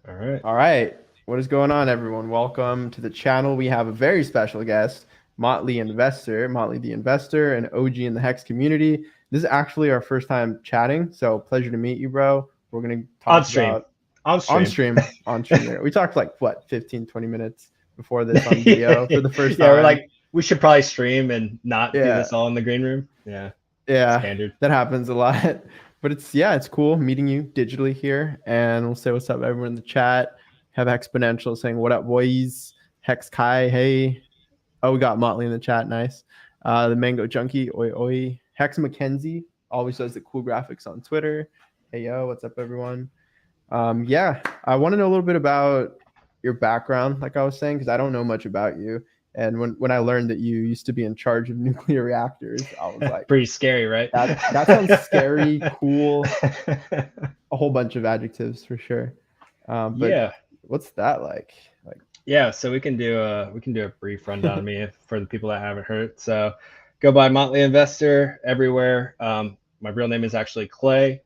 All right. All right. What is going on, everyone? Welcome to the channel. We have a very special guest, Motley the Investor, and OG in the Hex community. This is actually our first time chatting, so pleasure to meet you, bro. We're going to On talk stream. about On on stream. stream, on stream. We talked like, what, 15, 20 minutes before this on video for the first Yeah, we're time. like, we should probably stream and not do Yeah, this all in the green room. Yeah, yeah, standard. that happens a lot. But it's cool meeting you digitally here. And we'll say what's up, everyone in the chat. Have Exponential saying, what up, boys? Hex Kai, hey. Oh, we got Motley in the chat. Nice. The Mango Junkie, oi, oi. Hex McKenzie always does the cool graphics on Twitter. Hey, yo, what's up, everyone? Yeah, I want to know a little bit about your background, like I was saying, because I don't know much about you. And when I learned that you used to be in charge of nuclear reactors, I was like, Pretty scary, right? that sounds scary, cool, a whole bunch of adjectives for sure. But Yeah. what's that like? Like, Yeah, so we can do a brief rundown of me for the people that haven't heard. So go by MotleyInvestor everywhere. My real name is actually Clay.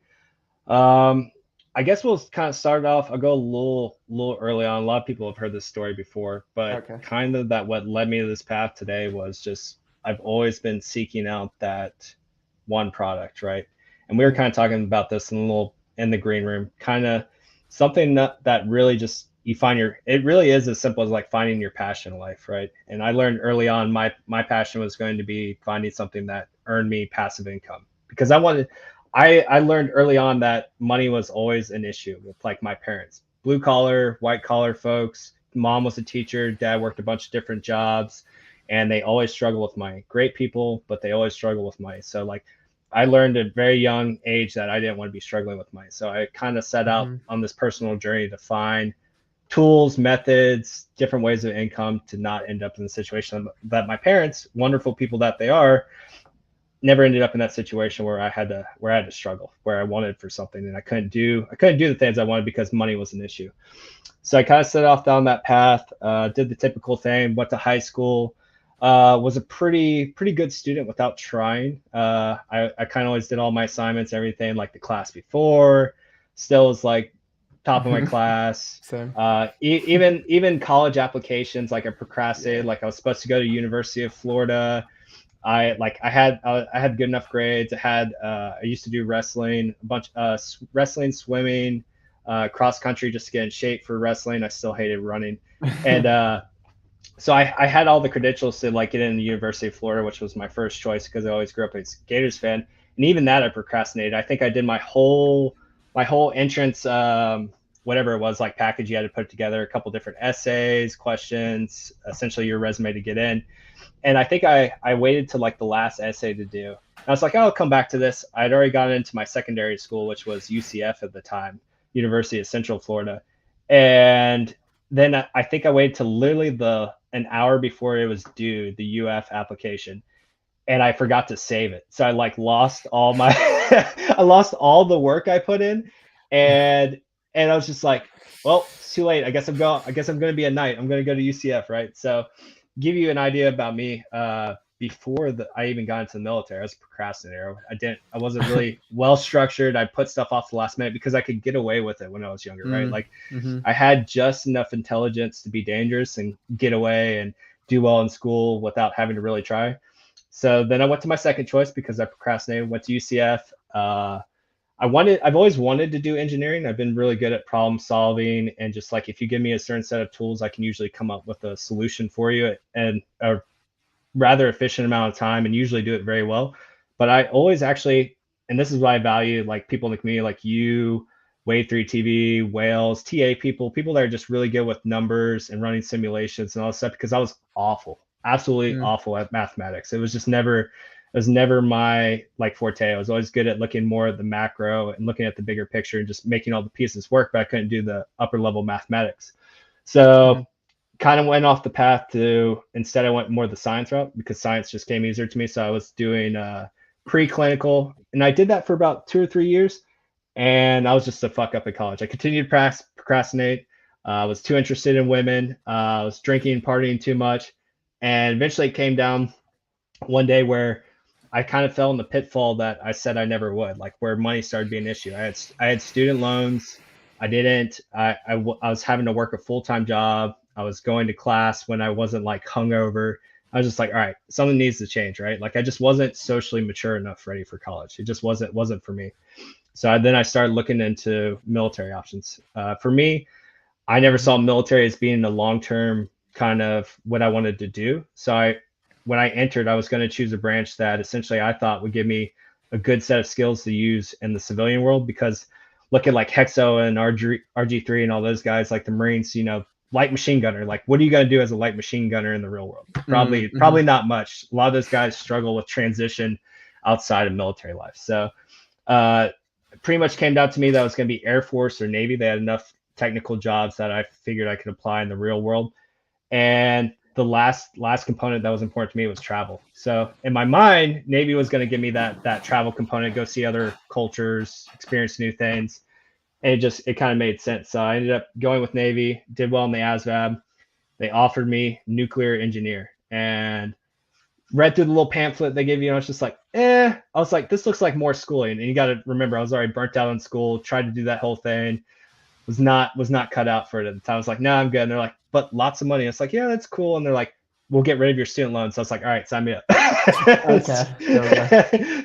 Um, I guess we'll kind of start off. I'll go a little early on. A lot of people have heard this story before, but okay. kind of that what led me to this path today was just I've always been seeking out that one product, right? And we were kind of talking about this in the green room, kind of something that really just you find your it really is as simple as like finding your passion in life, right? And I learned early on my passion was going to be finding something that earned me passive income because I learned early on that money was always an issue with like my parents, blue collar, white collar folks. Mom was a teacher, dad worked a bunch of different jobs, and they always struggle with money. Great people, but they always struggle with money. So like I learned at a very young age that I didn't want to be struggling with money. So I kind of set out Mm-hmm. on this personal journey to find tools, methods, different ways of income to not end up in the situation that my parents, wonderful people that they are, never ended up in that situation where I had to struggle, where I wanted for something and I couldn't do the things I wanted because money was an issue. So I kind of set off down that path, did the typical thing, went to high school, was a pretty good student without trying. I kind of always did all my assignments, everything like the class before, still was like top of my class. Same. Even college applications, like I procrastinated, Yeah. like I was supposed to go to University of Florida. I had good enough grades. I used to do wrestling, a bunch wrestling, swimming, cross country just to get in shape for wrestling. I still hated running, and so I had all the credentials to like get in the University of Florida, which was my first choice because I always grew up a Gators fan. And even that I procrastinated. I think I did my whole entrance, whatever it was, like package you had to put together, a couple different essays, questions, essentially your resume to get in. And I think I waited to like the last essay to do. And I was like, oh, I'll come back to this. I'd already gotten into my secondary school, which was UCF at the time, University of Central Florida. And then I think I waited till literally an hour before it was due, the UF application, and I forgot to save it. So I like lost all my I lost all the work I put in, and I was just like, well, it's too late. I guess I'm going to be a knight. I'm going to go to UCF, right? So give you an idea about me. Before I even got into the military, I was a procrastinator. I wasn't really well structured. I put stuff off the last minute because I could get away with it when I was younger, right? Like Mm-hmm. I had just enough intelligence to be dangerous and get away and do well in school without having to really try. So then I went to my second choice because I procrastinated, went to UCF. I've always wanted to do engineering. I've been really good at problem solving and just like if you give me a certain set of tools, I can usually come up with a solution for you and a rather efficient amount of time and usually do it very well. But I always actually, and this is what I value, like people in the community like you, Wave 3 TV, Whales, TA people that are just really good with numbers and running simulations and all that stuff because I was awful, absolutely Mm. awful at mathematics. It was never my like forte. I was always good at looking more at the macro and looking at the bigger picture and just making all the pieces work, but I couldn't do the upper level mathematics. Mm. So kind of went off the path to instead I went more the science route because science just came easier to me. So I was doing preclinical and I did that for about 2 or 3 years and I was just a fuck up in college. I continued to procrastinate. I was too interested in women. I was drinking, partying too much, and eventually it came down one day where I kind of fell in the pitfall that I said I never would, like where money started being an issue. I had student loans. I didn't. I was having to work a full-time job. I was going to class when I wasn't like hungover. I was just like, all right, something needs to change, right? Like I just wasn't socially mature enough ready for college. It just wasn't for me. So then I started looking into military options. For me, I never saw military as being a long-term kind of what I wanted to do. So when I entered, I was going to choose a branch that essentially I thought would give me a good set of skills to use in the civilian world, because look at like Hexo and RG3 and all those guys, like the Marines, you know, light machine gunner. Like, what are you going to do as a light machine gunner in the real world? Probably not much. A lot of those guys struggle with transition outside of military life. So pretty much came down to me that it was going to be Air Force or Navy. They had enough technical jobs that I figured I could apply in the real world. And the last component that was important to me was travel. So in my mind, Navy was going to give me that travel component, go see other cultures, experience new things. And it kind of made sense. So I ended up going with Navy, did well in the ASVAB. They offered me nuclear engineer, and read through the little pamphlet they gave you. And I was just like, I was like, this looks like more schooling. And you got to remember, I was already burnt out in school, tried to do that whole thing. Was not cut out for it at the time. I was like, no, I'm good. And they're like, but lots of money. It's like, yeah, that's cool. And they're like, we'll get rid of your student loans. So I was like, all right, sign me up. Okay.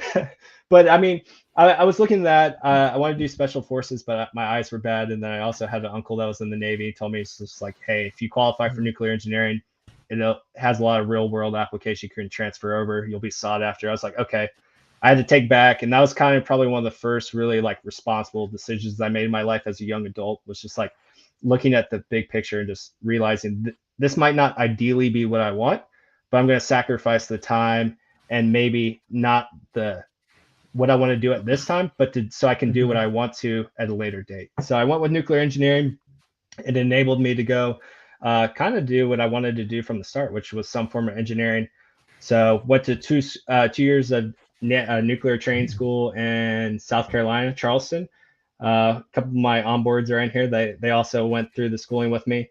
But I mean, I was looking at that. I wanted to do special forces, but my eyes were bad. And then I also had an uncle that was in the Navy. He told me, it's just like, hey, if you qualify for nuclear engineering, it has a lot of real world application you can transfer over. You'll be sought after. I was like, okay. I had to take back, and that was kind of probably one of the first really like responsible decisions I made in my life as a young adult, was just like looking at the big picture and just realizing this might not ideally be what I want, but I'm going to sacrifice the time and maybe not what I want to do at this time, but so I can do what I want to at a later date. So I went with nuclear engineering. It enabled me to go kind of do what I wanted to do from the start, which was some form of engineering. So went to 2 years of nuclear training school in South Carolina, Charleston. A couple of my onboards are in here. They also went through the schooling with me.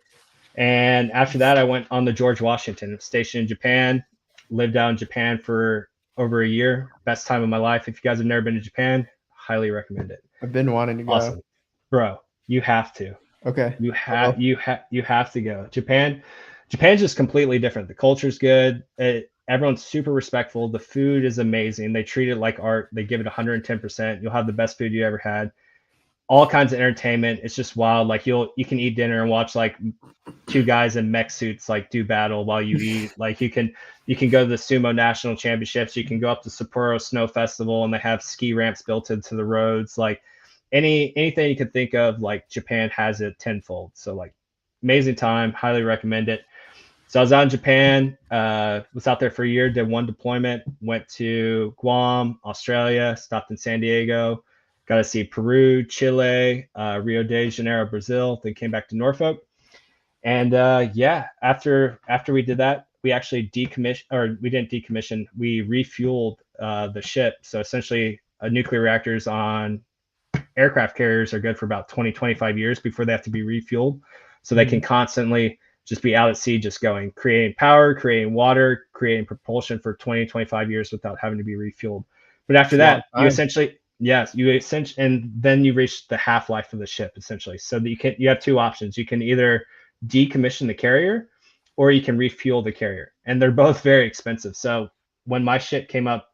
And after that, I went on the George Washington, stationed in Japan, lived out in Japan for over a year. Best time of my life. If you guys have never been to Japan, highly recommend it. I've been wanting to go. Awesome. Bro, you have to. Okay. You have to go. Japan's just completely different. The culture's good. Everyone's super respectful. The food is amazing. They treat it like art. They give it 110%. You'll have the best food you ever had. All kinds of entertainment. It's just wild. Like you can eat dinner and watch like 2 guys in mech suits like do battle while you eat. Like you can go to the sumo national championships. You can go up to Sapporo Snow Festival, and they have ski ramps built into the roads. Like anything you could think of, like Japan has it tenfold. So like amazing time. Highly recommend it. So I was out in Japan, was out there for a year, did 1 deployment, went to Guam, Australia, stopped in San Diego, got to see Peru, Chile, Rio de Janeiro, Brazil, then came back to Norfolk. And after we did that, we actually we didn't decommission, we refueled the ship. So essentially nuclear reactors on aircraft carriers are good for about 20-25 years before they have to be refueled. So they can constantly just be out at sea, just going, creating power, creating water, creating propulsion for 20-25 years without having to be refueled. But after that, and then you reach the half-life of the ship essentially. So that you have 2 options. You can either decommission the carrier, or you can refuel the carrier, and they're both very expensive. So when my ship came up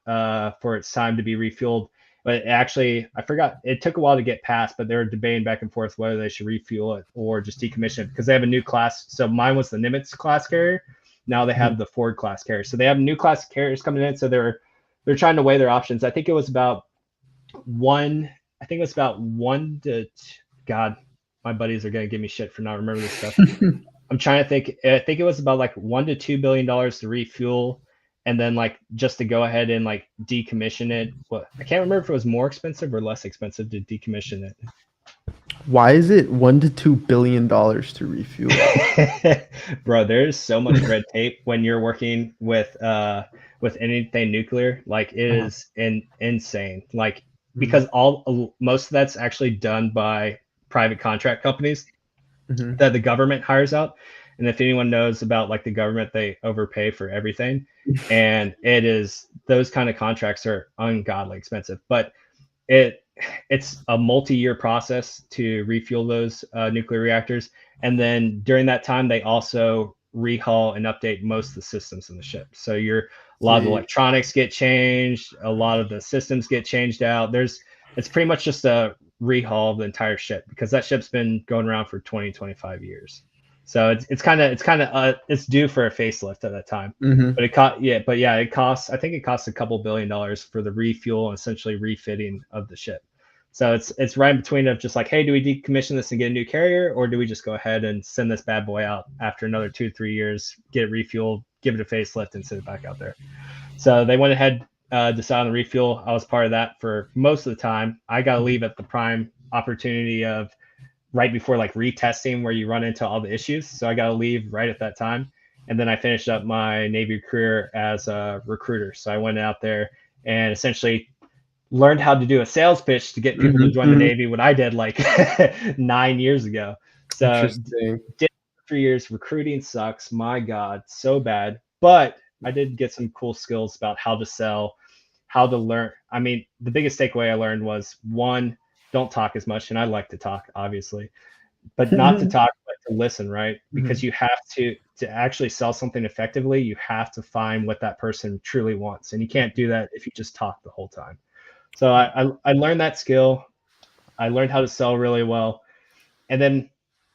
for its time to be refueled, but actually, I forgot, it took a while to get passed, but they were debating back and forth whether they should refuel it or just decommission it, because they have a new class. So mine was the Nimitz class carrier. Now they have the Ford class carrier. So they have new class carriers coming in. So they're trying to weigh their options. I think it was about one to, God, my buddies are going to give me shit for not remembering this stuff. I'm trying to think. I think it was about like $1 to $2 billion to refuel, and then like just to go ahead and like decommission it. But I can't remember if it was more expensive or less expensive to decommission it. Why is it $1 to $2 billion to refuel? Bro, there's so much red tape when you're working with anything nuclear. Like it is insane. Like because most of that's actually done by private contract companies that the government hires out. And if anyone knows about like the government, they overpay for everything. And those kind of contracts are ungodly expensive. But it's a multi-year process to refuel those nuclear reactors. And then during that time, they also rehaul and update most of the systems in the ship. So a lot of the electronics get changed, a lot of the systems get changed out. It's pretty much just a rehaul of the entire ship, because that ship's been going around for 20, 25 years. So it's due for a facelift at that time. But it costs, I think it costs a couple $1 billion for the refuel and essentially refitting of the ship. So it's right in between of just like, hey, do we decommission this and get a new carrier, or do we just go ahead and send this bad boy out after another 2-3 years, get it refueled, give it a facelift, and send it back out there? So they went ahead, decided on the refuel. I was part of that for most of the time. I got to leave at the prime opportunity of right before like retesting, where you run into all the issues. So I got to leave right at that time. And then I finished up my Navy career as a recruiter. So I went out there and essentially learned how to do a sales pitch to get people to join the Navy, what I did like 9 years ago. So did it for 3 years. Recruiting sucks. My God, so bad. But I did get some cool skills about how to sell, how to learn. I mean, the biggest takeaway I learned was, one, don't talk as much. And I like to talk, obviously, but not to talk, but to listen, right? Because you have to actually sell something effectively, you have to find what that person truly wants. And you can't do that if you just talk the whole time. So I learned that skill. I learned how to sell really well. And then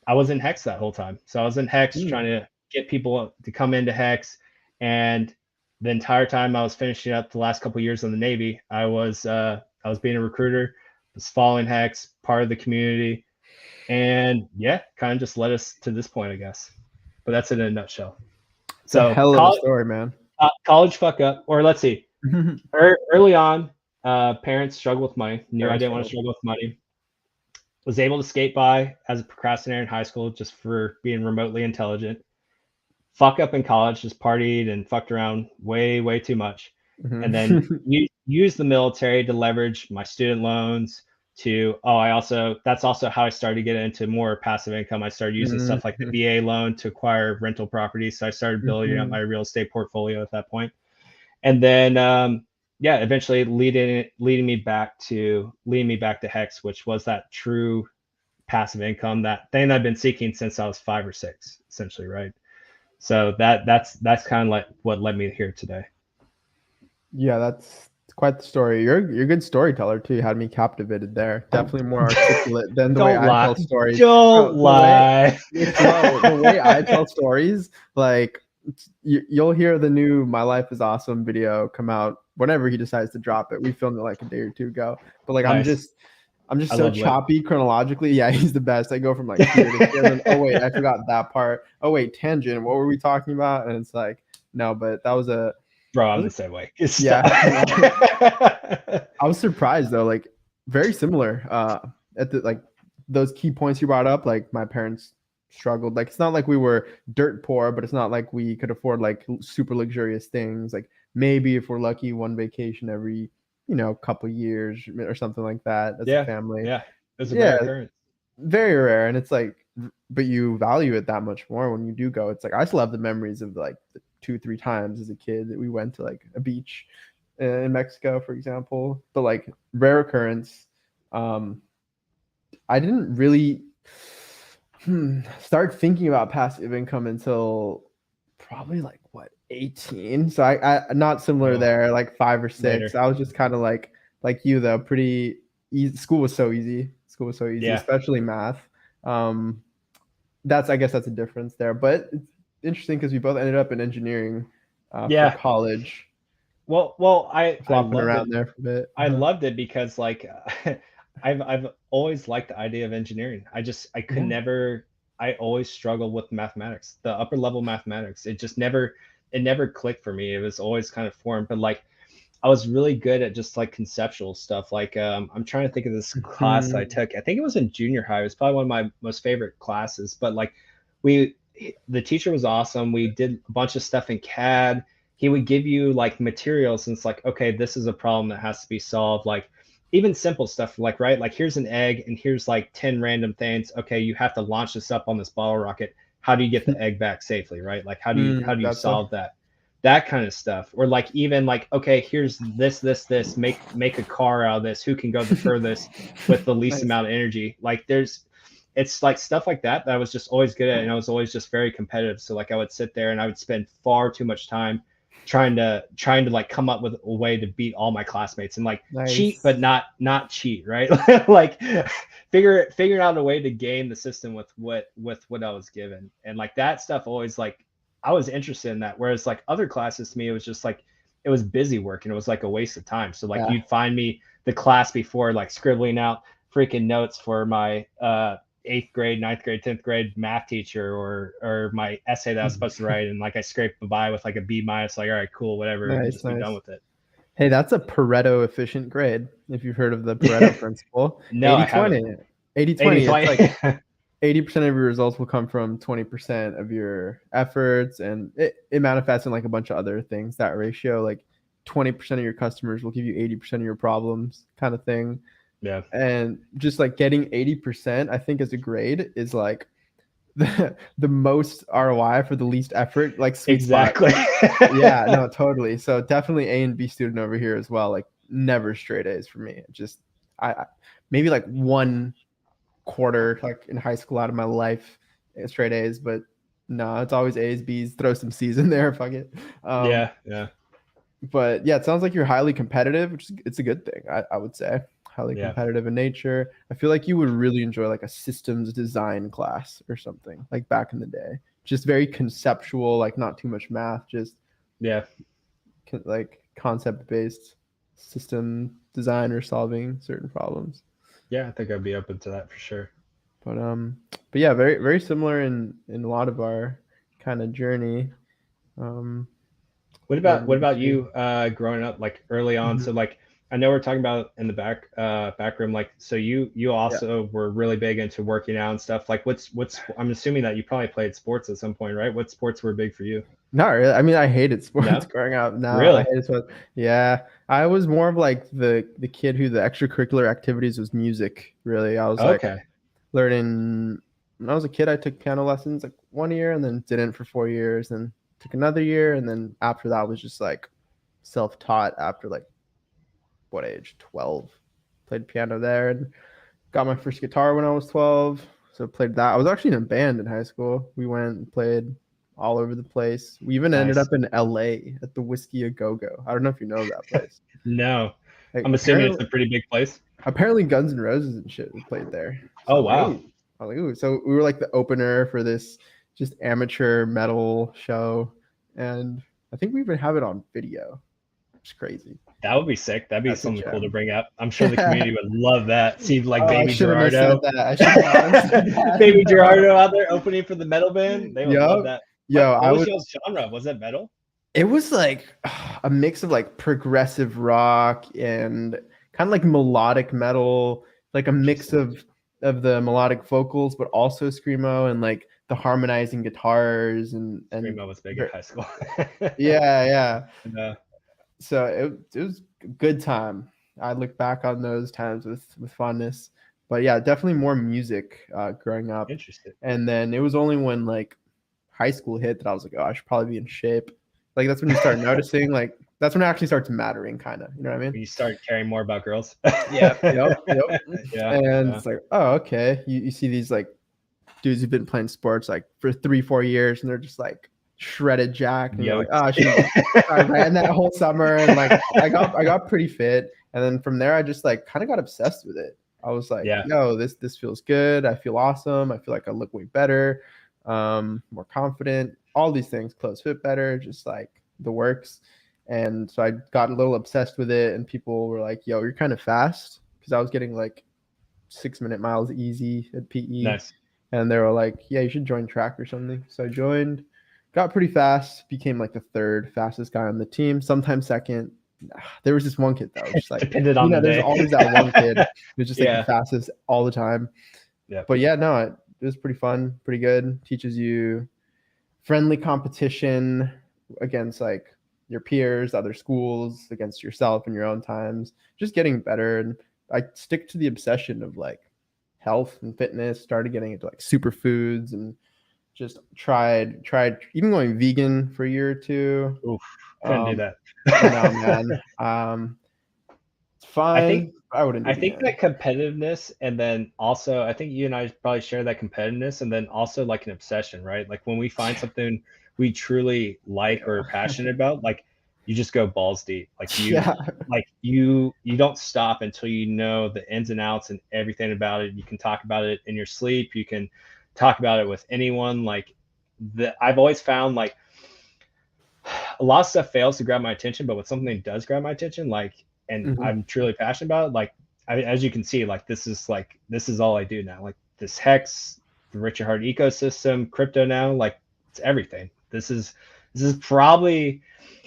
I was in HEX that whole time. So I was in HEX trying to get people to come into HEX. And the entire time I was finishing up the last couple of years in the Navy, I was being a recruiter, was following HEX, part of the community. And yeah, kind of just led us to this point, I guess. But that's it in a nutshell. It's a hell of a story, man. College fuck up, or let's see. Early on, parents struggled with money. Knew I didn't want to struggle with money. Was able to skate by as a procrastinator in high school just for being remotely intelligent. Fuck up in college, just partied and fucked around way, way too much. And then use the military to leverage my student loans to, that's also how I started getting into more passive income. I started using stuff like the VA loan to acquire rental properties. So I started building up my real estate portfolio at that point. And then, eventually leading me back to HEX, which was that true passive income, that thing I've been seeking since I was 5 or 6, essentially, right? So that's kind of like what led me here today. Yeah, that's quite the story. You're a good storyteller too. You had me captivated there. Definitely more articulate than the way I tell stories. Don't lie. The way I tell stories, like you'll hear the new "My Life Is Awesome" video come out whenever he decides to drop it. We filmed it like a day or two ago. But like nice. I'm just so choppy chronologically. Yeah, he's the best. I go from like here to here, and then, oh wait, I forgot that part. Oh wait, tangent. What were we talking about? And it's like, no, but that was a bro. I'm the same way. Yeah. I was surprised though. Like very similar. At the like those key points you brought up. Like my parents struggled. Like it's not like we were dirt poor, but it's not like we could afford like super luxurious things. Like maybe if we're lucky, one vacation every couple years or something like that as a family. Yeah, it's very rare. Very rare. And it's like, but you value it that much more when you do go. It's like I still have the memories of like the 2-3 times as a kid that we went to like a beach in Mexico, for example. But like rare occurrence. I didn't really start thinking about passive income until probably like 18. So I not similar there, like 5 or 6. Later. I was just kind of like you though, pretty easy. School was so easy, especially math. I guess that's a difference there, but it's interesting because we both ended up in engineering for college. Well, I flopping around there for a bit. I loved it because like I've always liked the idea of engineering. I could never. I always struggled with mathematics, the upper level mathematics. It never clicked for me. It was always kind of foreign, but like I was really good at just like conceptual stuff. Like I'm trying to think of this class I took. I think it was in junior high. It was probably one of my most favorite classes. But like the teacher was awesome. We did a bunch of stuff in CAD. He would give you like materials, and it's like, okay, this is a problem that has to be solved. Like even simple stuff, like right, like here's an egg, and here's like 10 random things. Okay, you have to launch this up on this bottle rocket. How do you get the egg back safely, right? Like how do you solve that? that kind of stuff. Or like even like, okay, here's this, make a car out of this, who can go the furthest with the least Nice. amount of energy. Like it's like stuff like that I was just always good at, and I was always just very competitive. So like I would sit there and I would spend far too much time trying to like come up with a way to beat all my classmates and like cheat, Nice. but not cheat, right? Like figuring out a way to game the system with what I was given. And like that stuff always, like I was interested in that. Whereas like other classes, to me, it was just like, it was busy work and it was like a waste of time. So like Yeah. you'd find me the class before, like scribbling out freaking notes for my 8th grade, 9th grade, 10th grade math teacher, or my essay that I was supposed to write. And like I scraped by with like a B-, like, all right, cool, whatever, and just be done with it. Hey, that's a Pareto efficient grade. If you've heard of the Pareto principle. No, 80-20. 80-20. It's like 80% of your results will come from 20% of your efforts, and it manifests in like a bunch of other things. That ratio, like 20% of your customers will give you 80% of your problems, kind of thing. Yeah. And just like getting 80%, I think as a grade is like the most ROI for the least effort, like sweet exactly. Yeah, no, totally. So definitely A and B student over here as well. Like never straight A's for me. Just I maybe like one quarter like in high school out of my life straight A's, but no, it's always A's, B's, throw some C's in there, fuck it. Yeah. But yeah, it sounds like you're highly competitive, which is, it's a good thing, I would say. Highly competitive in nature. I feel like you would really enjoy like a systems design class or something like back in the day. Just very conceptual, like not too much math, just like concept based system design or solving certain problems. Yeah, I think I'd be open to that for sure. But yeah, very very similar in a lot of our kind of journey. What about you growing up like early on? So like I know we're talking about in the back room, like, so you also were really big into working out and stuff. Like what's I'm assuming that you probably played sports at some point, right? What sports were big for you? Not really. I mean, I hated sports growing up. No, really? I hated sports. Yeah, I was more of like the kid who the extracurricular activities was music. Really, I was like learning. When I was a kid, I took piano lessons like 1 year and then didn't for 4 years, and took another year, and then after that was just like self-taught. After like what age? 12. Played piano there and got my first guitar when I was 12. So played that. I was actually in a band in high school. We went and played all over the place. We even ended up in LA at the Whiskey A Go-Go. I don't know if you know that place. No. Like, I'm assuming it's a pretty big place. Apparently Guns N' Roses and shit played there. So, oh, wow. I was like, ooh. So we were like the opener for this just amateur metal show. And I think we even have it on video. It's crazy. That would be sick. That'd be something cool to bring up. I'm sure the community would love that. See like Baby Gerardo. Baby Gerardo out there opening for the metal band. They would love that. What was y'all's genre? Was it metal? It was like a mix of like progressive rock and kind of like melodic metal, like a mix of the melodic vocals, but also screamo and like the harmonizing guitars and screamo was big in high school. yeah. So it was a good time. I look back on those times with fondness. But yeah, definitely more music growing up. Interesting. And then it was only when like high school hit that I was like, oh, I should probably be in shape. Like that's when you start noticing, like that's when it actually starts mattering, kind of. You know what I mean? You start caring more about girls. Yep. And it's like, oh, okay. You see these like dudes who've been playing sports like for 3-4 years, and they're just like shredded jack, and you're like, oh, I ran that whole summer, and like I got pretty fit, and then from there I just like kind of got obsessed with it. I was like, yo, this feels good. I feel awesome. I feel like I look way better, more confident, all these things, clothes fit better, just like the works. And so I got a little obsessed with it, and people were like, yo, you're kind of fast, because I was getting like 6-minute miles easy at PE. Nice. And they were like, yeah, you should join track or something. So I joined, got pretty fast, became like the 3rd fastest guy on the team, sometimes 2nd. There was this one kid that was just like, depended on the there's day. always that one kid who's just like the fastest all the time. Yeah. But yeah, no, it was pretty fun, pretty good. Teaches you friendly competition against like your peers, other schools, against yourself in your own times, just getting better. And I stick to the obsession of like health and fitness, started getting into like superfoods and just tried even going vegan for a year or two. Oof, couldn't do that. No, man. It's fine. I think I wouldn't do I it think again. that competitiveness, and then also I think you and I probably share that competitiveness, and then also like an obsession, right? Like when we find something we truly like or are passionate about, like you just go balls deep. Yeah. Like you don't stop until you know the ins and outs and everything about it. You can talk about it in your sleep. You can talk about it with anyone. Like I've always found like a lot of stuff fails to grab my attention, but when something does grab my attention, like, and Mhm. I'm truly passionate about it, like, as you can see, like, this is all I do now. Like this Hex, the Richard Hart ecosystem, crypto now, like, it's everything. This is probably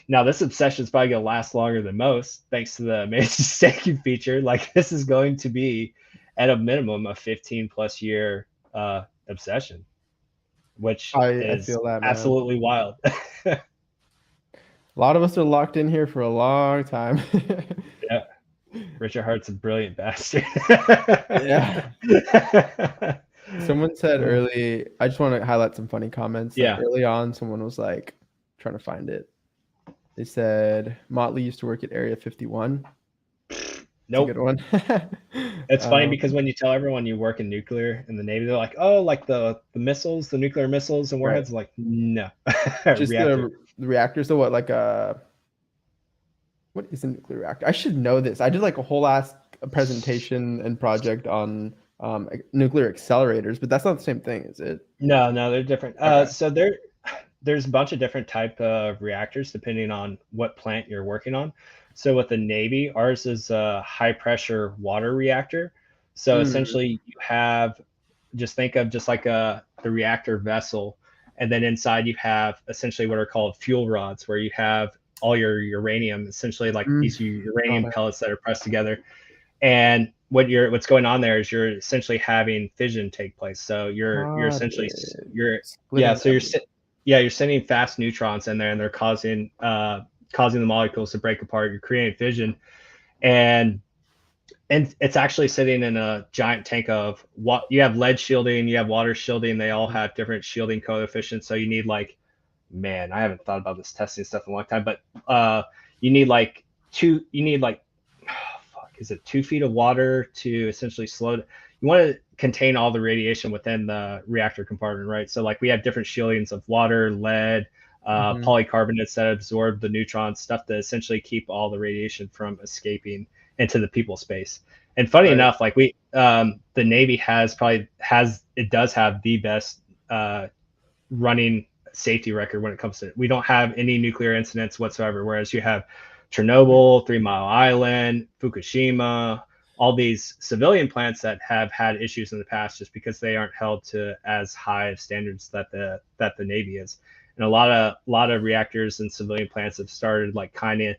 now this obsession is probably gonna last longer than most, thanks to the managed staking feature. Like this is going to be at a minimum a 15 plus year obsession, which I is feel that, man. absolutely wild. A lot of us are locked in here for a long time. Yeah. Richard Hart's a brilliant bastard. Yeah. Someone said early, I just want to highlight some funny comments. Like Yeah. early on, someone was like trying to find it. They said Motley used to work at Area 51. It's a Nope. good one. It's funny because when you tell everyone you work in nuclear in the Navy, they're like, "Oh, like the missiles, the nuclear missiles and Right. warheads." I'm like, no, Just reactor. the reactors. So what? Like what is a nuclear reactor? I should know this. I did like a whole ass presentation and project on nuclear accelerators, but that's not the same thing, is it? No, they're different. Okay. So there's a bunch of different type of reactors depending on what plant you're working on. So with the Navy, ours is a high pressure water reactor. So Mm. essentially, you have just think of just like the reactor vessel, and then inside you have essentially what are called fuel rods, where you have all your uranium, essentially like Mm. these uranium Got it. pellets that are pressed together. And what's going on there is you're essentially having fission take place. So you're Got essentially it. you're yeah. Splitting So them. you're sending fast neutrons in there, and they're causing the molecules to break apart. You're creating fission, and it's actually sitting in a giant tank of what you have lead shielding, you have water shielding. They all have different shielding coefficients. So you need like, man, I haven't thought about this testing stuff in a long time, but you need like is it 2 feet of water to essentially slow. You want to contain all the radiation within the reactor compartment, right? So like we have different shieldings of water, lead, Mhm. polycarbonates that absorb the neutrons, stuff to essentially keep all the radiation from escaping into the people space. And funny Right. enough, like the Navy it does have the best running safety record when it comes to it. We don't have any nuclear incidents whatsoever, whereas you have Chernobyl, 3 Mile Island, Fukushima, all these civilian plants that have had issues in the past just because they aren't held to as high of standards that the Navy is. And a lot of reactors and civilian plants have started like kind of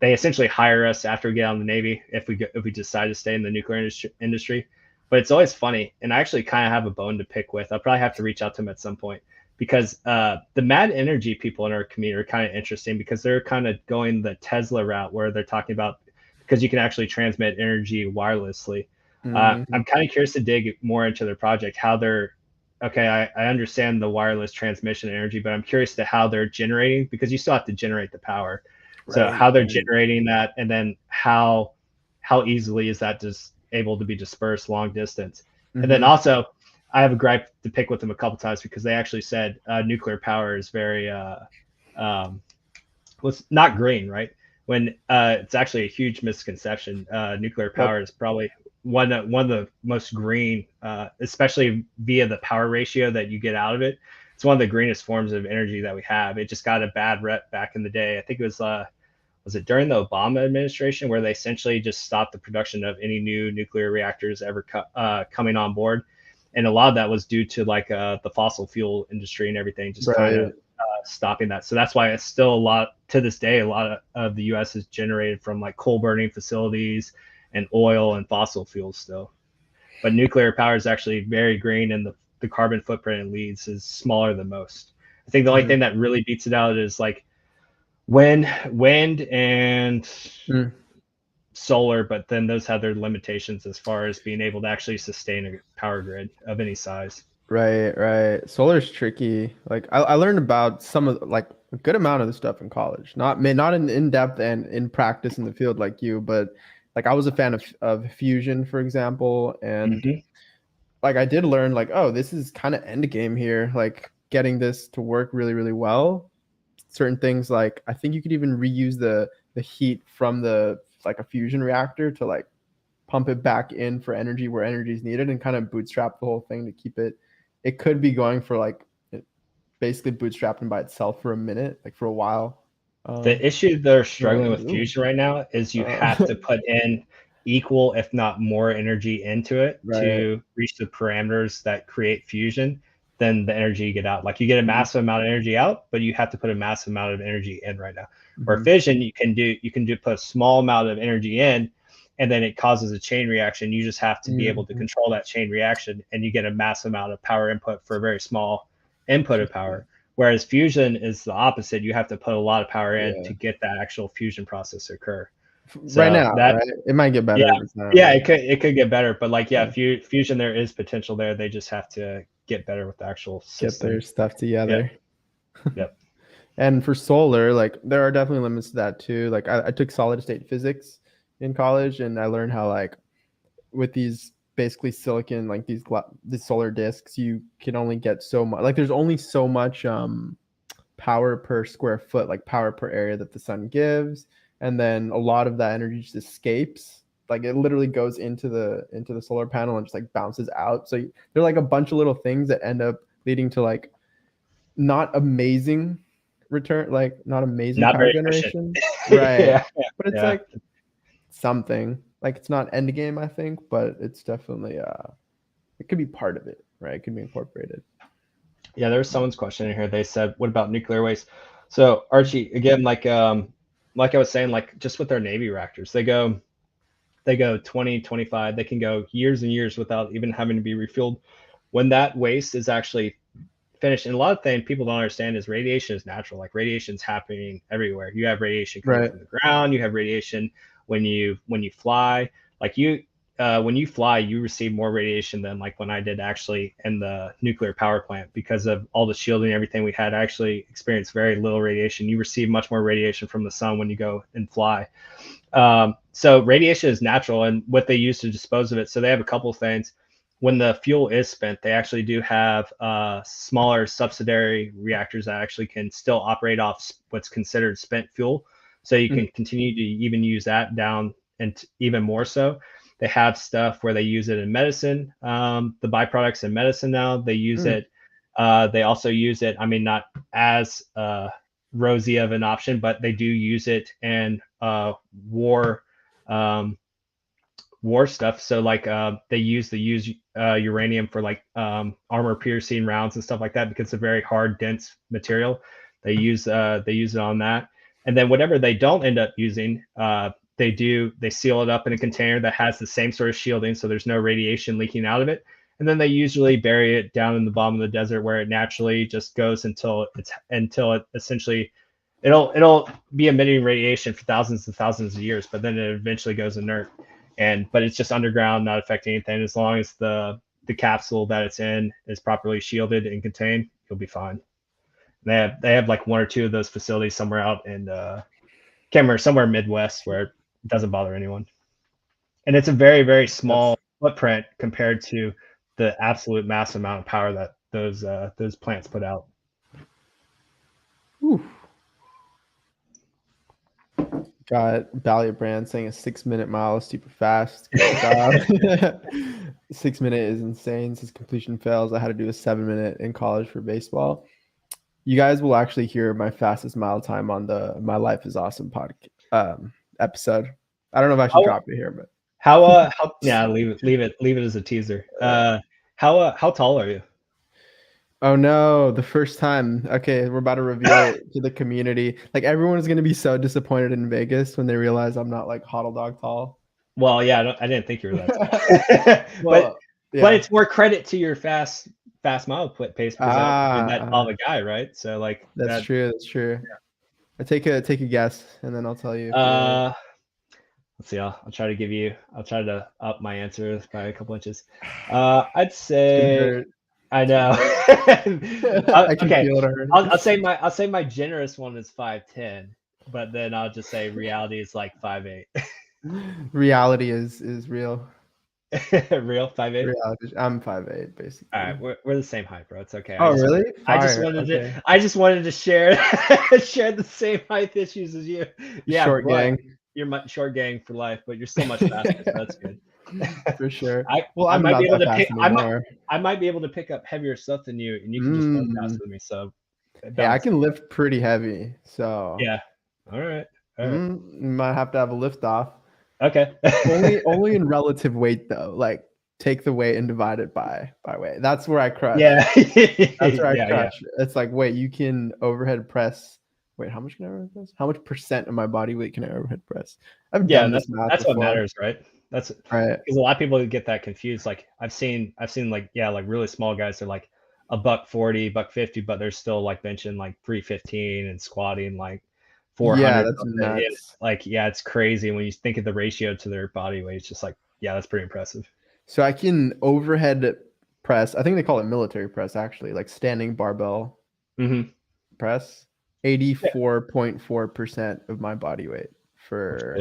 they essentially hire us after we get out of the Navy if we decide to stay in the nuclear industry. But it's always funny, and I actually kind of have a bone to pick with. I'll probably have to reach out to them at some point because the mad energy people in our community are kind of interesting because they're kind of going the Tesla route where they're talking about because you can actually transmit energy wirelessly. Mhm. I'm kind of curious to dig more into their project, how they're okay. I understand the wireless transmission energy, but I'm curious to how they're generating because you still have to generate the power. So Right. how they're generating that, and then how easily is that just able to be dispersed long distance? And then Mhm. also, I have a gripe to pick with them a couple times because they actually said nuclear power is very um, was not green, right? When it's actually a huge misconception. Nuclear Yep. power is probably one of the most green, especially via the power ratio that you get out of it. It's one of the greenest forms of energy that we have. It just got a bad rep back in the day. I think it was it during the Obama administration where they essentially just stopped the production of any new nuclear reactors ever coming on board, and a lot of that was due to like the fossil fuel industry and everything just kind of Right. stopping that. So that's why it's still a lot to this day. A lot of the U.S. is generated from like coal burning facilities and oil and fossil fuels still. But nuclear power is actually very green, and the carbon footprint it leads is smaller than most. I think the only Mhm. thing that really beats it out is like wind and Mm. solar, but then those have their limitations as far as being able to actually sustain a power grid of any size. Right. Solar's tricky. Like I learned about some of like a good amount of the stuff in college. Not in depth and in practice in the field like you, but like I was a fan of fusion, for example, and Hmm. like I did learn like, oh, this is kind of end game here, like getting this to work really, really well. Certain things like I think you could even reuse the heat from the like a fusion reactor to like pump it back in for energy where energy is needed and kind of bootstrap the whole thing to keep it. It could be going for like basically bootstrapping by itself for a minute, like for a while. The issue they're What struggling you with do. fusion right now is you have Uh, to put in equal, if not more, energy into it right. to reach the parameters that create fusion. Then the energy you get out. Like you get a Mm-hmm. massive amount of energy out, but you have to put a massive amount of energy in right now. Where Mm-hmm. fission, you can put a small amount of energy in, and then it causes a chain reaction. You just have to be able to Mm-hmm. control that chain reaction, and you get a massive amount of power input for a very small input of power. Whereas fusion is the opposite. You have to put a lot of power in Yeah. to get that actual fusion process to occur. Right So now, that, right? It might get yeah, better over time. yeah, Like, it could get better, but like, yeah, yeah, fusion, there is potential there. They just have to get better with the actual get their system. stuff Yep, together. yep. And for solar, like there are definitely limits to that too. Like I took solid state physics in college, and I learned how like with these basically silicon, like these solar discs, you can only get so much. Like there's only so much power per square foot, like power per area that the sun gives, and then a lot of that energy just escapes. Like it literally goes into the solar panel and just like bounces out. So there are like a bunch of little things that end up leading to like not amazing return, like not amazing Not power very efficient. generation, right? Yeah, But it's yeah, like something. Like it's not end game, I think, but it's definitely it could be part of it, right? It could be incorporated. yeah. There was someone's question in here. They said, "What about nuclear waste?" So Archie, again, like I was saying, like just with our Navy reactors, they go 20, 25. They can go years and years without even having to be refueled. When that waste is actually finished, and a lot of things people don't understand is radiation is natural. Like radiation is happening everywhere. You have radiation coming Right. from the ground. You have radiation when you fly. Like when you fly, you receive more radiation than like when I did actually in the nuclear power plant because of all the shielding and everything we had. I actually experienced very little radiation. You receive much more radiation from the sun when you go and fly. So radiation is natural, and what they use to dispose of it. So they have a couple of things. When the fuel is spent, they actually do have smaller subsidiary reactors that actually can still operate off what's considered spent fuel. So you can continue to even use that down, and even more so. They have stuff where they use it in medicine. The byproducts in medicine now, they use Mm-hmm. it. They also use it. I mean, not as rosy of an option, but they do use it in war um, war stuff. So like they use uranium for like armor piercing rounds and stuff like that because it's a very hard, dense material. They use it on that, and then whatever they don't end up using, they seal it up in a container that has the same sort of shielding, so there's no radiation leaking out of it. And then they usually bury it down in the bottom of the desert where it naturally just goes until it essentially it'll be emitting radiation for thousands and thousands of years, but then it eventually goes inert. But it's just underground, not affecting anything. As long as the capsule that it's in is properly shielded and contained, you'll be fine. They have like one or two of those facilities somewhere out in can't remember, somewhere Midwest where it doesn't bother anyone. And it's a very, very small That's footprint compared to the absolute massive amount of power that those plants put out. whew. Got Balliot Brand saying a 6 minute mile is super fast. Great job. 6 minute is insane. Since completion fails, I had to do a 7 minute in college for baseball. You guys will actually hear my fastest mile time on the My Life is Awesome podcast episode. I don't know if I should How drop it here, but how yeah, leave it as a teaser. uh, How tall are you? oh no, the first time. Okay, we're about to reveal it to the community. Like everyone is gonna be so disappointed in Vegas when they realize I'm not like Huddle Dog tall. Well, yeah, I didn't think you were that tall. but Well, but yeah. it's more credit to your fast mile pace because I don't think you're that tall Ah, of a guy, right? So like that's that. true. That's true. I take a guess, and then I'll tell you if you're right. Uh, let's see. I'll try to up my answer by a couple inches. I'd It's gonna say hurt. I know. I can Okay, feel it already. I'll say my generous one is 5'10", but then I'll just say reality is like 5'8". Reality is real. Real 5'8". Reality. I'm 5'8", basically. All right, we're the same height, bro. It's okay. Oh, really? I just Fire. wanted Okay. to share share the same height issues as you. Yeah, Short but gang. you're short gang for life, but you're still much faster. So that's good. For sure. I I'm might not be able that to fast pick. anymore. I might be able to pick up heavier stuff than you, and you can just run faster than me. So Yeah, I can lift pretty heavy. So yeah. All right. Might have to have a lift off. Okay. only in relative weight though. Like take the weight and divide it by weight. That's where I crush. Yeah. That's where I crush. Yeah. It's like, wait, you can overhead press. Wait, how much can I overhead press? How much percent of my body weight can I overhead press? I've done this math that's before. what matters, right? That's right. Because a lot of people get that confused. Like I've seen like like really small guys are like $140, $150, but they're still like benching like 315 and squatting like 400. Yeah, that's nuts. It's like, yeah, it's crazy when you think of the ratio to their body weight. It's just like, yeah, that's pretty impressive. So I can overhead press. I think they call it military press, actually, like standing barbell press. 84.4% of my body weight for.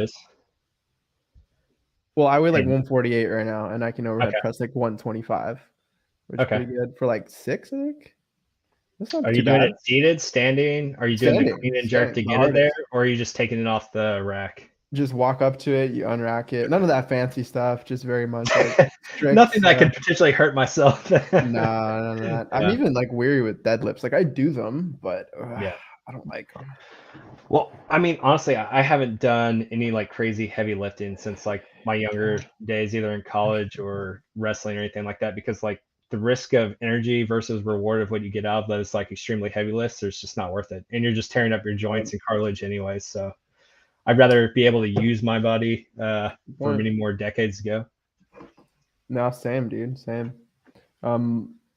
Well, I weigh like 148 right now, and I can overhead press like 125, which is pretty good for like 6, I think. That's not Are too you doing bad. it seated, standing? Are you doing the clean and jerk to get it there, or are you just taking it off the rack? Just walk up to it, you unrack it. None of that fancy stuff. Just very much like strict, nothing that could potentially hurt myself. No, none of that. Yeah. I'm even like weary with deadlifts. Like I do them, but I don't like them. Well, I mean, honestly, I haven't done any like crazy heavy lifting since like my younger days, either in college or wrestling or anything like that, because like the risk of energy versus reward of what you get out of those like extremely heavy lifts is just not worth it. And you're just tearing up your joints and cartilage anyway. So I'd rather be able to use my body for many more decades ago. No, same, dude. Same.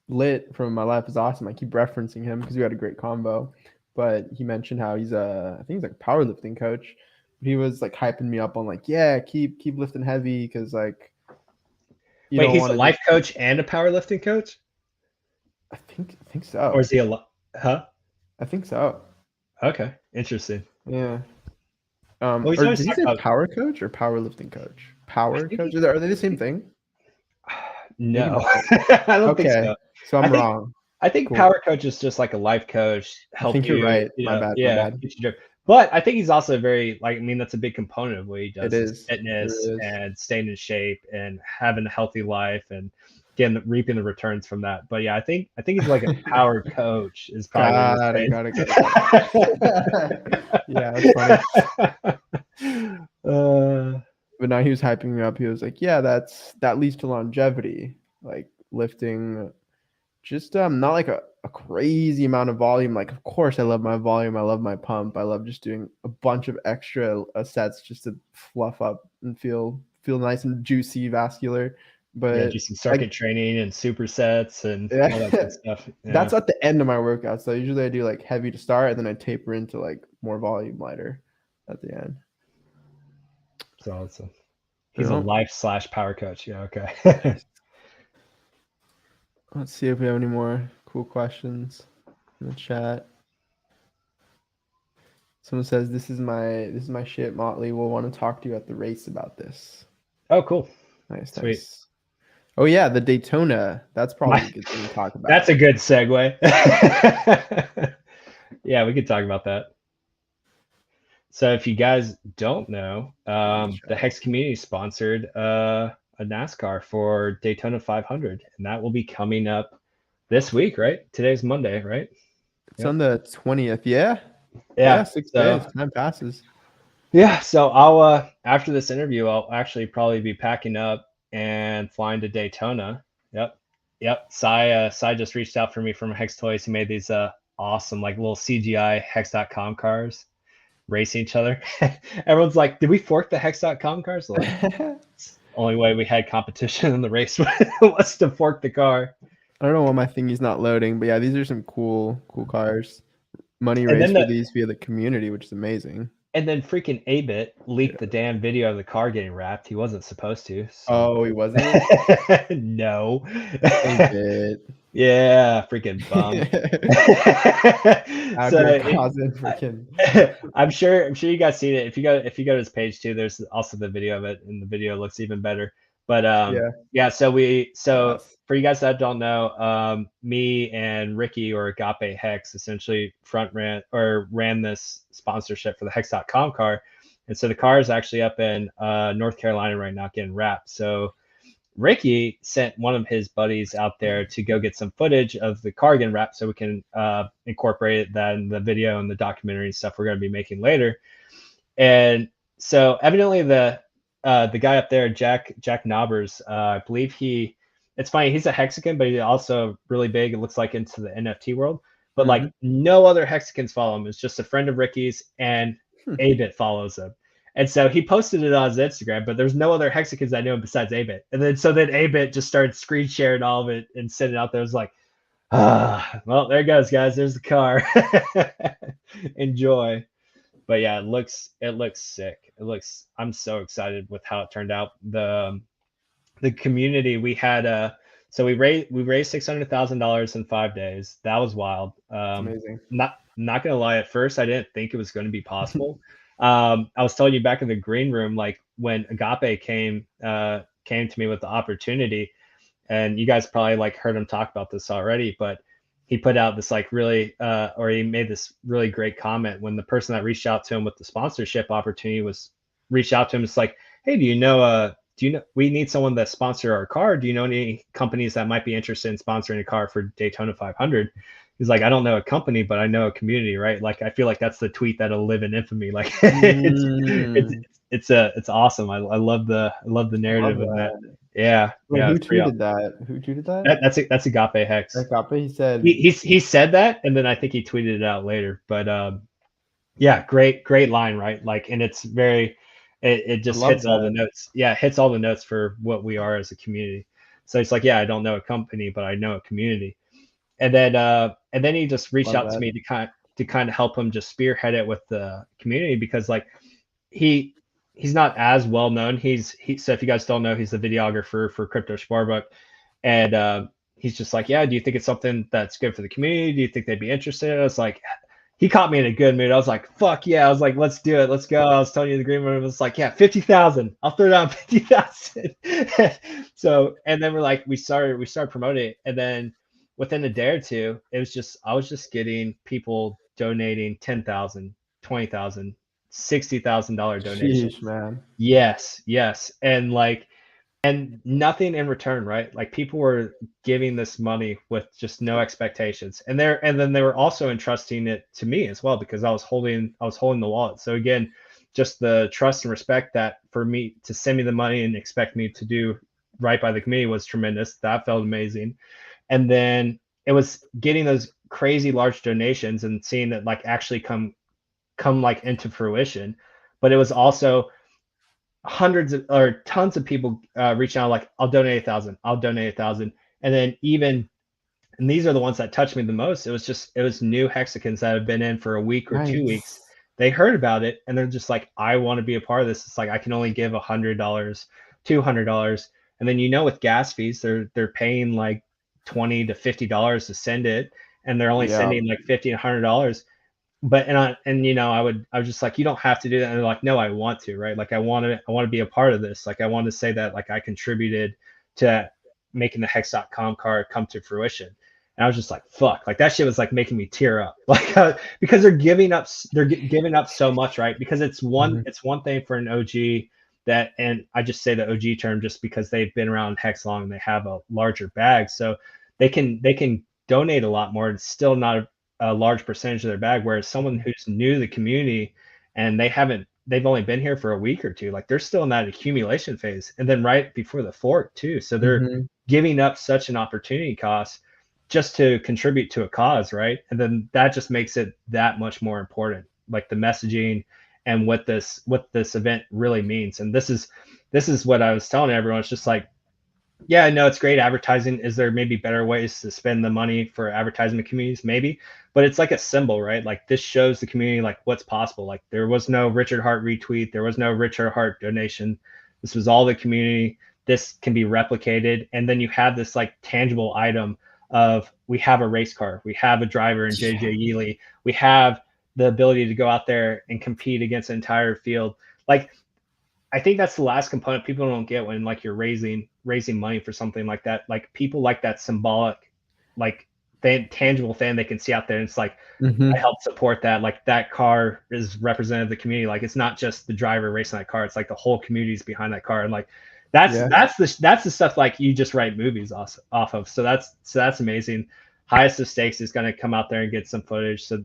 Lit from My Life is Awesome. I keep referencing him because we had a great combo. But he mentioned how he's I think he's like a powerlifting coach. He was like hyping me up on like, yeah, keep lifting heavy because like. Wait, he's a life coach and a powerlifting coach? I think so. Or is he huh? I think so. Okay, interesting. Yeah. Did he say power coach or powerlifting coach? Power coach? Are they the same thing? No, I don't think so. So I'm wrong. I think power coach is just like a life coach. I think you're right. My bad. But I think he's also very like, I mean, that's a big component of what he does. It is fitness and staying in shape and having a healthy life and reaping the returns from that. But yeah, I think he's like a power coach is probably. Got it. Yeah, that's funny. But now he was hyping me up. He was like, "Yeah, that leads to longevity, like lifting." Just not like a crazy amount of volume. Like, of course, I love my volume. I love my pump. I love just doing a bunch of extra sets just to fluff up and feel nice and juicy, vascular. But do some circuit training and supersets and all that good stuff. Yeah. That's at the end of my workout. So usually I do like heavy to start, and then I taper into like more volume, lighter at the end. So he's a life/power coach. Yeah. Okay. Let's see if we have any more cool questions in the chat. Someone says, this is my shit, Motley. We'll want to talk to you at the race about this. Oh, cool. Nice. Oh yeah, the Daytona. That's probably a good thing to talk about. That's a good segue. Yeah, we could talk about that. So if you guys don't know, the HEX community sponsored a NASCAR for Daytona 500, and that will be coming up this week, right? Today's Monday, right? It's on the 20th. Yeah. 6 days. Time passes. Yeah. So I'll after this interview, I'll actually probably be packing up and flying to Daytona. Yep. Sai just reached out for me from HEX Toys. He made these awesome like little CGI Hex.com cars racing each other. Everyone's like, did we fork the Hex.com cars? Like, only way we had competition in the race was to fork the car. I don't know why my thingy's not loading, but yeah, these are some cool cause money raised for these via the community, which is amazing. And then freaking Abit leaked the damn video of the car getting wrapped. He wasn't supposed to. So. Oh, he wasn't? No. Abit. Yeah, freaking bum. So Causing freaking. I'm sure you guys seen it. If you go to his page too, there's also the video of it, and the video looks even better. But Yeah. yeah, so Yes. for you guys that don't know, me and Ricky or Agape Hex essentially ran this sponsorship for the Hex.com car. And so the car is actually up in North Carolina right now getting wrapped. So Ricky sent one of his buddies out there to go get some footage of the car getting wrapped so we can incorporate that in the video and the documentary and stuff we're going to be making later. And so evidently the guy up there, Jack Knobbers, I believe it's funny, he's a Hexican, but he's also really big, it looks like, into the NFT world. But like no other Hexicans follow him. It's just a friend of Ricky's, and Abit follows him. And so he posted it on his Instagram, but there's no other Hexicans I know besides Abit. And then Abit just started screen sharing all of it and sending it out there. It was like, well, there it goes, guys. There's the car. Enjoy. But yeah, it looks sick. I'm so excited with how it turned out. The community we had, so we raised $600,000 in 5 days. That was wild. Amazing. Not gonna lie, at first I didn't think it was going to be possible. I was telling you back in the green room, like when Agape came to me with the opportunity, and you guys probably like heard him talk about this already, but he put out this like really or he made this really great comment when the person that reached out to him with the sponsorship opportunity reached out to him. It's like, hey, do you know we need someone to sponsor our car? Do you know any companies that might be interested in sponsoring a car for Daytona 500? He's like, I don't know a company, but I know a community, right? Like, I feel like that's the tweet that'll live in infamy. Like, it's awesome. I love the narrative of that. Yeah. Wait, yeah. who tweeted that? Who tweeted that? That's Agape Hex. Agape. He said he said that, and then I think he tweeted it out later. But yeah, great line, right? Like, and it's very, it just hits all the notes. Yeah, it hits all the notes for what we are as a community. So it's like, yeah, I don't know a company, but I know a community. And then he just reached out to me to kind of help him just spearhead it with the community, because like he's not as well known. So if you guys don't know, he's the videographer for Crypto Sparbuck, and he's just like, yeah, do you think it's something that's good for the community? Do you think they'd be interested? I was like, he caught me in a good mood. I was like, fuck yeah. I was like, let's do it. Let's go. I was telling you the green room. It was like, yeah, 50,000. I'll throw down 50,000. So, and then we started promoting it. And then within a day or two, I was just getting people donating 10,000, 20,000, $60,000 donations. Sheesh, man. Yes. And nothing in return, right? Like, people were giving this money with just no expectations, and then they were also entrusting it to me as well, because I was holding the wallet. So again, just the trust and respect that for me to send me the money and expect me to do right by the community was tremendous. That felt amazing. And then it was getting those crazy large donations and seeing it like actually come like into fruition. But it was also tons of people reaching out like, I'll donate 1,000, I'll donate 1,000. And then and these are the ones that touched me the most. It was new Hexicans that have been in for a week or 2 weeks. They heard about it and they're just like, I want to be a part of this. It's like, I can only give $100, $200. And then, with gas fees, they're paying like $20 to $50 to send it. And they're only sending like $50 to $100. But I was just like, you don't have to do that. And they're like, no, I want to, right? Like, I want to be a part of this. Like, I want to say that like I contributed to making the Hex.com card come to fruition. And I was just like, fuck, like that shit was like making me tear up, like because they're giving up so much, right? Because it's one thing for an OG and I just say the OG term just because they've been around Hex long and they have a larger bag, so they can donate a lot more. It's still not a large percentage of their bag, whereas someone who's new to the community and they've only been here for a week or two, like they're still in that accumulation phase, and then right before the fork too, so they're giving up such an opportunity cost just to contribute to a cause, right? And then that just makes it that much more important, like the messaging and what this event really means. And this is what I was telling everyone. It's just like, yeah, I know it's great advertising. Is there maybe better ways to spend the money for advertising the communities? Maybe, but it's like a symbol, right? Like, this shows the community like what's possible. Like, there was no Richard Hart retweet. There was no Richard Hart donation. This was all the community. This can be replicated. And then you have this like tangible item of we have a race car, we have a driver in JJ Yeely, we have the ability to go out there and compete against the entire field. Like, I think that's the last component people don't get when like you're raising money for something like that. Like, people like that symbolic, like, tangible thing they can see out there. And it's like, I help support that. Like, that car is representative of the community. Like, it's not just the driver racing that car. It's like the whole community's behind that car. And like, that's the stuff like you just write movies off of. So that's amazing. Highest of Stakes is going to come out there and get some footage. So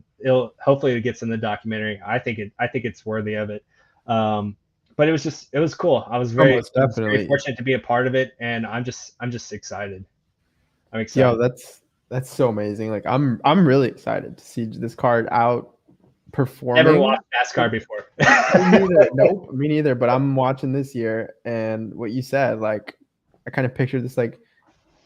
hopefully it gets in the documentary. I think it's worthy of it. But it was cool. I was very fortunate to be a part of it, and I'm just excited. I'm excited. Yo, that's so amazing. Like, I'm really excited to see this card out performing. Never watched NASCAR before. Me neither. Nope, me neither. But I'm watching this year, and what you said, like, I kind of pictured this like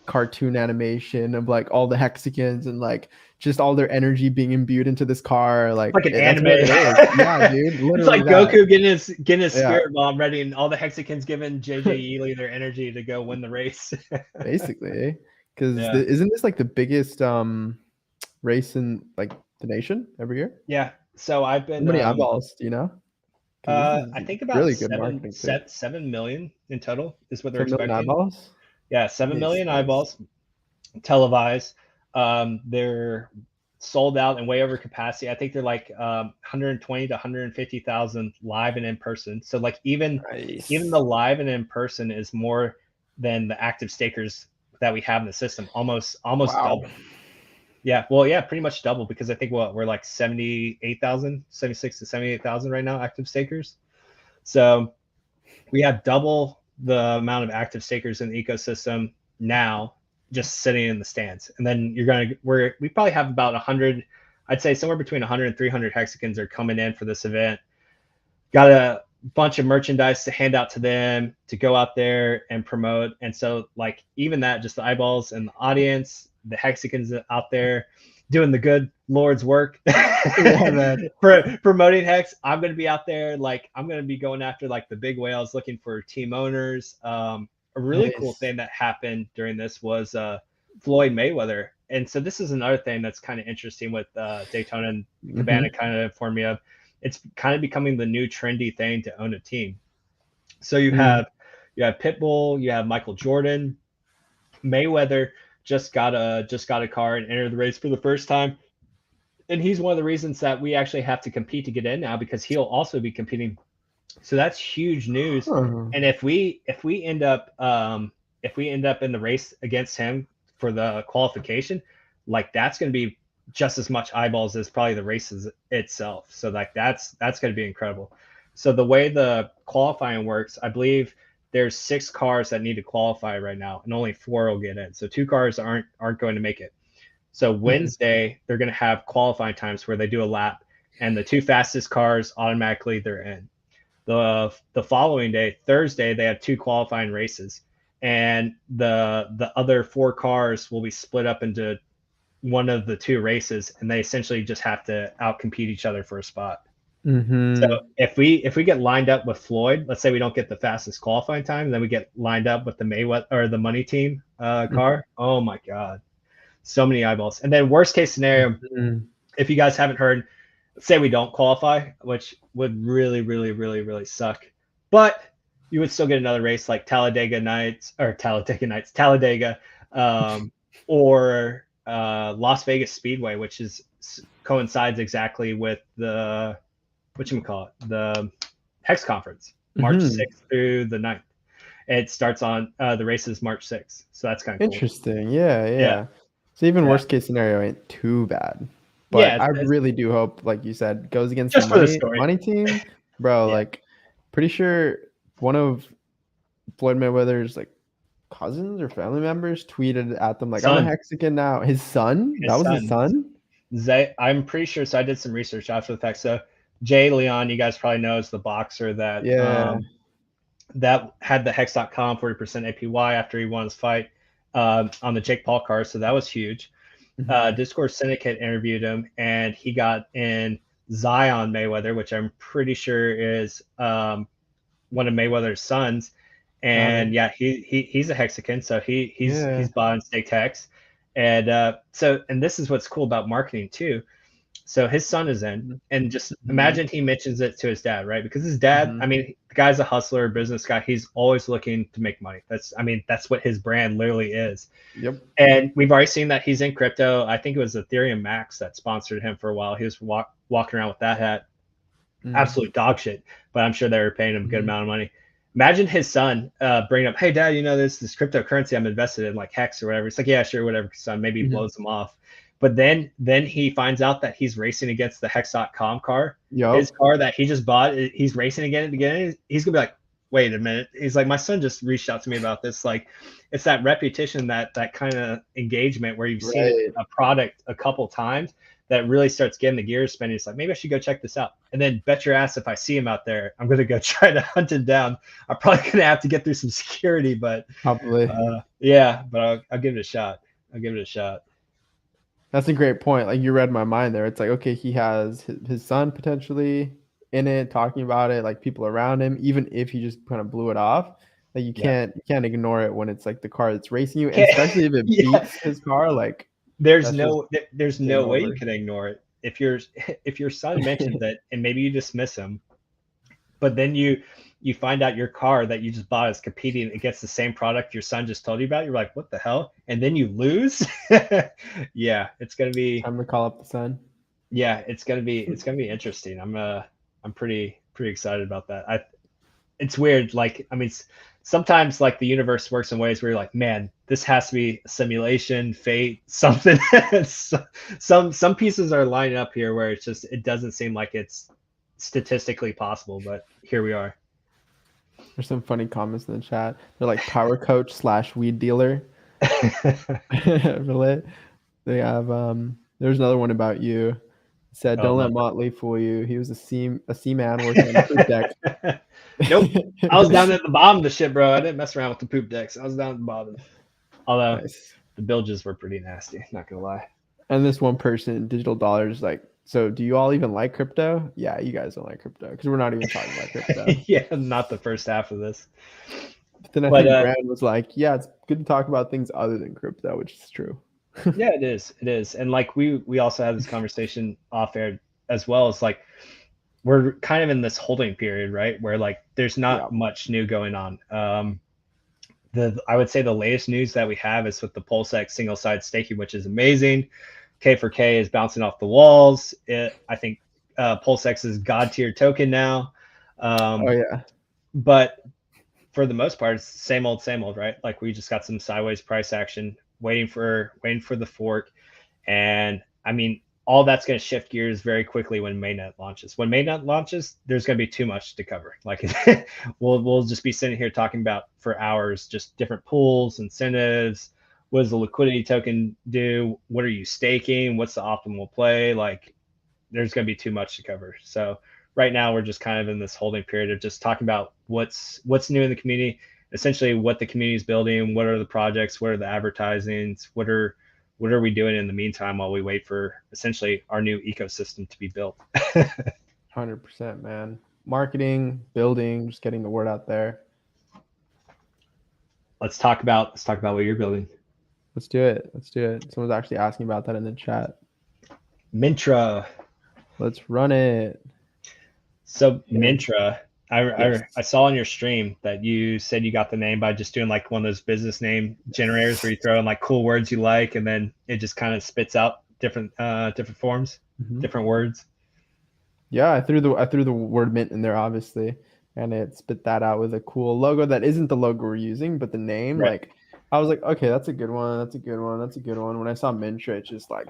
cartoon animation of like all the Hexicans and like just all their energy being imbued into this car, like an anime. Yeah, dude. Literally, it's like Goku getting his spirit bomb ready, and all the Hexicans giving JJ Yeely their energy to go win the race. Basically, because isn't this like the biggest race in like the nation every year? Yeah. So I've been. How many eyeballs do you know? I think about really 7 million in total is what they're expecting. Eyeballs? Yeah, 7 million eyeballs televised. They're sold out and way over capacity. I think they're like 120 to 150,000 live and in person. So like even the live and in person is more than the active stakers that we have in the system. Almost double. Yeah, well, yeah, pretty much double, because I think we're like 76 to 78,000 right now active stakers. So we have double the amount of active stakers in the ecosystem now, just sitting in the stands. And then we probably have about 100, I'd say somewhere between 100 and 300 Hexicans are coming in for this event. Got a bunch of merchandise to hand out to them to go out there and promote. And so like, even that, just the eyeballs and the audience, the Hexicans out there doing the good Lord's work, promoting Hex. I'm going to be out there. Like, I'm going to be going after like the big whales, looking for team owners. A really cool thing that happened during this was Floyd Mayweather. And so this is another thing that's kind of interesting with Daytona and Cabana kind of informed me of. It's kind of becoming the new trendy thing to own a team. So you have Pitbull, you have Michael Jordan, Mayweather just got a car and entered the race for the first time. And he's one of the reasons that we actually have to compete to get in now, because he'll also be competing. So that's huge news. And if we end up in the race against him for the qualification, like, that's going to be just as much eyeballs as probably the races itself. So like, that's going to be incredible. So the way the qualifying works, I believe there's 6 cars that need to qualify right now, and only 4 will get in. So 2 cars aren't going to make it. So Wednesday, they're going to have qualifying times where they do a lap, and the 2 fastest cars automatically they're in. The following day, Thursday, they have 2 qualifying races, and the other 4 cars will be split up into one of the 2 races, and they essentially just have to outcompete each other for a spot. So if we get lined up with Floyd, let's say we don't get the fastest qualifying time, then we get lined up with the Mayweather or the Money Team car. Oh my God, so many eyeballs. And then worst case scenario, if you guys haven't heard, let's say we don't qualify, which would really, really, really, really suck, but you would still get another race like Talladega, or Las Vegas Speedway, which coincides exactly with the the HEX conference, March 6th through the 9th. It starts on the race is March 6th. So that's kind of cool. Interesting. Yeah. So even worst case scenario ain't too bad. But I really do hope, like you said, goes against the money team. Bro, like, pretty sure one of Floyd Mayweather's like cousins or family members tweeted at them like, I'm a Hexican now. His son? His son? I'm pretty sure. So I did some research after the fact. So Jay Leon, you guys probably know, is the boxer that that had the Hex.com 40% APY after he won his fight on the Jake Paul card. So that was huge. Discord Syndicate interviewed him, and he got in Zion Mayweather, which I'm pretty sure is one of Mayweather's sons. And he's a Hexican, so he's bought and staked Hex. And and this is what's cool about marketing too. So his son is in, and just imagine he mentions it to his dad, right? Because his dad, I mean, the guy's a hustler, business guy. He's always looking to make money. That's what his brand literally is. Yep. And we've already seen that he's in crypto. I think it was Ethereum Max that sponsored him for a while. He was walking around with that hat. Absolute dog shit, but I'm sure they were paying him a good amount of money. Imagine his son bringing up, hey, dad, you know, this cryptocurrency I'm invested in, like HEX or whatever. It's like, yeah, sure, whatever, son. Maybe he blows him off. But then he finds out that he's racing against the Hex.com car. Yep. His car that he just bought, he's racing again. He's going to be like, wait a minute. He's like, my son just reached out to me about this. Like, it's that repetition, that kind of engagement where you've seen a product a couple times that really starts getting the gears spinning. It's like, maybe I should go check this out. And then bet your ass if I see him out there, I'm going to go try to hunt him down. I'm probably going to have to get through some security, but probably. Yeah, but I'll give it a shot. I'll give it a shot. That's a great point. Like, you read my mind there. It's like, okay, he has his son potentially in it, talking about it, like people around him, even if he just kind of blew it off. Like, you can't ignore it when it's like the car that's racing you, and especially if it beats his car. Like, there's no way you can ignore it. If your son mentions it and maybe you dismiss him, but then you find out your car that you just bought is competing against the same product your son just told you about, you're like, what the hell? And then you lose. Yeah, it's gonna be time to call up the son. Yeah, it's gonna be interesting. I'm pretty excited about that. It's weird. Like, I mean, sometimes like the universe works in ways where you're like, man, this has to be a simulation, fate, something. Some pieces are lining up here where it doesn't seem like it's statistically possible, but here we are. There's some funny comments in the chat. They're like, power coach / weed dealer. They have there's another one about you. It said, don't let Motley fool you. He was a seaman working on the poop deck. Nope. I was down at the bottom of the ship, bro. I didn't mess around with the poop decks. I was down at the bottom. Although the bilges were pretty nasty, not gonna lie. And this one person, Digital Dollars, like, so do you all even like crypto? Yeah, you guys don't like crypto because we're not even talking about crypto. Yeah, not the first half of this. But then I think Brad was like, yeah, it's good to talk about things other than crypto, which is true. Yeah, it is. And like we also had this conversation off air as well. It's like we're kind of in this holding period, right? Where like there's not much new going on. I would say the latest news that we have is with the PulseX single side staking, which is amazing. K4K is bouncing off the walls. I think PulseX is God tier token now. But for the most part, it's same old, right? Like, we just got some sideways price action, waiting for the fork. And I mean, all that's going to shift gears very quickly when mainnet launches. When mainnet launches, there's going to be too much to cover. Like, we'll just be sitting here talking about for hours, just different pools, incentives. What does the liquidity token do? What are you staking? What's the optimal play? Like, there's going to be too much to cover. So right now we're just kind of in this holding period of just talking about what's new in the community, essentially what the community is building, what are the projects, what are the advertisings, what are we doing in the meantime while we wait for essentially our new ecosystem to be built. 100%, man. Marketing, building, just getting the word out there. Let's talk about what you're building. Let's do it. Someone's actually asking about that in the chat. Mintra. Let's run it. So Mintra, I saw on your stream that you said you got the name by just doing like one of those business name generators where you throw in like cool words you like, and then it just kind of spits out different forms, different words. Yeah, I threw the word mint in there, obviously, and it spit that out with a cool logo that isn't the logo we're using, but the name. Right. Like, I was like, okay, that's a good one. When I saw Mintra, it just like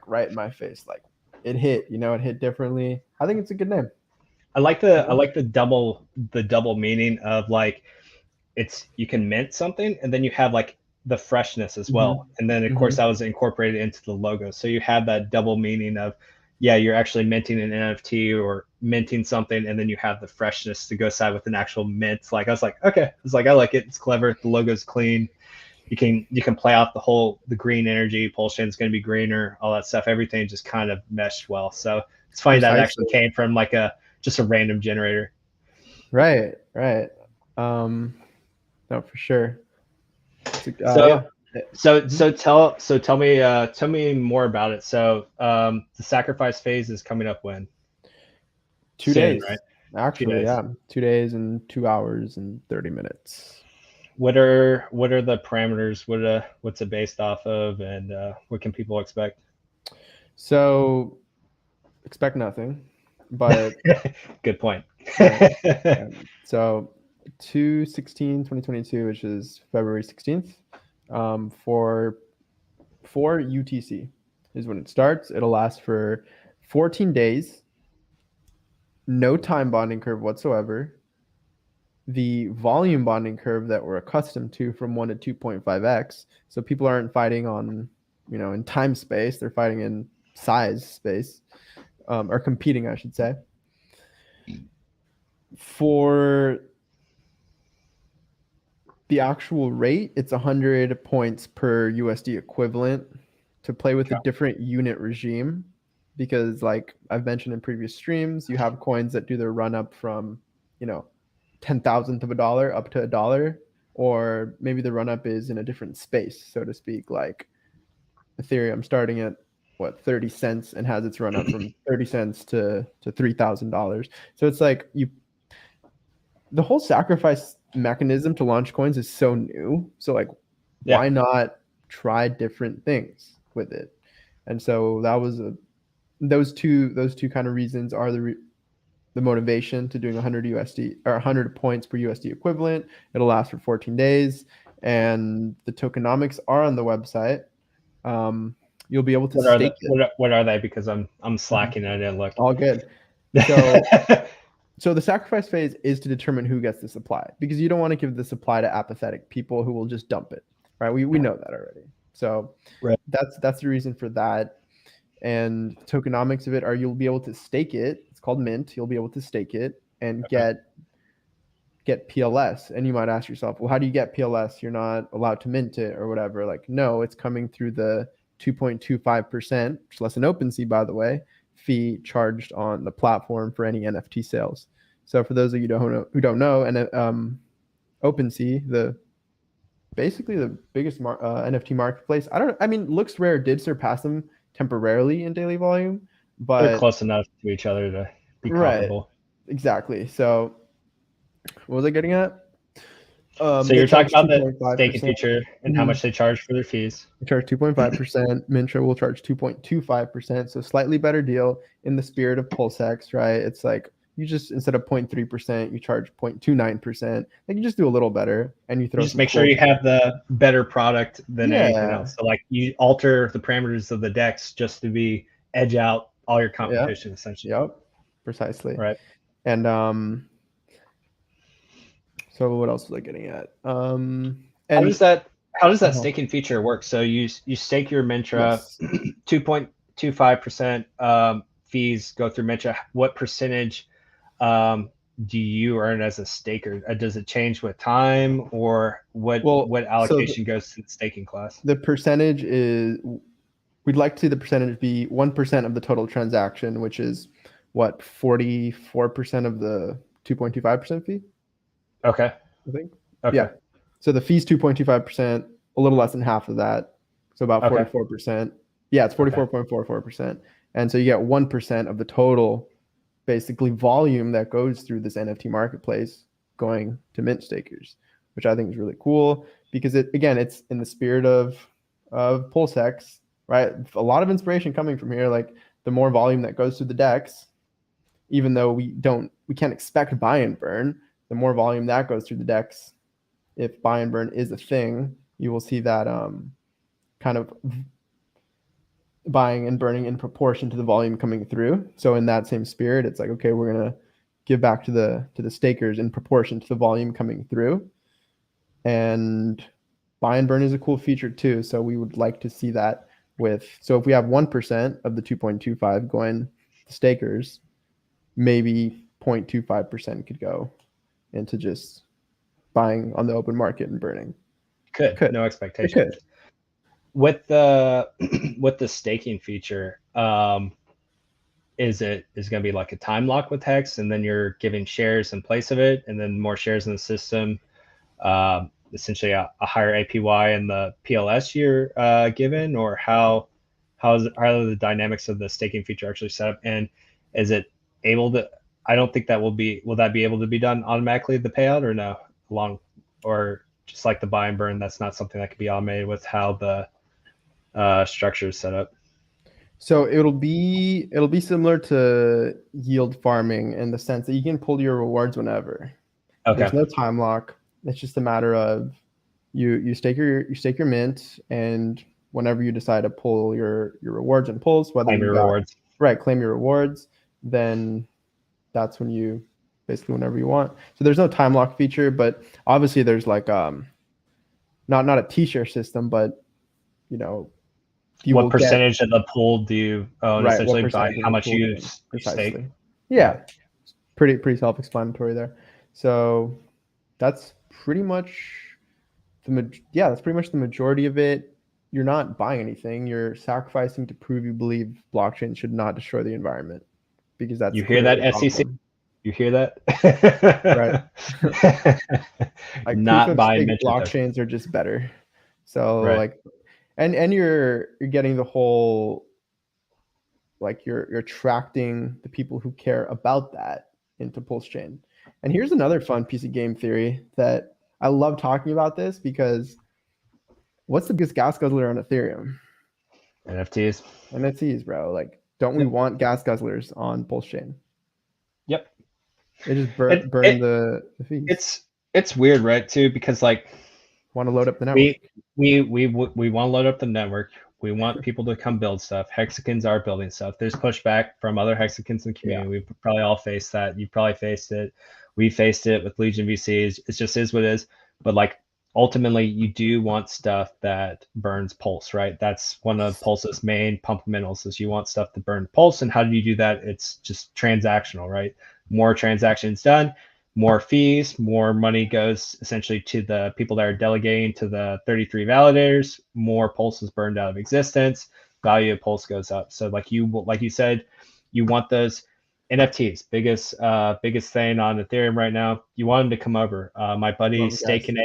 right in my face. Like, it hit, it hit differently. I think it's a good name. I like the double meaning of like, it's, you can mint something and then you have like the freshness as well. And then of course that was incorporated into the logo. So you have that double meaning of, yeah, you're actually minting an NFT or minting something, and then you have the freshness to go side with an actual mint. Like, I was like, okay, I like it. It's clever. The logo's clean. You can play out the green energy. PulseChain is going to be greener, all that stuff. Everything just kind of meshed well. So it's funny that it actually came from like just a random generator. Right. No, for sure. Tell me more about it. So the sacrifice phase is coming up when? 2 days, Soon, right? 2 actually. days. Yeah, 2 days and 2 hours and 30 minutes. What are the parameters? What's it based off of, and what can people expect? So expect nothing, but Good point. right. So 2/16/2022, which is February 16th, for 4 UTC is when it starts. It'll last for 14 days, no time bonding curve whatsoever. The volume bonding curve that we're accustomed to from 1 to 2.5x. So people aren't fighting on, in time space, they're fighting in size space, or competing, I should say. For the actual rate, it's 100 points per USD equivalent to play with a different unit regime, because like I've mentioned in previous streams, you have coins that do their run up from, 10,000th of a dollar up to $1, or maybe the run up is in a different space, so to speak, like Ethereum starting at 30 cents and has its run up from 30 cents to $3,000. So it's like the whole sacrifice mechanism to launch coins is so new. So like, why not try different things with it? And so that was those two kind of reasons are the motivation to doing 100 USD or 100 points per USD equivalent. It'll last for 14 days, and the tokenomics are on the website. You'll be able to stake it. What are they? Because I'm slacking. I didn't look. All good. So the sacrifice phase is to determine who gets the supply, because you don't want to give the supply to apathetic people who will just dump it, right? We know that already. So that's the reason for that. And tokenomics of it are you'll be able to stake it. It's called mint. You'll be able to stake it and get PLS. And you might ask yourself, well, how do you get PLS? You're not allowed to mint it or whatever. Like, no, it's coming through the 2.25%, which is less than OpenSea, by the way, fee charged on the platform for any NFT sales. So for those of you who don't know, and OpenSea, basically the biggest NFT marketplace. Looks Rare did surpass them temporarily in daily volume, but they're close enough to each other to be comparable. Exactly. So what was I getting at? So you're talking about the staking feature and how much they charge for their fees. They charge 2.5%. Mintra will charge 2.25%. So slightly better deal in the spirit of PulseX, right? It's like you just, instead of 0.3%, you charge 0.29%. Like you just do a little better, and you just make sure you have the better product than anything else. So like you alter the parameters of the DEX just to edge out all your competition, essentially. Yep, precisely. Right. And so what else was I getting at? And how does that staking feature work? So you stake your Mintra, 2.25% fees go through Mintra. What percentage do you earn as a staker? Does it change with time, or what allocation goes to the staking class? The percentage is, we'd like to see the percentage be 1% of the total transaction, which is 44% of the 2.25% fee. Okay. I think. Okay. Yeah. So the fee's 2.25%, a little less than half of that. So about 44%. Yeah, it's 44.44%. And so you get 1% of the total, basically, volume that goes through this NFT marketplace going to mint stakers, which I think is really cool, because it's in the spirit of PulseX, right? A lot of inspiration coming from here. Like the more volume that goes through the DEX, even though we can't expect buy and burn, the more volume that goes through the DEX, if buy and burn is a thing, you will see that kind of buying and burning in proportion to the volume coming through. So in that same spirit, it's like, okay, we're gonna give back to the stakers in proportion to the volume coming through. And buy and burn is a cool feature too. So we would like to see that so if we have 1% of the 2.25 going to stakers, maybe 0.25% could go into just buying on the open market and burning. Could. No expectation. With the staking feature, is going to be like a time lock with HEX, and then you're giving shares in place of it, and then more shares in the system essentially a higher APY in the PLS you're given, or how are the dynamics of the staking feature actually set up, and is it able to? I don't think that will that be able to be done automatically, the payout, or no, or just like the buy and burn, that's not something that can be automated with how the structure is set up. So it'll be similar to yield farming in the sense that you can pull your rewards whenever. Okay. There's no time lock. It's just a matter of you stake your mint, and whenever you decide to pull your rewards and pulls, whether claim you your got, rewards, right, claim your rewards, then that's when you basically whenever you want. So there's no time lock feature, but obviously there's like not a T-share system, but you know, you what will percentage of the pool do you own, right, essentially, what by percentage how of the much pool you precisely. stake? Yeah, pretty self-explanatory there. So that's pretty much that's pretty much the majority of it. You're not buying anything. You're sacrificing to prove you believe blockchain should not destroy the environment, because that's You hear that, SEC? You hear that? Right. Like Not proof of buying stake blockchains are just better. So right. like, and you're getting the whole, like you're attracting the people who care about that into PulseChain. And here's another fun piece of game theory that I love talking about this, because what's the biggest gas guzzler on Ethereum? NFTs, bro. Like, don't we want gas guzzlers on PulseChain? Yep. They just burn the fees. It's weird, right? Too, because like want to load up the network. We want to load up the network. We want people to come build stuff. Hexicans are building stuff. There's pushback from other Hexicans in the community. We've probably all faced that. You probably faced it. We faced it with Legion VCs. It just is what it is. But like ultimately, you do want stuff that burns Pulse, right? That's one of Pulse's main fundamentals, is you want stuff to burn Pulse. And how do you do that? It's just transactional, right? More transactions done, more fees, more money goes essentially to the people that are delegating to the 33 validators, more Pulse is burned out of existence, value of Pulse goes up. So like you said, you want those NFTs, biggest thing on Ethereum right now. You want them to come over. My buddy Staking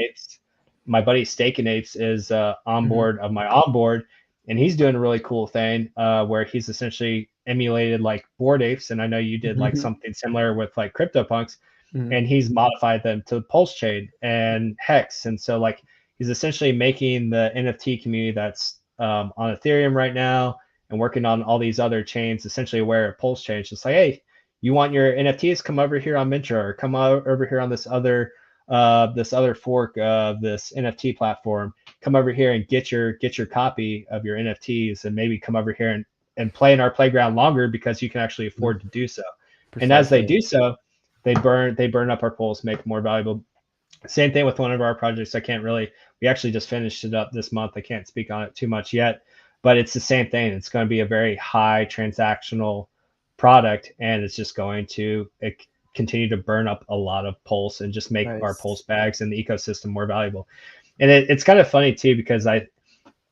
Apes is on board of my onboard, and he's doing a really cool thing where he's essentially emulated like Bored Apes, and I know you did like something similar with like CryptoPunks. And he's modified them to PulseChain and HEX. And so like he's essentially making the NFT community that's on Ethereum right now and working on all these other chains essentially aware of PulseChain. It's just like, hey, you want your NFTs? Come over here on Mintra, or come over here on this other fork of this NFT platform. Come over here and get your copy of your NFTs, and maybe come over here and play in our playground longer, because you can actually afford to do so. Precisely. And as they do so, they burn up our pools, make more valuable. Same thing with one of our projects. We actually just finished it up this month. I can't speak on it too much yet, but it's the same thing. It's going to be a very high transactional product, and it's just going to continue to burn up a lot of Pulse and just make our Pulse bags and the ecosystem more valuable. And it's kind of funny too, because I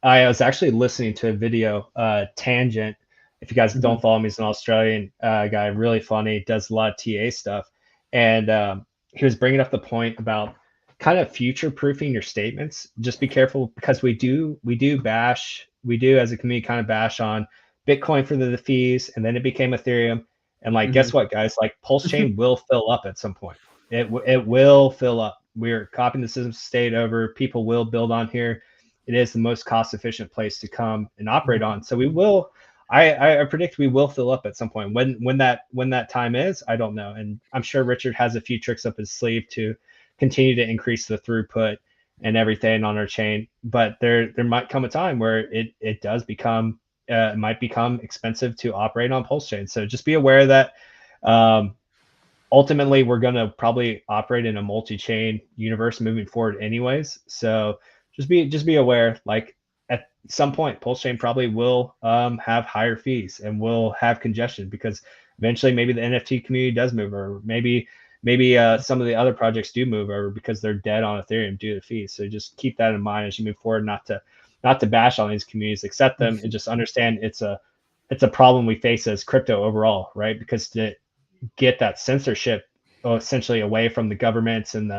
was actually listening to a video, Tangent. If you guys don't follow me, he's an Australian guy, really funny, does a lot of TA stuff. And he was bringing up the point about kind of future proofing your statements. Just be careful, because we do as a community kind of bash on Bitcoin for the fees, and then it became Ethereum. And like, guess what, guys? Like PulseChain will fill up at some point. It will fill up. We're copying the system state over. People will build on here. It is the most cost efficient place to come and operate on. So we will. I predict we will fill up at some point. When that time is, I don't know. And I'm sure Richard has a few tricks up his sleeve to continue to increase the throughput and everything on our chain. But there might come a time where it does become might become expensive to operate on PulseChain. So just be aware that ultimately we're going to probably operate in a multi-chain universe moving forward anyways. So just be aware, like, at some point, PulseChain probably will have higher fees and will have congestion, because eventually maybe the NFT community does move over. Maybe some of the other projects do move over because they're dead on Ethereum due to fees. So just keep that in mind as you move forward, not to bash on these communities, accept them, and just understand it's a problem we face as crypto overall, right? Because to get that censorship essentially away from the governments and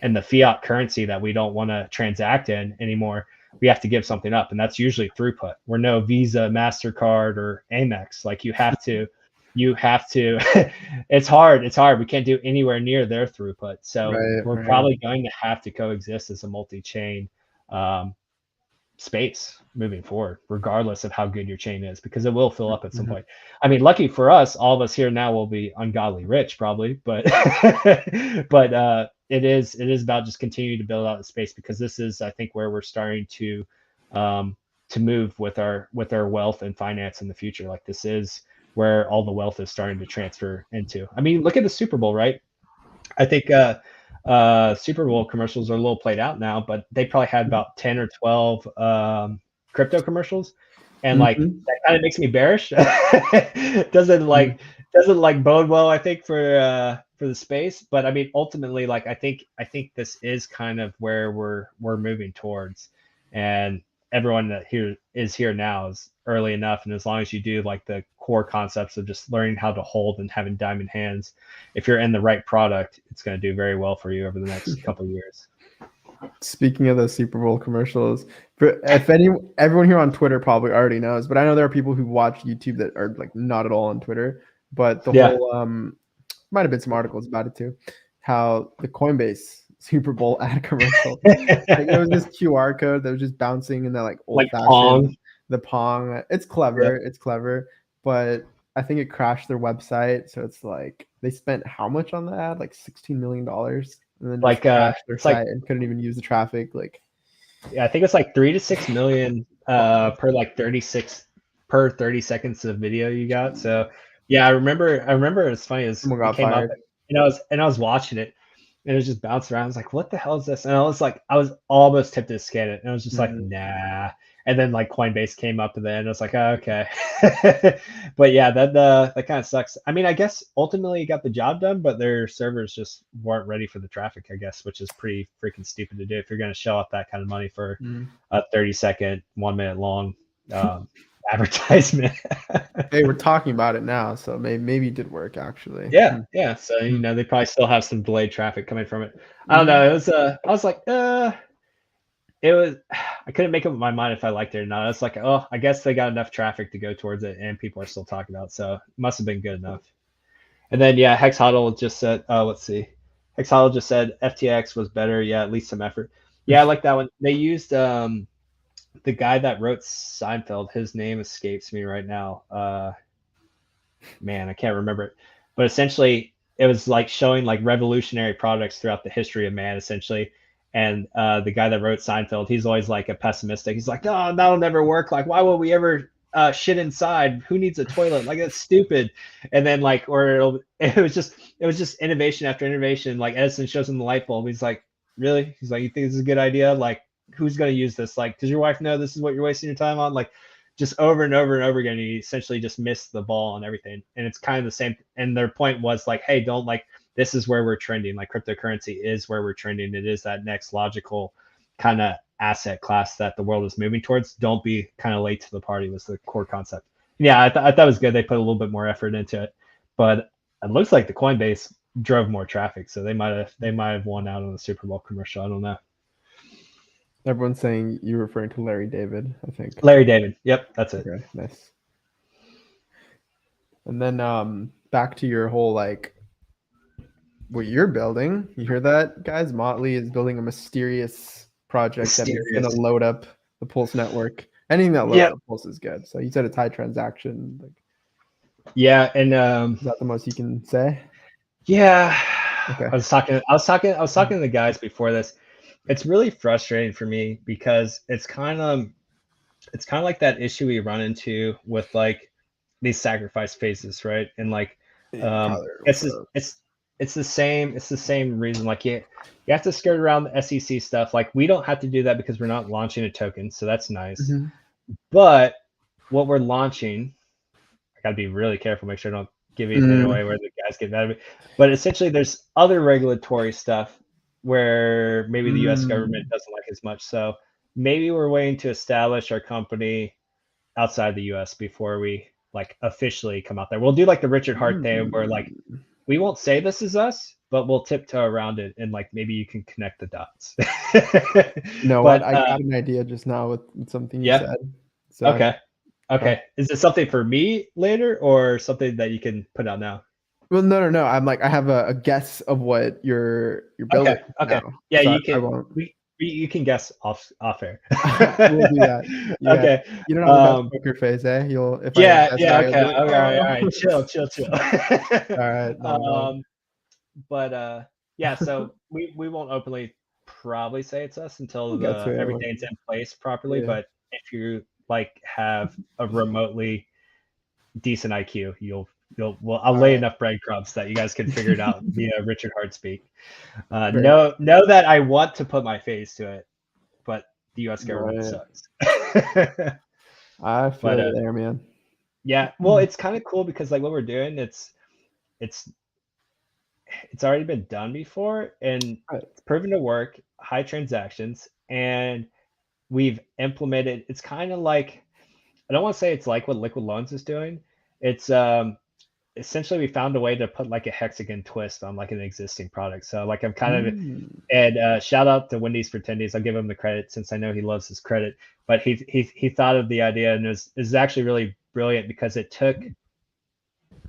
and the fiat currency that we don't want to transact in anymore, we have to give something up, and that's usually throughput. We're no Visa, MasterCard, or Amex. Like you have to it's hard. We can't do anywhere near their throughput. So we're probably going to have to coexist as a multi-chain space moving forward, regardless of how good your chain is, because it will fill up at some point. I mean, lucky for us, all of us here now will be ungodly rich probably, but but it is about just continuing to build out the space, because this is, I think, where we're starting to move with our wealth and finance in the future. Like this is where all the wealth is starting to transfer into. I mean, look at the Super Bowl, right? I think Super Bowl commercials are a little played out now, but they probably had about 10 or 12 crypto commercials, and like that kind of makes me bearish. doesn't bode well, I think, for the space. But I mean, ultimately, like I think this is kind of where we're moving towards, and everyone that is here now is early enough, and as long as you do like the core concepts of just learning how to hold and having diamond hands, if you're in the right product, it's going to do very well for you over the next couple of years. Speaking of the Super Bowl commercials, everyone here on Twitter probably already knows, but I know there are people who watch YouTube that are like not at all on Twitter, but the whole might have been some articles about it too, how the Coinbase Super Bowl ad commercial, like it was this QR code that was just bouncing in that like old-fashioned Pong. It's clever. It's clever, but I think it crashed their website. So it's like they spent how much on the ad? Like $16 million, and then just crashed their site and couldn't even use the traffic. Like, yeah, I think it's like 3 to 6 million per like 30 seconds of video you got. So yeah, I remember it's funny as it came up, and I was watching it, and it was just bouncing around. I was like, what the hell is this? And I was almost tempted to scan it, and I was just like, nah. And then like Coinbase came up, and then I was like, oh, okay. But yeah, that kind of sucks. I mean, I guess ultimately it got the job done, but their servers just weren't ready for the traffic, I guess, which is pretty freaking stupid to do if you're going to shell out that kind of money for a 30-second, 1 minute long advertisement. Hey, we're talking about it now, so maybe it did work actually. Yeah. So they probably still have some delayed traffic coming from it. I don't know. It was I was like, it was, I couldn't make up my mind if I liked it or not. It's like, oh, I guess they got enough traffic to go towards it, and people are still talking about it, so it must have been good enough. And then yeah, Hex Huddle just said, let's see, Hex Huddle just said FTX was better. Yeah, at least some effort. Yeah, I like that one. They used the guy that wrote Seinfeld. His name escapes me right now. Man, I can't remember it. But essentially, it was like showing like revolutionary products throughout the history of man, essentially. And the guy that wrote Seinfeld, he's always like a pessimistic. He's like, oh, that'll never work. Like, why will we ever shit inside? Who needs a toilet? Like, that's stupid. And then like, it was just innovation after innovation. Like Edison shows him the light bulb. He's like, really? He's like, you think this is a good idea? Like, who's going to use this? Like, does your wife know this is what you're wasting your time on? Like, just over and over and over again, he essentially just missed the ball on everything. And it's kind of the same. And their point was like, hey, don't like, this is where we're trending. Like cryptocurrency is where we're trending. It is that next logical kind of asset class that the world is moving towards. Don't be kind of late to the party was the core concept. Yeah, I thought it was good. They put a little bit more effort into it, but it looks like the Coinbase drove more traffic, so they might have won out on the Super Bowl commercial. I don't know. Everyone's saying you're referring to Larry David, I think. Larry David. Yep, that's it. Okay, nice. And then back to your whole like what you're building. You hear that, guys? Motley is building a mysterious project that is going to load up the Pulse network. Anything that loads up Pulse is good. So you said it's high transaction. Like, yeah, and is that the most you can say? Yeah. Okay. I was talking to the guys before this. It's really frustrating for me because it's kind of like that issue we run into with like these sacrifice phases, right? And like it's the same reason. Like you have to skirt around the SEC stuff. Like we don't have to do that because we're not launching a token, so that's nice. But what we're launching, I gotta be really careful, make sure I don't give anything away where the guys get mad at me. But essentially there's other regulatory stuff where maybe the US government doesn't like as much. So maybe we're waiting to establish our company outside the US before we like officially come out there. We'll do like the Richard Hart thing where like we won't say this is us, but we'll tiptoe around it, and like maybe you can connect the dots. You know But what? I got an idea just now with something you yeah, said. So okay, okay. okay. Is it something for me later, or something that you can put out now? Well, no. I'm like, I have a guess of what you're building Okay, okay. now. Yeah, So you I can. won't. You can guess off air. We'll do that. Yeah. Okay. You don't have the best poker face, eh? If I Yeah, guess yeah. right, Okay. you'll be like, All right. All oh. right. Chill, chill, chill. All right, long dog. But yeah. So we won't openly probably say it's us until We'll get to it. everything's in place properly. Yeah. But if you like have a remotely decent IQ, well, I'll lay Alright. enough breadcrumbs that you guys can figure it out via Richard Hart speak. Very Know that I want to put my face to it, but the U.S. government right. sucks. I feel But you there, man. yeah, well, it's kind of cool because like what we're doing, it's already been done before, and Right. it's proven to work. High transactions, and we've implemented. It's kind of like, I don't want to say it's like what Liquid Loans is doing. It's essentially we found a way to put like a hexagon twist on like an existing product. So like I'm kind of, and shout out to Wendy's for Tendies. I'll give him the credit since I know he loves his credit. But he thought of the idea, and it was actually really brilliant because it took.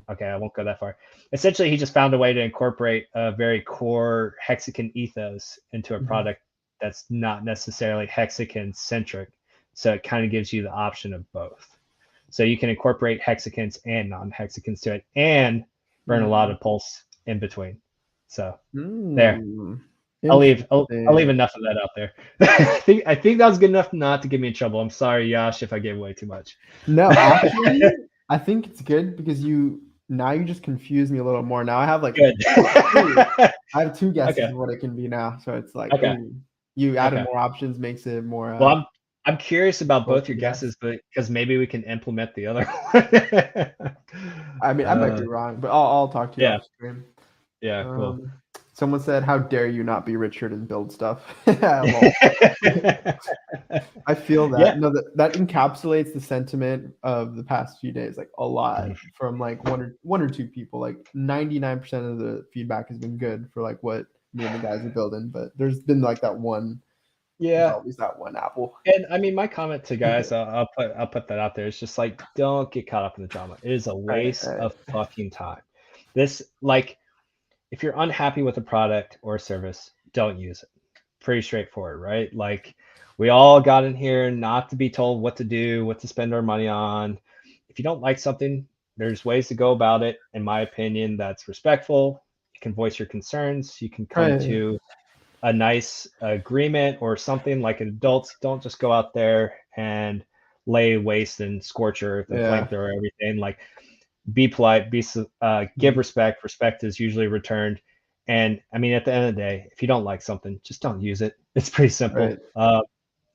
Okay, I won't go that far. Essentially, he just found a way to incorporate a very core hexagon ethos into a product that's not necessarily hexagon centric. So it kind of gives you the option of both. So you can incorporate hexagons and non-hexagons to it, and burn a lot of pulse in between. So there, I'll leave enough of that out there. I think that was good enough not to get me in trouble. I'm sorry, Yash, if I gave away too much. No, actually, I think it's good because you just confused me a little more. Now I have like Good. I have two guesses Okay. of what it can be now. So it's like, Okay. ooh, you added more options, makes it more. Well, I'm curious about both your guesses, but because maybe we can implement the other one. I mean, I might be wrong, but I'll talk to you off stream. Yeah, cool. Someone said, "How dare you not be Richard and build stuff?" I feel that. Yeah. No, that encapsulates the sentiment of the past few days, like a lot from like one or two people. Like 99% of the feedback has been good for like what me and the guys are building, but there's been like that one. Yeah, there's always that one apple. And I mean, my comment to guys, I'll put that out there. It's just like, don't get caught up in the drama. It is a waste of fucking time. This, like, if you're unhappy with a product or a service, don't use it. Pretty straightforward, right? Like, we all got in here not to be told what to do, what to spend our money on. If you don't like something, there's ways to go about it. In my opinion, that's respectful. You can voice your concerns. You can come to a nice agreement or something. Like adults, don't just go out there and lay waste and scorch earth and flamethrower everything. Like, be polite, give respect. Respect is usually returned. And I mean, at the end of the day, if you don't like something, just don't use it. It's pretty simple.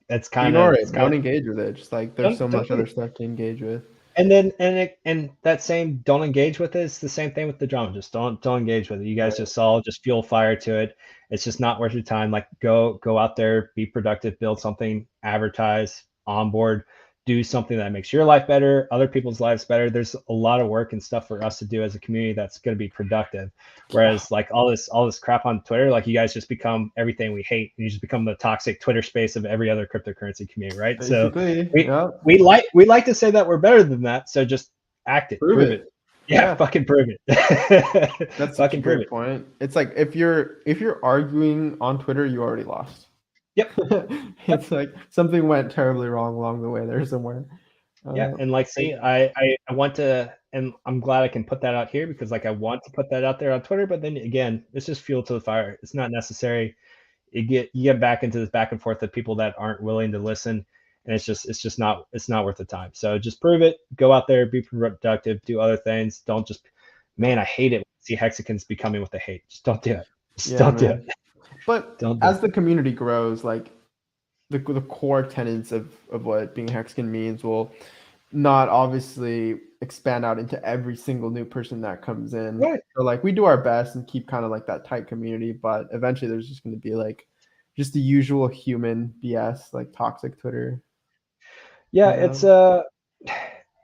It's kind of, don't engage with it. Just like there's so much other stuff to engage with. And then and that same don't engage with it is the same thing with the drama. Just don't engage with it. You guys just fuel fire to it. It's just not worth your time. Like, go out there, be productive, build something, advertise, onboard, do something that makes your life better, other people's lives better. There's a lot of work and stuff for us to do as a community that's going to be productive. Whereas like all this crap on Twitter, like you guys just become everything we hate. You just become the toxic Twitter space of every other cryptocurrency community, right? Basically, so we like to say that we're better than that. So just act it, prove it. Yeah, fucking prove it. That's fucking prove it. Point. It's like if you're arguing on Twitter, you already lost. Yep. It's like something went terribly wrong along the way there somewhere. Yeah, and like, see, I want to, and I'm glad I can put that out here because like I want to put that out there on Twitter, but then again, it's just fuel to the fire. It's not necessary. You get back into this back and forth of people that aren't willing to listen, and it's not worth the time. So just prove it. Go out there, be productive, do other things. Don't just, man, I hate it when I see hexagons becoming what they hate. Just don't do it. Don't do it. But as the community grows, like the core tenets of what being a hexagon means will not obviously expand out into every single new person that comes in. Right. So like we do our best and keep kind of like that tight community, but eventually there's just going to be like just the usual human BS, like toxic Twitter. Yeah, it's I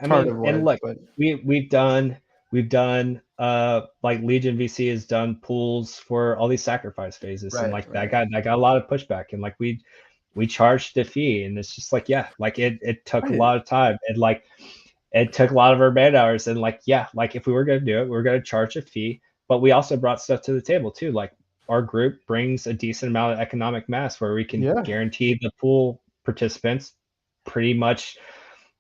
mean, and look, we've done We've done like Legion VC has done pools for all these sacrifice phases, and like that got a lot of pushback, and like we charged a fee, and it's just like, yeah, like it took a lot of time, and like it took a lot of our man hours, and like, yeah, like if we were going to do it, we were going to charge a fee, but we also brought stuff to the table too. Like our group brings a decent amount of economic mass where we can guarantee the pool participants pretty much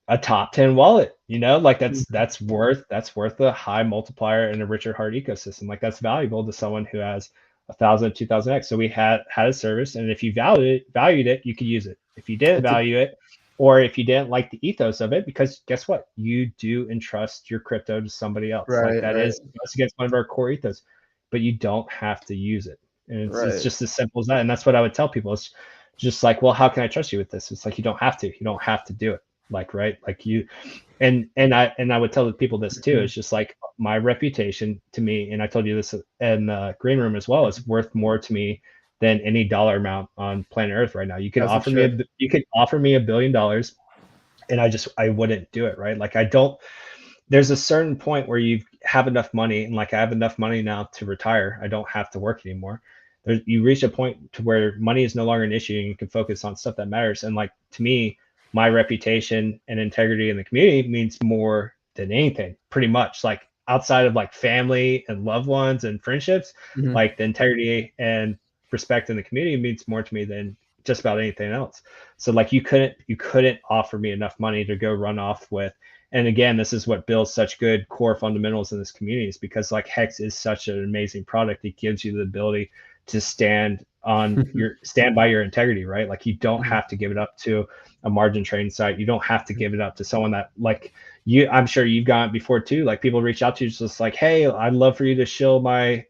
a top 10 wallet, you know, like that's worth a high multiplier in a Richard Heart ecosystem. Like that's valuable to someone who has 1,000, 2,000x. So we had a service, and if you valued it, you could use it. If you didn't value it, or if you didn't like the ethos of it, because guess what? You do entrust your crypto to somebody else. Like that is against one of our core ethos, but you don't have to use it. And it's just as simple as that. And that's what I would tell people. It's just like, well, how can I trust you with this? It's like, you don't have to do it. Like, right. Like you, and I would tell the people this too. It's just like my reputation to me, and I told you this in the green room as well, is worth more to me than any dollar amount on planet Earth right now. You could offer me $1 billion, and I wouldn't do it. Right. Like there's a certain point where you have enough money, and like I have enough money now to retire. I don't have to work anymore. You reach a point to where money is no longer an issue, and you can focus on stuff that matters. And like, to me, my reputation and integrity in the community means more than anything, pretty much. Like outside of like family and loved ones and friendships, like the integrity and respect in the community means more to me than just about anything else. So like you couldn't offer me enough money to go run off with. And again, this is what builds such good core fundamentals in this community, is because like HEX is such an amazing product. It gives you the ability to stand by your integrity, right? Like you don't have to give it up to a margin trading site. You don't have to give it up to someone that like you, I'm sure you've gotten it before too. Like people reach out to you just like, hey, I'd love for you to shill my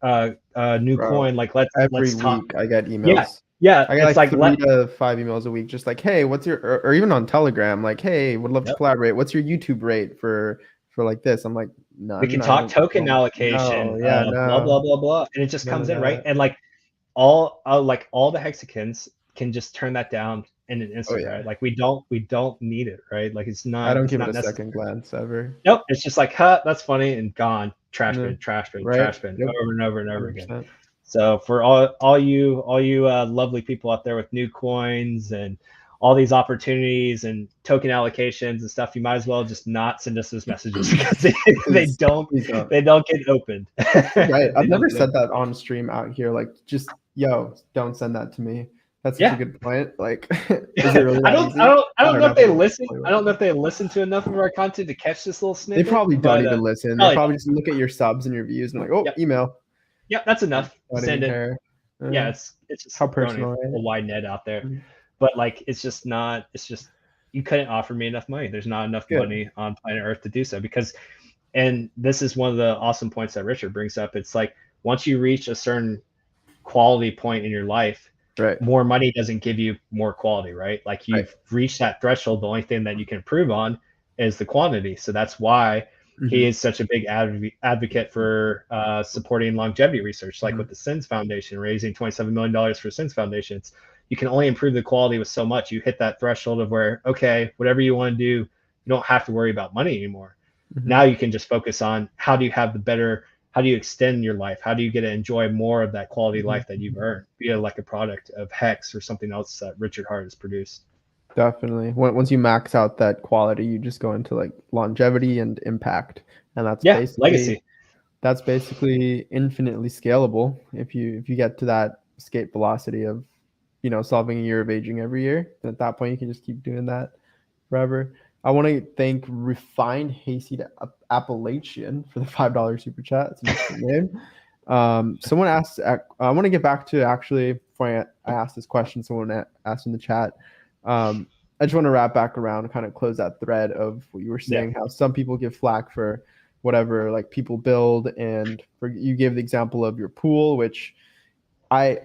new coin. Like let's talk. Week I get emails. Yeah. I get like 3 to 5 emails a week, just like, hey, what's your, or even on Telegram, like, hey, would love to collaborate. What's your YouTube rate for like this? I'm like, none. We can talk token allocation, blah, blah, blah, blah. And it just comes in, right? And like all the hexagons can just turn that down in an instant, right? Like we don't need it, right? Like it's not. I don't give it a second glance ever. Nope. It's just like, that's funny, and gone. Trash bin, over and over and over 100%. Again. So for all you lovely people out there with new coins and all these opportunities and token allocations and stuff, you might as well just not send us those messages, because they don't get opened. Right. I've never said that on stream out here. Like, just don't send that to me. That's such a good point. Like, is it really I don't know if they listen. I don't know if they listen to enough of our content to catch this little snippet. They probably don't even listen. They probably just look at your subs and your views and like, email. Yep, that's enough. Send it. Yeah, it's just how personal, a wide net out there. But like, it's just you couldn't offer me enough money. There's not enough money on planet Earth to do so, because, and this is one of the awesome points that Richard brings up. It's like, once you reach a certain quality point in your life, more money doesn't give you more quality, right? Like you've reached that threshold. The only thing that you can improve on is the quantity. So that's why he is such a big advocate for supporting longevity research, like with the SINS Foundation, raising $27 million for SINS Foundation. You can only improve the quality with so much. You hit that threshold of where, okay, whatever you want to do, you don't have to worry about money anymore. Now you can just focus on how do you extend your life? How do you get to enjoy more of that quality life that you've earned via like a product of HEX or something else that Richard Heart has produced? Definitely. Once you max out that quality, you just go into like longevity and impact, and that's basically legacy. That's basically infinitely scalable if you get to that escape velocity of, solving a year of aging every year. And at that point, you can just keep doing that forever. I want to thank Refined Hayseed Appalachian for the $5 super chat. It's an interesting name. Someone asked, I want to get back to, actually, before I asked this question, someone asked in the chat. I just want to wrap back around and kind of close that thread of what you were saying, how some people give flack for whatever, like people build, and you gave the example of your pool, which I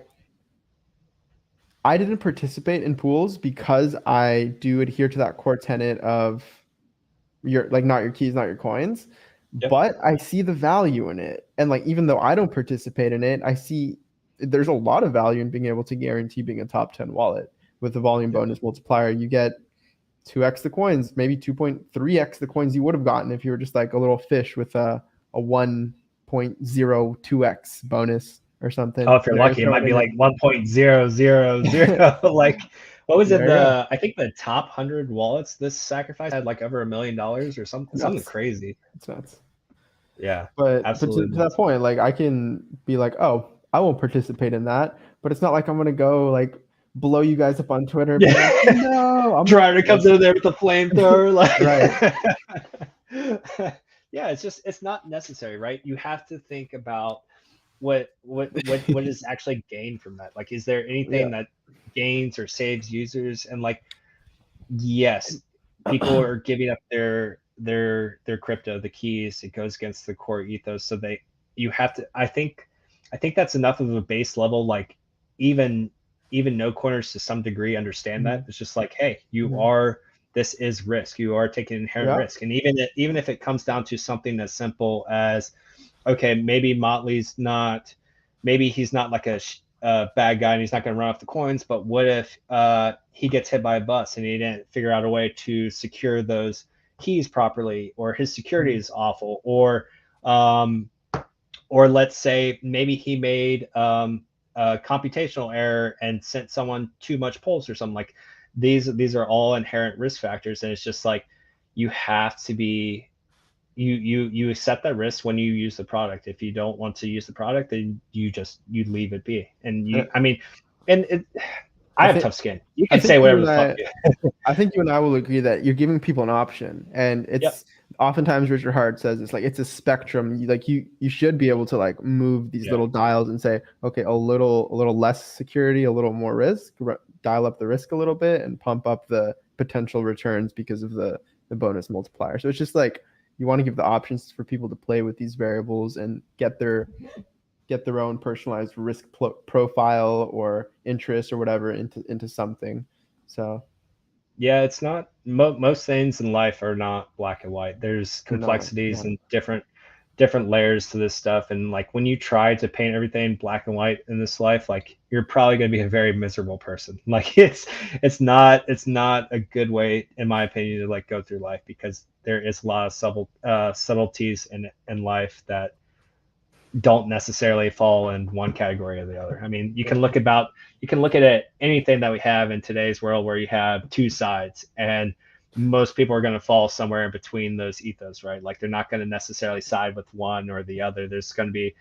didn't participate in pools because I do adhere to that core tenet of not your keys, not your coins, but I see the value in it. And like, even though I don't participate in it, I see there's a lot of value in being able to guarantee being a top 10 wallet. With the volume bonus multiplier, you get 2x the coins, maybe 2.3x the coins you would have gotten if you were just like a little fish with a a 1.02x bonus or something. Oh, if you're lucky, it might be like 1.000. Like, what was it? I think the top 100 wallets this sacrifice had like over $1 million or something crazy. It's nuts. Yeah, but absolutely. But to that point, like I can be like, oh, I won't participate in that, but it's not like I'm gonna go like blow you guys up on Twitter. Yeah. Like, no, Driver comes in there with the flamethrower, like right. Yeah, it's not necessary, right? You have to think about what is actually gained from that. Like, is there anything that gains or saves users? And like, yes, people are giving up their crypto, the keys. It goes against the core ethos. So you have to. I think that's enough of a base level. Like, even no corners to some degree understand that. It's just like, hey, this is risk. You are taking inherent risk. And even if it comes down to something as simple as, okay, maybe he's not like a bad guy and he's not going to run off the coins, but what if he gets hit by a bus and he didn't figure out a way to secure those keys properly, or his security is awful, or let's say maybe he made a computational error and sent someone too much pulse or something. Like, these are all inherent risk factors, and it's just like, you have to be you accept that risk when you use the product. If you don't want to use the product, then you leave it be. And I have tough skin. You can say whatever the fuck. I think you and I will agree that you're giving people an option, and it's oftentimes Richard Hart says it's like it's a spectrum. You should be able to like move these little dials and say, okay, a little less security, a little more risk, dial up the risk a little bit, and pump up the potential returns because of the bonus multiplier. So it's just like, you want to give the options for people to play with these variables and get their own personalized risk profile or interest or whatever into something. So yeah, it's not most things in life are not black and white. There's complexities and different layers to this stuff. And like, when you try to paint everything black and white in this life, like, you're probably going to be a very miserable person. Like, it's not a good way, in my opinion, to like go through life, because there is a lot of subtleties in life that don't necessarily fall in one category or the other. I mean, you can look at anything that we have in today's world where you have two sides, and most people are going to fall somewhere in between those ethos, right? Like, they're not going to necessarily side with one or the other. There's going to be,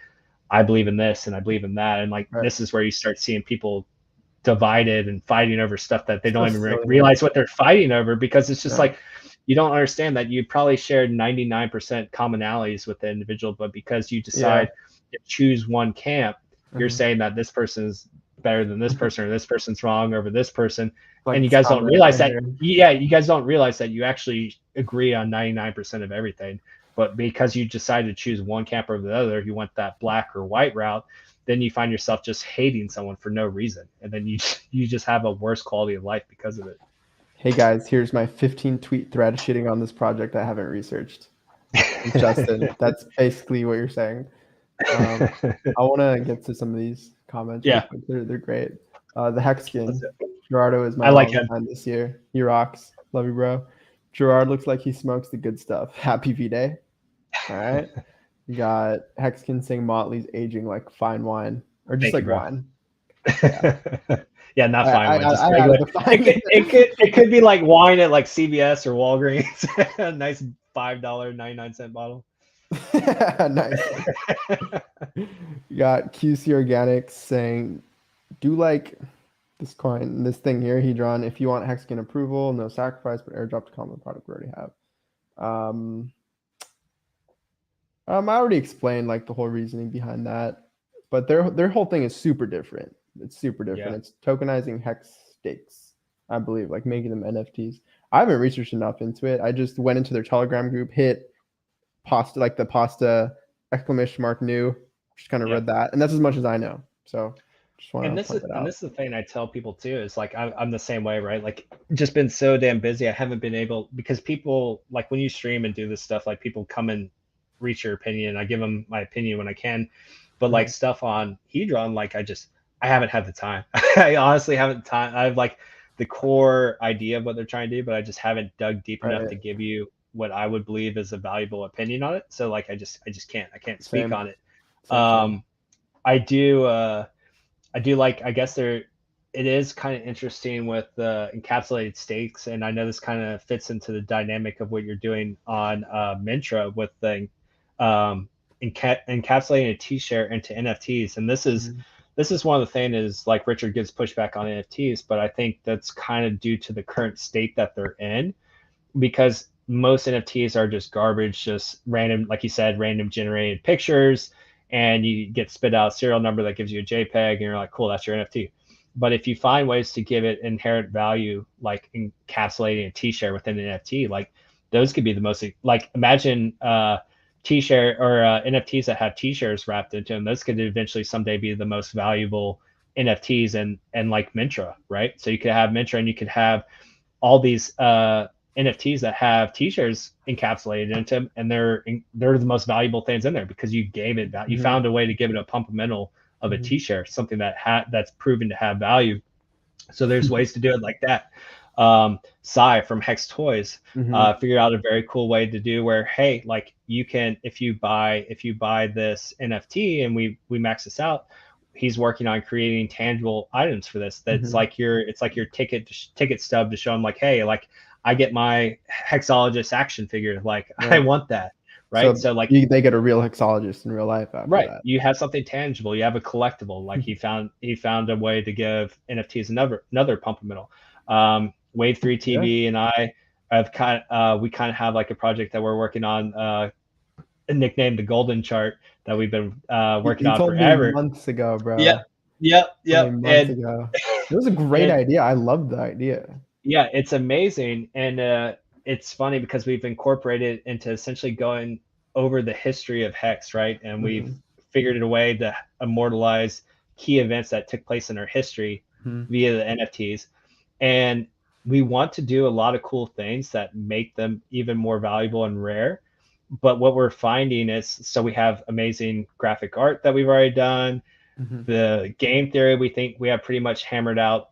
I believe in this and I believe in that. And like, this is where you start seeing people divided and fighting over stuff that they don't even realize what they're fighting over, because it's just like, you don't understand that you probably shared 99% commonalities with the individual, but because you decide to choose one camp, you're saying that this person is better than this person, or this person's wrong over this person. Like, and you guys don't realize that. Yeah, you guys don't realize that you actually agree on 99% of everything. But because you decided to choose one camp over the other, you went that black or white route, then you find yourself just hating someone for no reason. And then you just have a worse quality of life because of it. Hey guys, here's my 15 tweet thread shitting on this project I haven't researched. Justin, that's basically what you're saying. I want to get to some of these comments. Yeah, they're great. The Hex skin, Gerardo is my fan this year. He rocks. Love you, bro. Gerard looks like he smokes the good stuff. Happy V-Day. All right. You got Hexkin saying Motley's aging like fine wine, or just wine. Yeah, not fine wine. It could be like wine at like CVS or Walgreens. A nice $5.99 bottle. Nice. You got QC Organics saying, do like this thing here, Hedron, if you want Hexkin approval, no sacrifice, but airdrop to common product we already have. I already explained like the whole reasoning behind that, but their whole thing is super different. It's super different. Yeah. It's tokenizing Hex stakes, I believe, like making them NFTs. I haven't researched enough into it. I just went into their Telegram group, hit pasta, like the pasta ! new, just kind of read that, and that's as much as I know. So just want to point that out. And this is the thing I tell people too, is like, I'm the same way, right? Like, just been so damn busy. I haven't been able, because people, like, when you stream and do this stuff, like, people come and reach your opinion. I give them my opinion when I can, but like stuff on Hedron, like, I haven't had the time. I honestly haven't time. I have like the core idea of what they're trying to do, but I just haven't dug deep enough to give you what I would believe is a valuable opinion on it. So like I just can't speak Same. on it. Same. I do like, I guess it is kind of interesting with the encapsulated stakes, and I know this kind of fits into the dynamic of what you're doing on Mintra with the encapsulating a T-share into NFTs. And this is one of the things is like Richard gives pushback on NFTs, but I think that's kind of due to the current state that they're in, because most NFTs are just garbage, just random, like you said, random generated pictures, and you get spit out a serial number that gives you a JPEG, and you're like, cool, that's your NFT. But if you find ways to give it inherent value, like encapsulating a T-share within an NFT, like those could be the most, like imagine T-share or NFTs that have T-shares wrapped into them. Those could eventually someday be the most valuable NFTs, and like Mintra, right? So you could have Mintra, and you could have all these NFTs that have T-shares encapsulated into them, and they're the most valuable things in there because you gave it that. You found a way to give it a fundamental of a T-share, something that's proven to have value. So there's ways to do it like that. Sai from Hex Toys figured out a very cool way to do where, hey, like you can, if you buy this NFT and we max this out, he's working on creating tangible items for this. That's like your ticket stub to show him like, hey, like I get my hexologist action figure, like I want that. Right. So like they get a real hexologist in real life after that. You have something tangible. You have a collectible. Like he found a way to give NFTs another fundamental. Wave 3 TV and I have we kind of have like a project that we're working on, nicknamed the Golden Chart, that we've been working on forever. Months ago, bro. Yep. Months ago. It was a great idea. I love the idea. Yeah, it's amazing. And it's funny because we've incorporated into essentially going over the history of Hex, right? And we've figured a way to immortalize key events that took place in our history via the NFTs. And we want to do a lot of cool things that make them even more valuable and rare. But what we're finding is, so we have amazing graphic art that we've already done. The game theory, we think we have pretty much hammered out.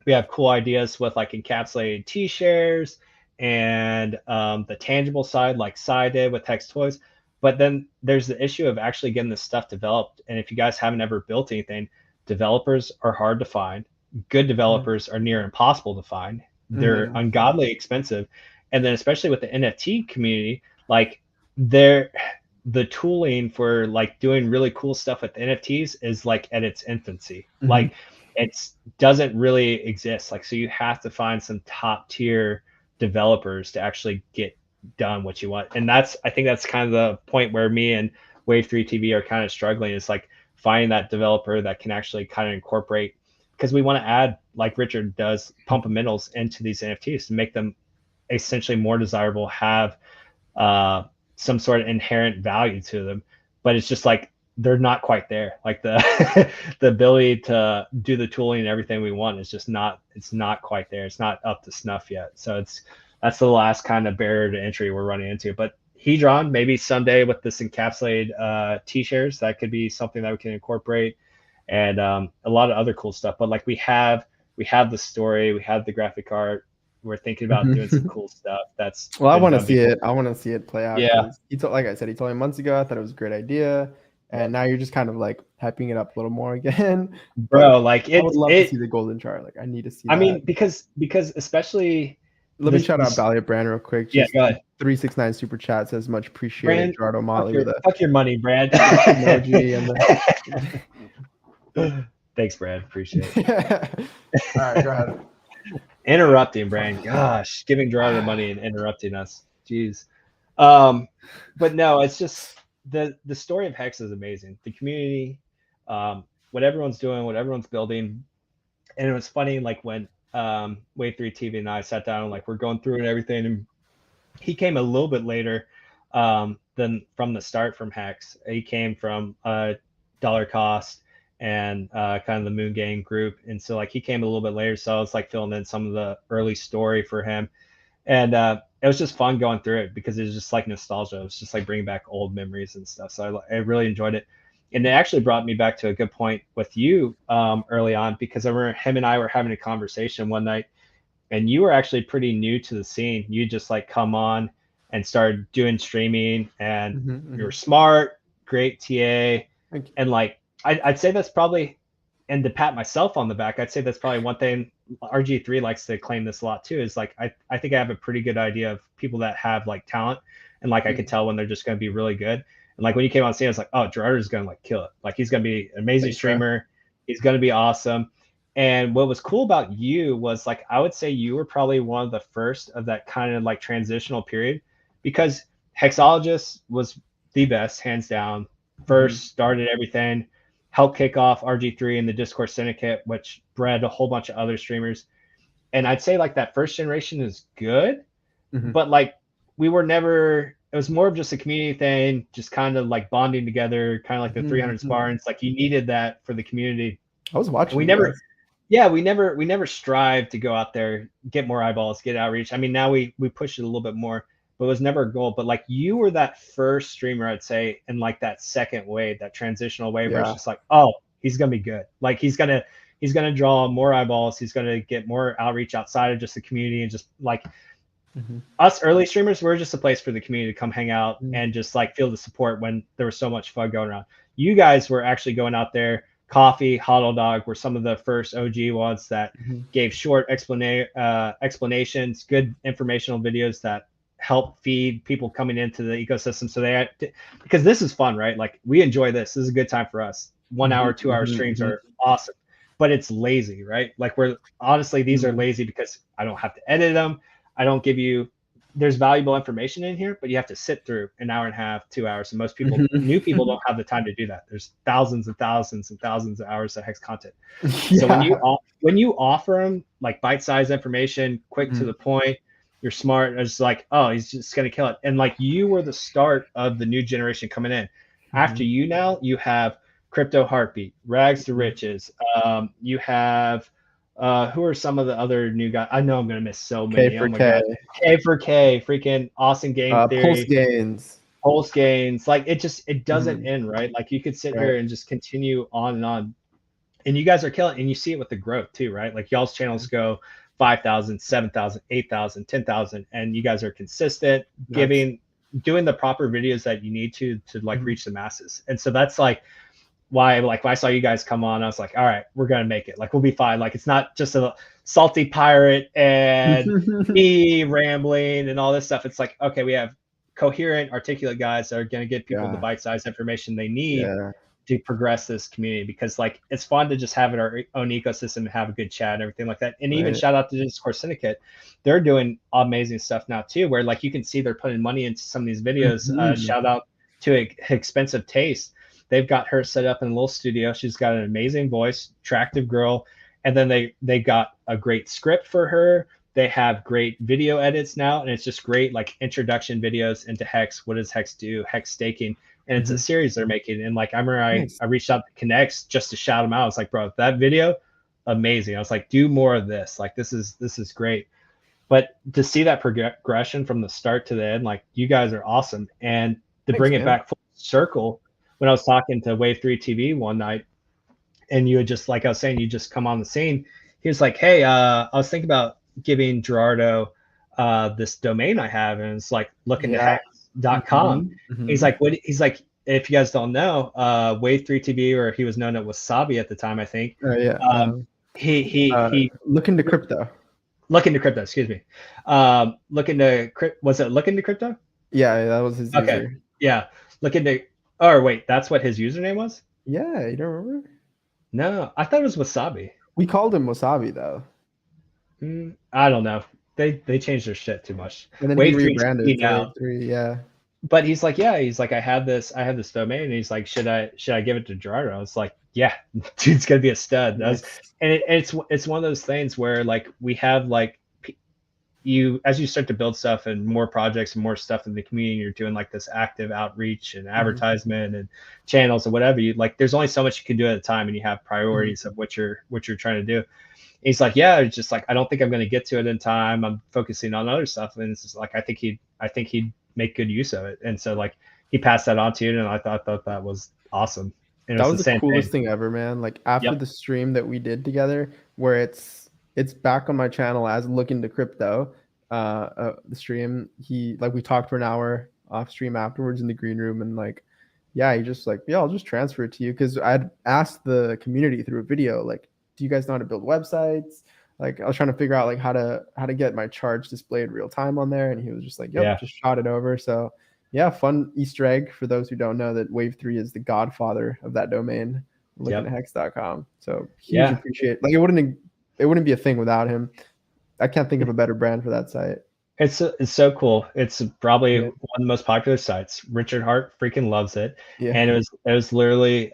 We have cool ideas with like encapsulated T-shares and the tangible side, like Sai did with Hex Toys. But then there's the issue of actually getting this stuff developed. And if you guys haven't ever built anything, developers are hard to find. Good developers are near impossible to find. They're ungodly expensive. And then especially with the NFT community, like the tooling for like doing really cool stuff with NFTs is like at its infancy. Like it doesn't really exist. Like, so you have to find some top tier developers to actually get done what you want. And I think that's kind of the point where me and Wave 3 TV are kind of struggling, is like finding that developer that can actually kind of incorporate, because we want to add, like Richard does, fundamentals into these NFTs to make them essentially more desirable, have some sort of inherent value to them. But it's just like they're not quite there. Like the the ability to do the tooling and everything we want is just not, it's not quite there. It's not up to snuff yet. So that's the last kind of barrier to entry we're running into. But Hedron, maybe someday with this encapsulated T-shares, that could be something that we can incorporate, and a lot of other cool stuff. But like we have the story, we have the graphic art. We're thinking about doing some cool stuff. Well, I want to see it. I want to see it play out. Yeah. Like I said, he told me months ago. I thought it was a great idea, and now you're just kind of like hyping it up a little more again. Bro, like I would love to see the Golden Chart. Like I need to see. I mean, because especially. Let me shout out Valiant Brand real quick. Just go ahead. 369 super chat says much appreciated, Gerardo Motley. Fuck your money, Brad. Emoji and thanks, Brad. Appreciate it. All right, go ahead. Interrupting, Brand. Gosh, giving Gerardo money and interrupting us. Jeez. But no, it's just the story of Hex is amazing. The community, what everyone's doing, what everyone's building. And it was funny, like when Wave 3 TV and I sat down and like we're going through and everything, and he came a little bit later than from the start from Hex. He came from Dollar Cost and kind of the Moon Gang group, and so like he came a little bit later, so I was like filling in some of the early story for him, and it was just fun going through it because it was just like nostalgia. It was just like bringing back old memories and stuff, so I really enjoyed it. And it actually brought me back to a good point with you early on, because I remember him and I were having a conversation one night, and you were actually pretty new to the scene. You just like come on and started doing streaming, and Mm-hmm, you were smart, great TA. Thank you. And like, I'd say that's probably, and to pat myself on the back, I'd say that's probably one thing RG3 likes to claim this a lot too, is like, I think I have a pretty good idea of people that have like talent. And like, I could tell when they're just going to be really good. And like, when you came on scene, I was like, oh, Gerardo's going to like kill it. Like, he's going to be an amazing streamer. He's going to be awesome. And what was cool about you was like, I would say you were probably one of the first of that kind of like transitional period, because Hexologist was the best, hands down. First started everything, helped kick off RG3 and the Discord Syndicate, which bred a whole bunch of other streamers. And I'd say like that first generation is good, but like we were never, it was more of just a community thing, just kind of like bonding together, kind of like the 300 Spartans. Like you needed that for the community. I was watching. And we never strive to go out there, get more eyeballs, get outreach. I mean, now we push it a little bit more, but it was never a goal. But like you were that first streamer, I'd say, in like that second wave, that transitional wave, where it's just like, oh, he's gonna be good. Like he's gonna draw more eyeballs. He's gonna get more outreach outside of just the community, and just like us early streamers, we're just a place for the community to come hang out and just like feel the support when there was so much fun going around. You guys were actually going out there. Coffee, Huddle Dog were some of the first OG ones that gave short explanations, good informational videos that help feed people coming into the ecosystem. So because this is fun, right? Like we enjoy this. This is a good time for us. 1 hour, 2 hour streams are awesome, but it's lazy, right? Like honestly, these are lazy because I don't have to edit them. I don't give you, there's valuable information in here, but you have to sit through an hour and a half, 2 hours. And most people, new people don't have the time to do that. There's thousands and thousands and thousands of hours of Hex content. So when you offer them like bite-sized information, quick to the point, you're smart, it's like, oh, he's just going to kill it. And like you were the start of the new generation coming in. After you now, you have Crypto Heartbeat, Rags to Riches. You have, who are some of the other new guys? I know I'm going to miss so many. K for K. K for K, freaking awesome game theory. Pulse gains. Like it doesn't end, right? Like you could sit here and just continue on and on. And you guys are killing, and you see it with the growth too, right? Like y'all's channels go 5,000, 7,000, 8,000, 10,000, and you guys are consistent, doing the proper videos that you need to like reach the masses. And so that's like why, like when I saw you guys come on, I was like, all right, we're gonna make it. Like we'll be fine. Like it's not just a salty pirate and me rambling and all this stuff. It's like, okay, we have coherent, articulate guys that are gonna give people the bite-sized information they need to progress this community, because like it's fun to just have it our own ecosystem and have a good chat and everything like that. And even shout out to Discord Syndicate, they're doing amazing stuff now too, where like you can see they're putting money into some of these videos. Shout out to Expensive Taste. They've got her set up in a little studio. She's got an amazing voice, attractive girl, and then they got a great script for her. They have great video edits now, and it's just great like introduction videos into Hex. What does Hex do? Hex staking. And it's a series they're making. And like I remember I reached out to Connects just to shout them out. I was like, bro, that video, amazing. I was like, do more of this. Like this is great. But to see that progression from the start to the end, like you guys are awesome. And to bring it back full circle, when I was talking to Wave 3 TV one night, and you had just, like I was saying, you just come on the scene. He was like, hey, I was thinking about giving Gerardo this domain I have, and it's like LookIntoHex.com. He's like, what? He's like, if you guys don't know, Wave 3 TV, or he was known as Wasabi at the time, I think. He Look into crypto. Look into crypto. Excuse me. Look into was it Look into crypto? Yeah, that was his user. Yeah, look into. Or wait, that's what his username was? Yeah, you don't remember? No, I thought it was Wasabi. We called him Wasabi though. I don't know. They changed their shit too much. And then he rebranded now. Yeah. But he's like, I have this domain, and he's like, should I give it to Gerardo? I was like, yeah, dude's gonna be a stud. And it's one of those things where like we have like as you start to build stuff and more projects and more stuff in the community, you're doing like this active outreach and advertisement and channels and whatever, you like, there's only so much you can do at a time, and you have priorities of what you're trying to do. And he's like, yeah, it's just like, I don't think I'm going to get to it in time. I'm focusing on other stuff. And it's just like, I think he'd make good use of it. And so like he passed that on to you, and I thought that was awesome. And that was the coolest thing ever, man. Like after the stream that we did together, where it's back on my channel as Look Into Crypto, the stream, he like we talked for an hour off stream afterwards in the green room, and like, yeah, he just like, yeah, I'll just transfer it to you, because I'd asked the community through a video, like, do you guys know how to build websites? Like, I was trying to figure out like how to get my charts displayed real time on there, and he was just like, yep, Yeah. just shot it over. So yeah, fun Easter egg for those who don't know that Wave3 is the godfather of that domain, Yep. LookIntoHex.com. So huge Yeah. appreciate, like, it wouldn't be a thing without him. I can't think of a better brand for that site. It's so cool. It's probably Yeah. one of the most popular sites. Richard Hart freaking loves it. Yeah. And it was literally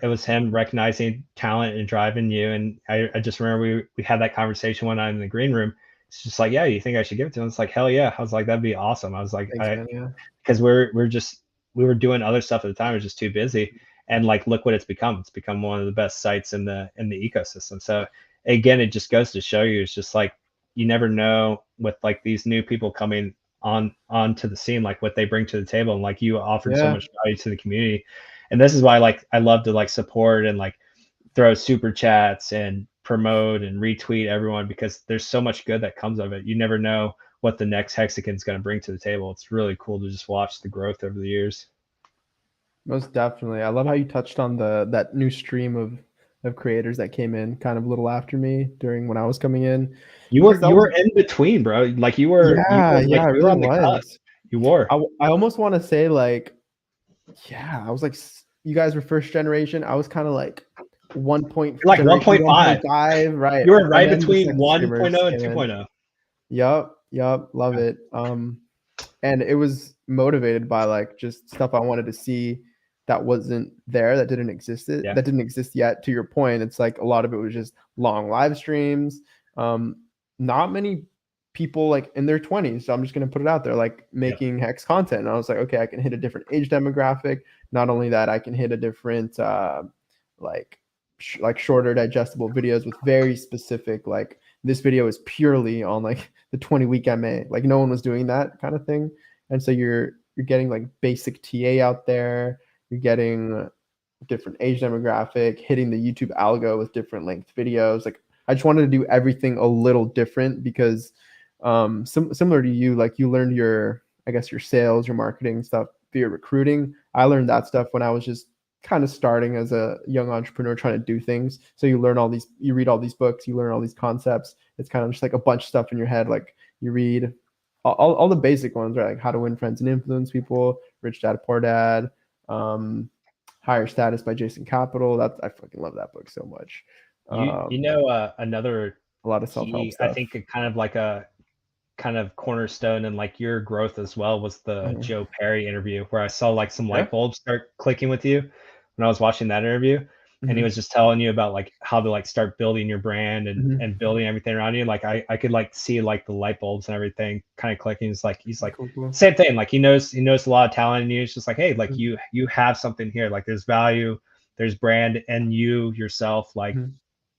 it was him recognizing talent and driving you. And I just remember we had that conversation one night in the green room. It's just like, yeah, you think I should give it to him? It's like, hell yeah. I was like, that'd be awesome. I was like, Thanks, man. Yeah. because we were doing other stuff at the time. It was just too busy. And like, look what it's become. It's become one of the best sites in the ecosystem. So again, it just goes to show you, it's just like, you never know with like these new people coming onto the scene, like what they bring to the table, and like you offered so Yeah. much value to the community. And this is why like I love to like support and like throw super chats and promote and retweet everyone, because there's so much good that comes of it. You never know what the next Hexican is going to bring to the table. It's really cool to just watch the growth over the years. Most definitely. I love how you touched on that new stream of creators that came in kind of a little after me during when I was coming in. You Because were that you was, were in between, bro. Like yeah, yeah, it you were really on the cusp. was. You were. I almost want to say like, yeah, I was like, you guys were first generation. I was kind of like Like generation 1.5. 1.5, right? You were And right then the between second 1.0 streamers and came in. 2.0. Yup, love Yeah. it. And it was motivated by like just stuff I wanted to see that wasn't there, that didn't exist, Yeah. that didn't exist yet. To your point, it's like a lot of it was just long live streams. Not many people like in their 20s, so I'm just gonna put it out there, like making hex content. And I was like, okay, I can hit a different age demographic. Not only that, I can hit a different like like shorter digestible videos with very specific, like, this video is purely on like the 20-week MA. Like, no one was doing that kind of thing. And so you're getting like basic TA out there. You're getting different age demographic, hitting the YouTube algo with different length videos. Like, I just wanted to do everything a little different, because similar to you, like, you learned your, I guess, your sales, your marketing stuff via recruiting. I learned that stuff when I was just kind of starting as a young entrepreneur trying to do things. So you learn all these, you read all these books, you learn all these concepts. It's kind of just like a bunch of stuff in your head. Like, you read all the basic ones, right? Like How to Win Friends and Influence People, Rich Dad Poor Dad, Higher Status by Jason Capital. That's, I fucking love that book so much. Another A lot of self-help key, I stuff. think, kind of like a kind of cornerstone and like your growth as well, was the Joe Perry interview, where I saw like some light bulbs start clicking with you when I was watching that interview. And he was just telling you about like how to like start building your brand and building everything around you. Like I could like see like the light bulbs and everything kind of clicking. He's like Cool. same thing. Like he knows a lot of talent in you. It's just like, hey, like you have something here. Like there's value, there's brand, and you yourself, like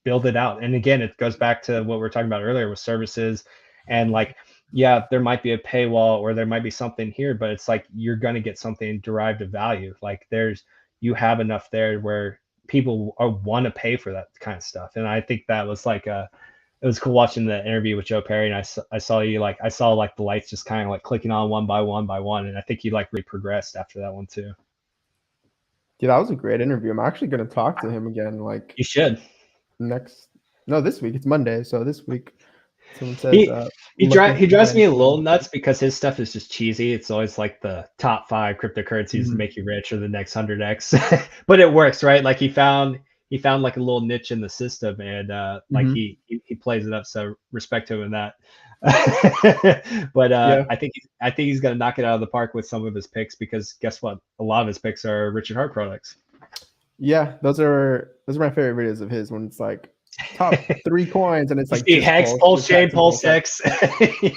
build it out. And again, it goes back to what we were talking about earlier with services. And like, yeah, there might be a paywall or there might be something here, but it's like you're going to get something derived of value. Like you have enough there where people want to pay for that kind of stuff. And I think that was like it was cool watching the interview with Joe Perry, and I saw you, like, I saw like the lights just kind of like clicking on one by one, and I think you like really progressed after that one too. Yeah, that was a great interview. I'm actually going to talk to him again. Like, You should. This week. It's Monday, so this week. Someone says he drives me a little nuts because his stuff is just cheesy. It's always like the top 5 cryptocurrencies to make you rich or the next 100x, but it works, right? Like he found like a little niche in the system, and like he plays it up. So respect to him in that. But yeah. I think he's gonna knock it out of the park with some of his picks, because guess what? A lot of his picks are Richard Hart products. Yeah, those are my favorite videos of his, when it's like top 3 coins and it's like HEX, PulseChain, PulseX.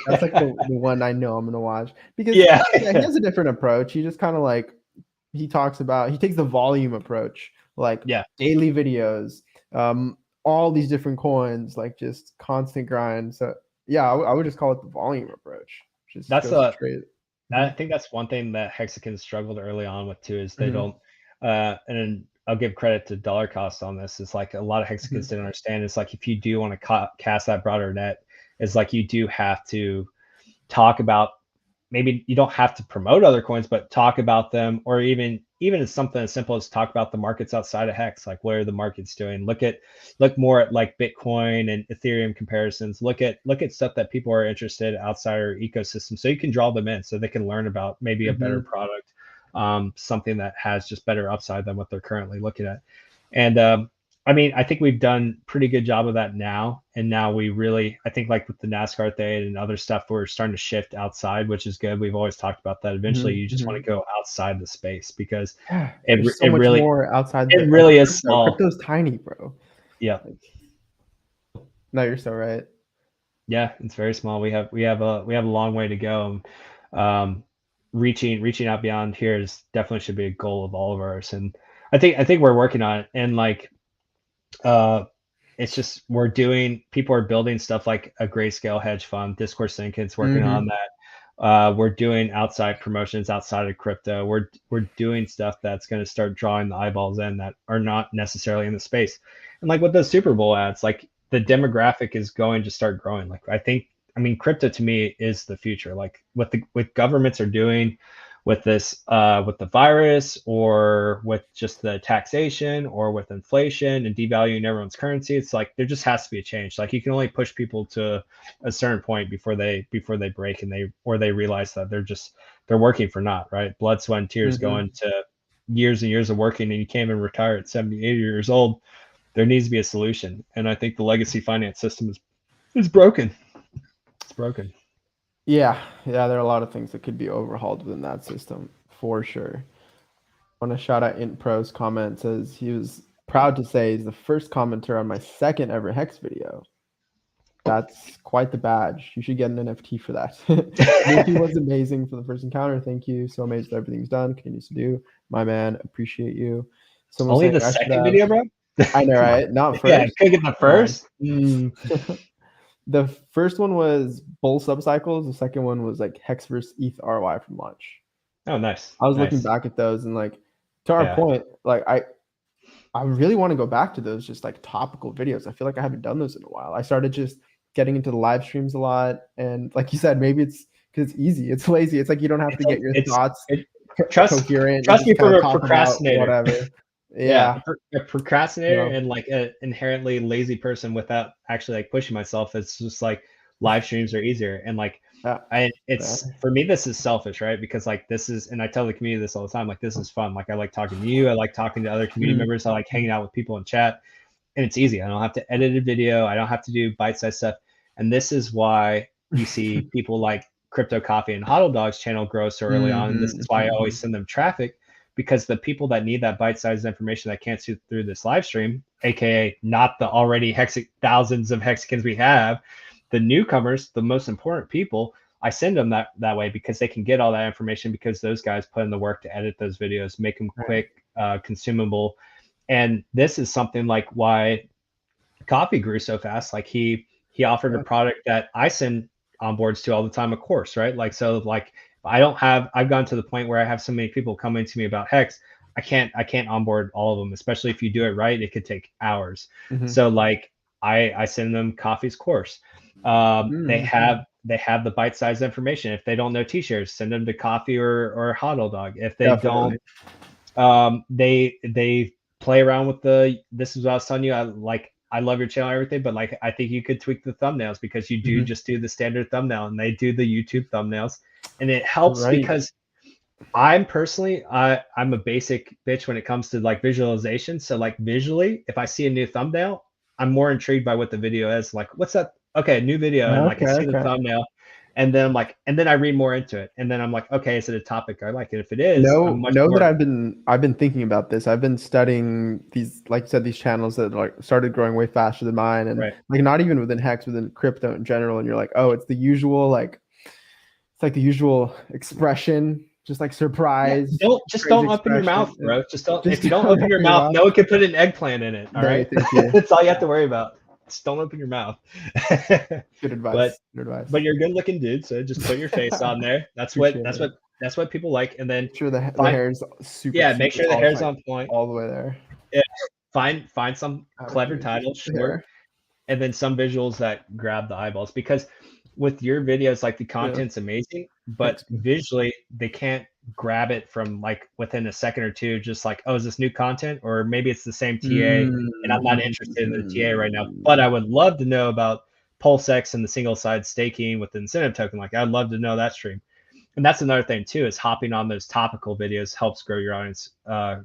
That's like the one I know I'm gonna watch, because yeah, he has a different approach. He just kind of like, he takes the volume approach, like daily videos, all these different coins, like just constant grind. So yeah, I would just call it the volume approach. That's I think that's one thing that Hexicans struggled early on with too, is they don't and I'll give credit to Dollar Cost on this. It's like a lot of Hexicans didn't understand. It's like, if you do want to cast that broader net, it's like you do have to talk about, maybe you don't have to promote other coins, but talk about them, or even it's something as simple as talk about the markets outside of HEX. Like, what are the markets doing? Look more at like Bitcoin and Ethereum comparisons. Look at stuff that people are interested outside our ecosystem, so you can draw them in so they can learn about maybe a better product, something that has just better upside than what they're currently looking at. And I mean, I think we've done pretty good job of that now. And now we really, I think like with the NASCAR thing and other stuff, we're starting to shift outside, which is good. We've always talked about that. Eventually, you just want to go outside the space, because there's so much really, more outside. It really is small. Crypto's tiny, bro. Yeah. No, you're so right. Yeah, it's very small. We have a long way to go. Reaching out beyond here is definitely should be a goal of all of ours. And I think we're working on it. And like, it's just, people are building stuff like a Grayscale hedge fund, Discourse Syndicat's working on that. We're doing outside promotions outside of crypto. We're doing stuff that's going to start drawing the eyeballs in that are not necessarily in the space. And like with those Super Bowl ads, like the demographic is going to start growing. Like I mean, crypto to me is the future. Like what governments are doing with this, with the virus, or with just the taxation, or with inflation and devaluing everyone's currency, it's like there just has to be a change. Like you can only push people to a certain point before they break, and they realize that they're working for naught, right? Blood, sweat, and tears going to years and years of working, and you can't even retire at 70, 80 years old. There needs to be a solution, and I think the legacy finance system is broken. It's broken. Yeah, there are a lot of things that could be overhauled within that system, for sure. I want to shout out IntPro's comment. Says he was proud to say he's the first commenter on my second ever HEX video. That's quite the badge. You should get an NFT for that. He was amazing for the first encounter. Thank you. So amazed that everything's done. Continues to do. My man, appreciate you. Someone only the second video, bro? I know, right? Not first. Yeah, could get the first. The first one was bull subcycles. The second one was like HEX versus ETH ROI from launch. Oh, nice. I was looking back at those, and like, to our point, like I really want to go back to those just like topical videos. I feel like I haven't done those in a while. I started just getting into the live streams a lot, and like you said, maybe it's because it's easy, it's lazy. It's like you don't have to get your thoughts coherent. Trust me for a procrastinator. Whatever. Yeah, a procrastinator and like an inherently lazy person without actually like pushing myself. It's just like live streams are easier, and like for me, this is selfish, right? Because like this is, and I tell the community this all the time, like this is fun. Like I like talking to you, I like talking to other community members, I like hanging out with people in chat, and it's easy. I don't have to edit a video, I don't have to do bite-sized stuff, and this is why you see people like Crypto Coffee and Hodl Dog's channel grow so early on, and this is why I always send them traffic. Because the people that need that bite-sized information that can't see through this live stream, aka not the already thousands of hexagons we have, the newcomers, the most important people, I send them that way, because they can get all that information, because those guys put in the work to edit those videos, make them quick, consumable. And this is something like why Coffee grew so fast. Like he offered a product that I send onboards to all the time, a course, right? Like, so like, I've gone to the point where I have so many people coming to me about HEX, I can't onboard all of them, especially if you do it right, it could take hours. So like I send them Coffee's course. They have the bite-sized information. If they don't know T-shares, send them to Coffee or Hodl Dog. If they don't, they play around with this is what I was telling you. I love your channel and everything, but like I think you could tweak the thumbnails, because you do just do the standard thumbnail, and they do the YouTube thumbnails. And it helps because I'm a basic bitch when it comes to like visualization. So like visually, if I see a new thumbnail, I'm more intrigued by what the video is. Like, what's that? Okay, new video. And like I see the thumbnail, and then I'm like, and then I read more into it. And then I'm like, okay, is it a topic I like? And if it is, that I've been thinking about this. I've been studying these, like you said, these channels that like started growing way faster than mine. And like not even within HEX, within crypto in general. And you're like, oh, it's the usual, like, it's like the usual expression, just like surprise. Yeah, don't open your mouth, bro. If you don't open your mouth, no one can put an eggplant in it. All right. That's all you have to worry about. Just don't open your mouth. Good advice. But you're a good looking dude, so just put your face on there. That's what people like. And then make sure the hair's super. Yeah, make sure the hair's on point all the way there. Yeah. Find some clever title, short, and then some visuals that grab the eyeballs, because with your videos, like the content's amazing, but Thanks. visually they can't grab it from like within a second or two, just like, oh, is this new content? Or maybe it's the same TA and I'm not interested in the TA right now. But I would love to know about PulseX and the single side staking with the incentive token. Like I'd love to know that stream. And that's another thing too, is hopping on those topical videos helps grow your audience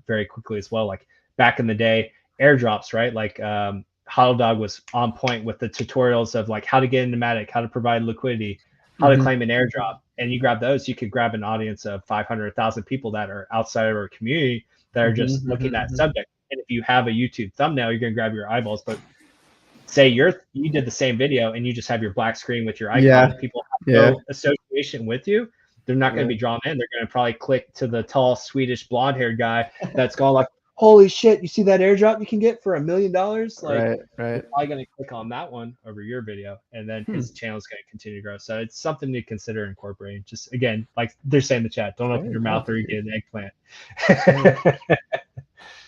very quickly as well. Like back in the day, airdrops, right? Like Hodl Dog was on point with the tutorials of like how to get into Matic, how to provide liquidity, how to claim an airdrop. And you grab those, you could grab an audience of 500,000 people that are outside of our community that are just looking at that subject. And if you have a YouTube thumbnail, you're going to grab your eyeballs. But say you did the same video and you just have your black screen with your icon, people have no association with you. They're not going to be drawn in. They're going to probably click to the tall Swedish blonde haired guy that's going like, holy shit, you see that airdrop you can get for $1 million? Like, they're probably going to click on that one over your video, and then his channel is going to continue to grow. So it's something to consider incorporating. Just again, like they're saying in the chat, don't open your mouth or you get an eggplant.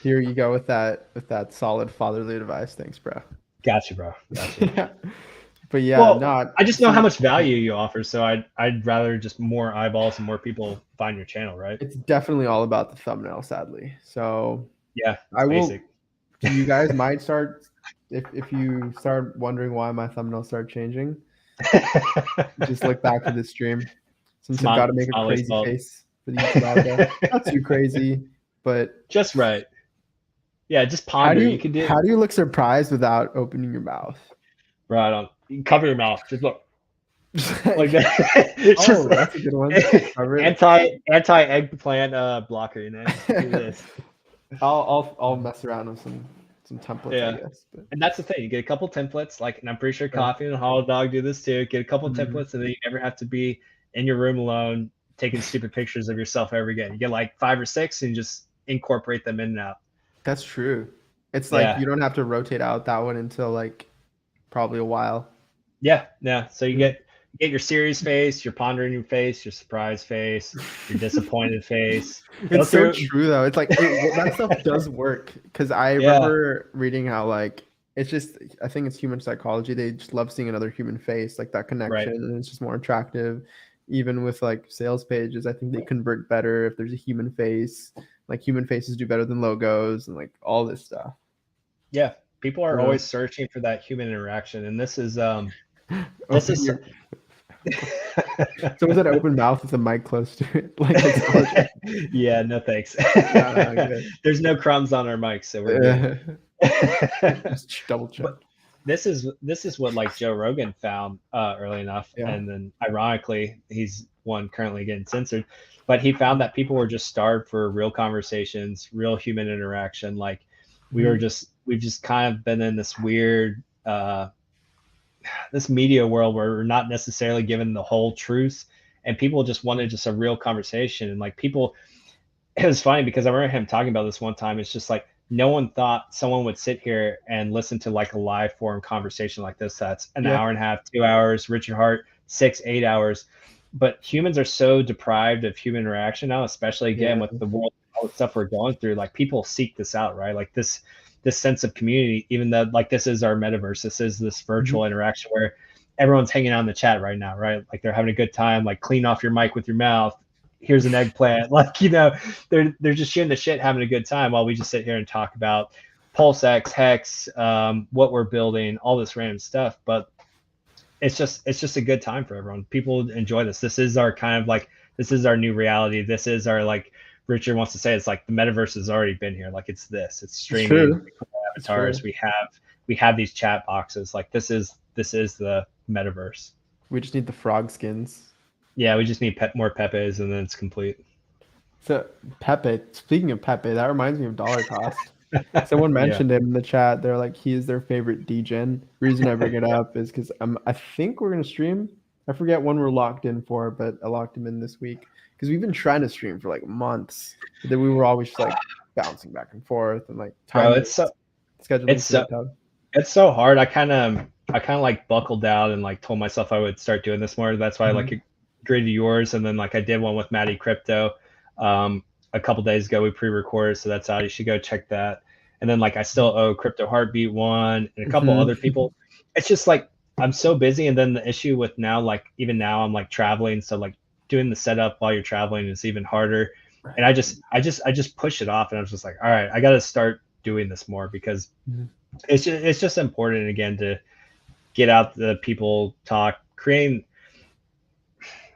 Here you go with that solid fatherly advice. Thanks, bro. Gotcha, bro. Gotcha. But yeah, well, I just know how much value you offer, so I'd rather just more eyeballs and more people find your channel, right? It's definitely all about the thumbnail, sadly. So yeah, I will. You guys might start if you start wondering why my thumbnails start changing. Just look back to the stream. Since I've got to make a crazy face for the YouTube audio. Not too crazy, but just right. Yeah, just ponder. How do you look surprised without opening your mouth? Right on. You can cover your mouth. Just look. Like that. Oh, that's a good one. Anti eggplant blocker, you know. Do this. I'll mess around with some templates, I guess. But. And that's the thing. You get a couple templates, like, and I'm pretty sure Coffee and Hodl Dog do this too. Get a couple templates, and then you never have to be in your room alone taking stupid pictures of yourself ever again. You get like 5 or 6 and just incorporate them in and out. That's true. It's like you don't have to rotate out that one until like probably a while. Yeah. So you get your serious face, your pondering your face, your surprised face, your disappointed face. It's so true though. It's like that stuff does work, because I remember reading how like it's just, I think it's human psychology. They just love seeing another human face, like that connection, and it's just more attractive. Even with like sales pages, I think they convert better if there's a human face. Like human faces do better than logos and like all this stuff. Yeah, people are always searching for that human interaction, and this is someone's at open mouth with a mic close to it. Like yeah, no thanks. There's no crumbs on our mics, so we're good. Just double check. But this is what like Joe Rogan found early enough, and then ironically he's one currently getting censored, but he found that people were just starved for real conversations, real human interaction. Like we've just kind of been in this weird this media world where we're not necessarily given the whole truth, and people just wanted just a real conversation. And like people, it was funny because I remember him talking about this one time. It's just like no one thought someone would sit here and listen to like a live forum conversation like this. That's an hour and a half, 2 hours, Richard Hart, 6-8 hours. But humans are so deprived of human interaction now, especially again with the world, all the stuff we're going through. Like people seek this out, right? Like this sense of community, even though like this is our metaverse, this is this virtual interaction where everyone's hanging out in the chat right now, right? Like they're having a good time, like clean off your mic with your mouth. Here's an eggplant. Like, you know, they're just shooting the shit, having a good time while we just sit here and talk about PulseX, HEX, what we're building, all this random stuff. But it's just a good time for everyone. People enjoy this. This is our kind of like, this is our new reality. This is our, like Richard wants to say, it's like the metaverse has already been here. Like it's streaming, avatars. We have these chat boxes. Like this is the metaverse. We just need the frog skins. Yeah, we just need more Pepes, and then it's complete. So Pepe, speaking of Pepe, that reminds me of Dollar Cost. Someone mentioned him in the chat. They're like, he is their favorite degen. Reason I bring it up is because I think we're gonna stream. I forget when we're locked in for, but I locked him in this week because we've been trying to stream for like months. But then we were always just like bouncing back and forth and like time. It's so hard. I kind of like buckled down and like told myself I would start doing this more. That's why I like agreed to yours, and then like I did one with Maddie Crypto a couple days ago. We pre-recorded, so that's out. You should go check that. And then like I still owe Crypto Heartbeat one and a couple other people. It's just like I'm so busy. And then the issue with now, like even now I'm like traveling. So like doing the setup while you're traveling is even harder. And I just push it off. And I was just like, all right, I got to start doing this more because it's just important again to get out the people talk, creating.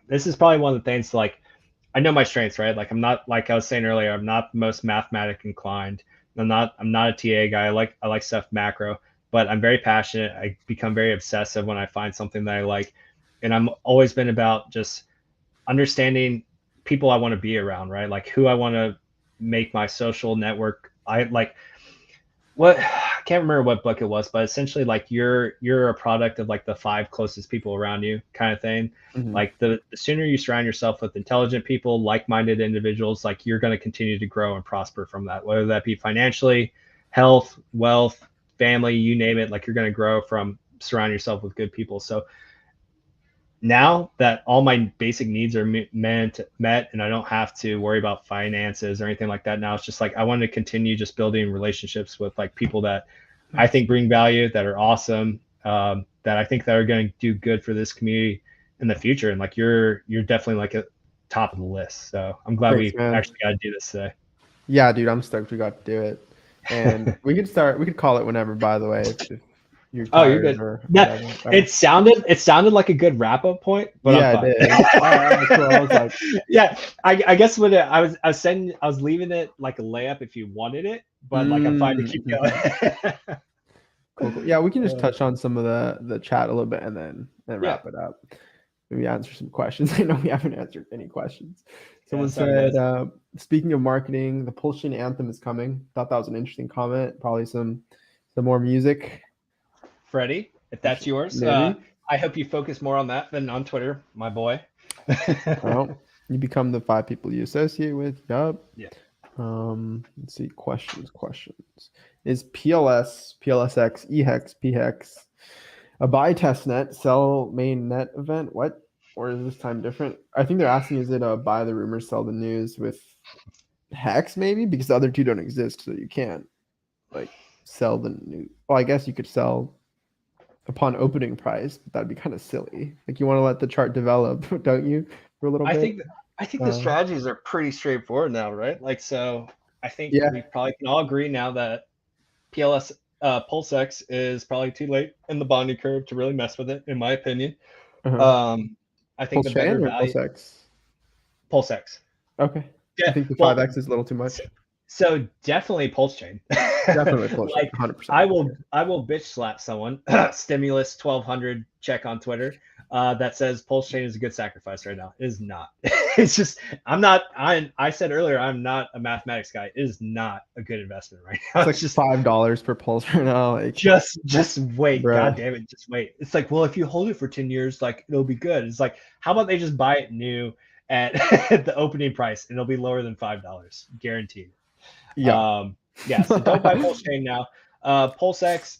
This is probably one of the things like, I know my strengths, right? Like I'm not, like I was saying earlier, I'm not the most mathematic inclined. I'm not a TA guy. I like stuff macro, but I'm very passionate. I become very obsessive when I find something that I like. And I'm always been about just understanding people I want to be around, right? Like who I want to make my social network. I like what, I can't remember what book it was, but essentially like you're a product of like the 5 closest people around you kind of thing. Like the sooner you surround yourself with intelligent people, like-minded individuals, like you're going to continue to grow and prosper from that, whether that be financially, health, wealth, family, you name it. Like you're going to grow from surrounding yourself with good people. So now that all my basic needs are met and I don't have to worry about finances or anything like that, now it's just like I want to continue just building relationships with like people that I think bring value, that are awesome, that I think that are going to do good for this community in the future. And like you're definitely like at top of the list. So I'm glad Thanks, we man. actually got to do this today. Yeah, dude, I'm stoked we got to do it. And we could call it whenever, by the way, if you're tired. Oh, you're good. Or Yeah, it sounded like a good wrap-up point, but yeah, I'm fine. it did. All right, cool. I was like, yeah, I guess when I was leaving it like a layup if you wanted it, but like I'm fine to keep going. Cool. Yeah, we can just touch on some of the chat a little bit and then wrap it up. Maybe answer some questions. I know we haven't answered any questions. Someone said, speaking of marketing, the PulseChain anthem is coming. Thought that was an interesting comment. Probably some more music. Freddie, if that's yours, I hope you focus more on that than on Twitter, my boy. Well, you become the 5 people you associate with. Yup. Yeah. Let's see. Questions. Is PLSX, EHEX, PHEX a buy test net, sell main net event? What? Or is this time different? I think they're asking, is it a buy the rumors, sell the news with HEX maybe? Because the other two don't exist, so you can't like sell the news. Well, I guess you could sell upon opening price, but that'd be kind of silly. Like you want to let the chart develop, don't you, for a little bit? I think the strategies are pretty straightforward now, right? Like, so I think we probably can all agree now that PulseX is probably too late in the bonding curve to really mess with it, in my opinion. I think the better value. PulseX. Okay. Yeah, I think the 5X is a little too much. So definitely PulseChain. Definitely PulseChain. Like 100%. I will bitch slap someone. Stimulus 1200 check on Twitter. That says PulseChain is a good sacrifice right now. It is not. It's just I said earlier I'm not a mathematics guy. It is not a good investment right now. It's like just $5 per pulse right now. Like just wait. Bruh. God damn it, just wait. It's like, well, if you hold it for 10 years, like it'll be good. It's like, how about they just buy it new at the opening price and it'll be lower than $5, guaranteed. Yeah. So don't buy PulseChain now. PulseX,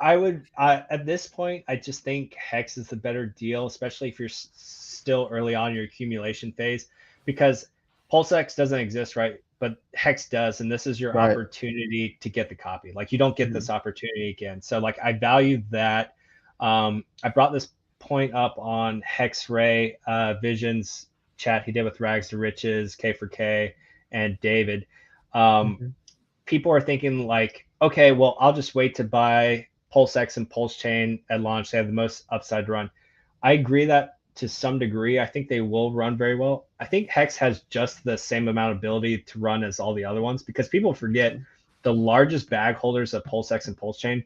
at this point, I just think HEX is the better deal, especially if you're still early on in your accumulation phase, because PulseX doesn't exist, right? But HEX does, and this is your opportunity to get the copy. Like you don't get this opportunity again. So like I value that. I brought this point up on HEX Ray Visions chat he did with Rags to Riches, K4K, and David. People are thinking like, okay, well, I'll just wait to buy PulseX and PulseChain at launch. They have the most upside run. I agree that to some degree. I think they will run very well. I think HEX has just the same amount of ability to run as all the other ones, because people forget the largest bag holders of PulseX and PulseChain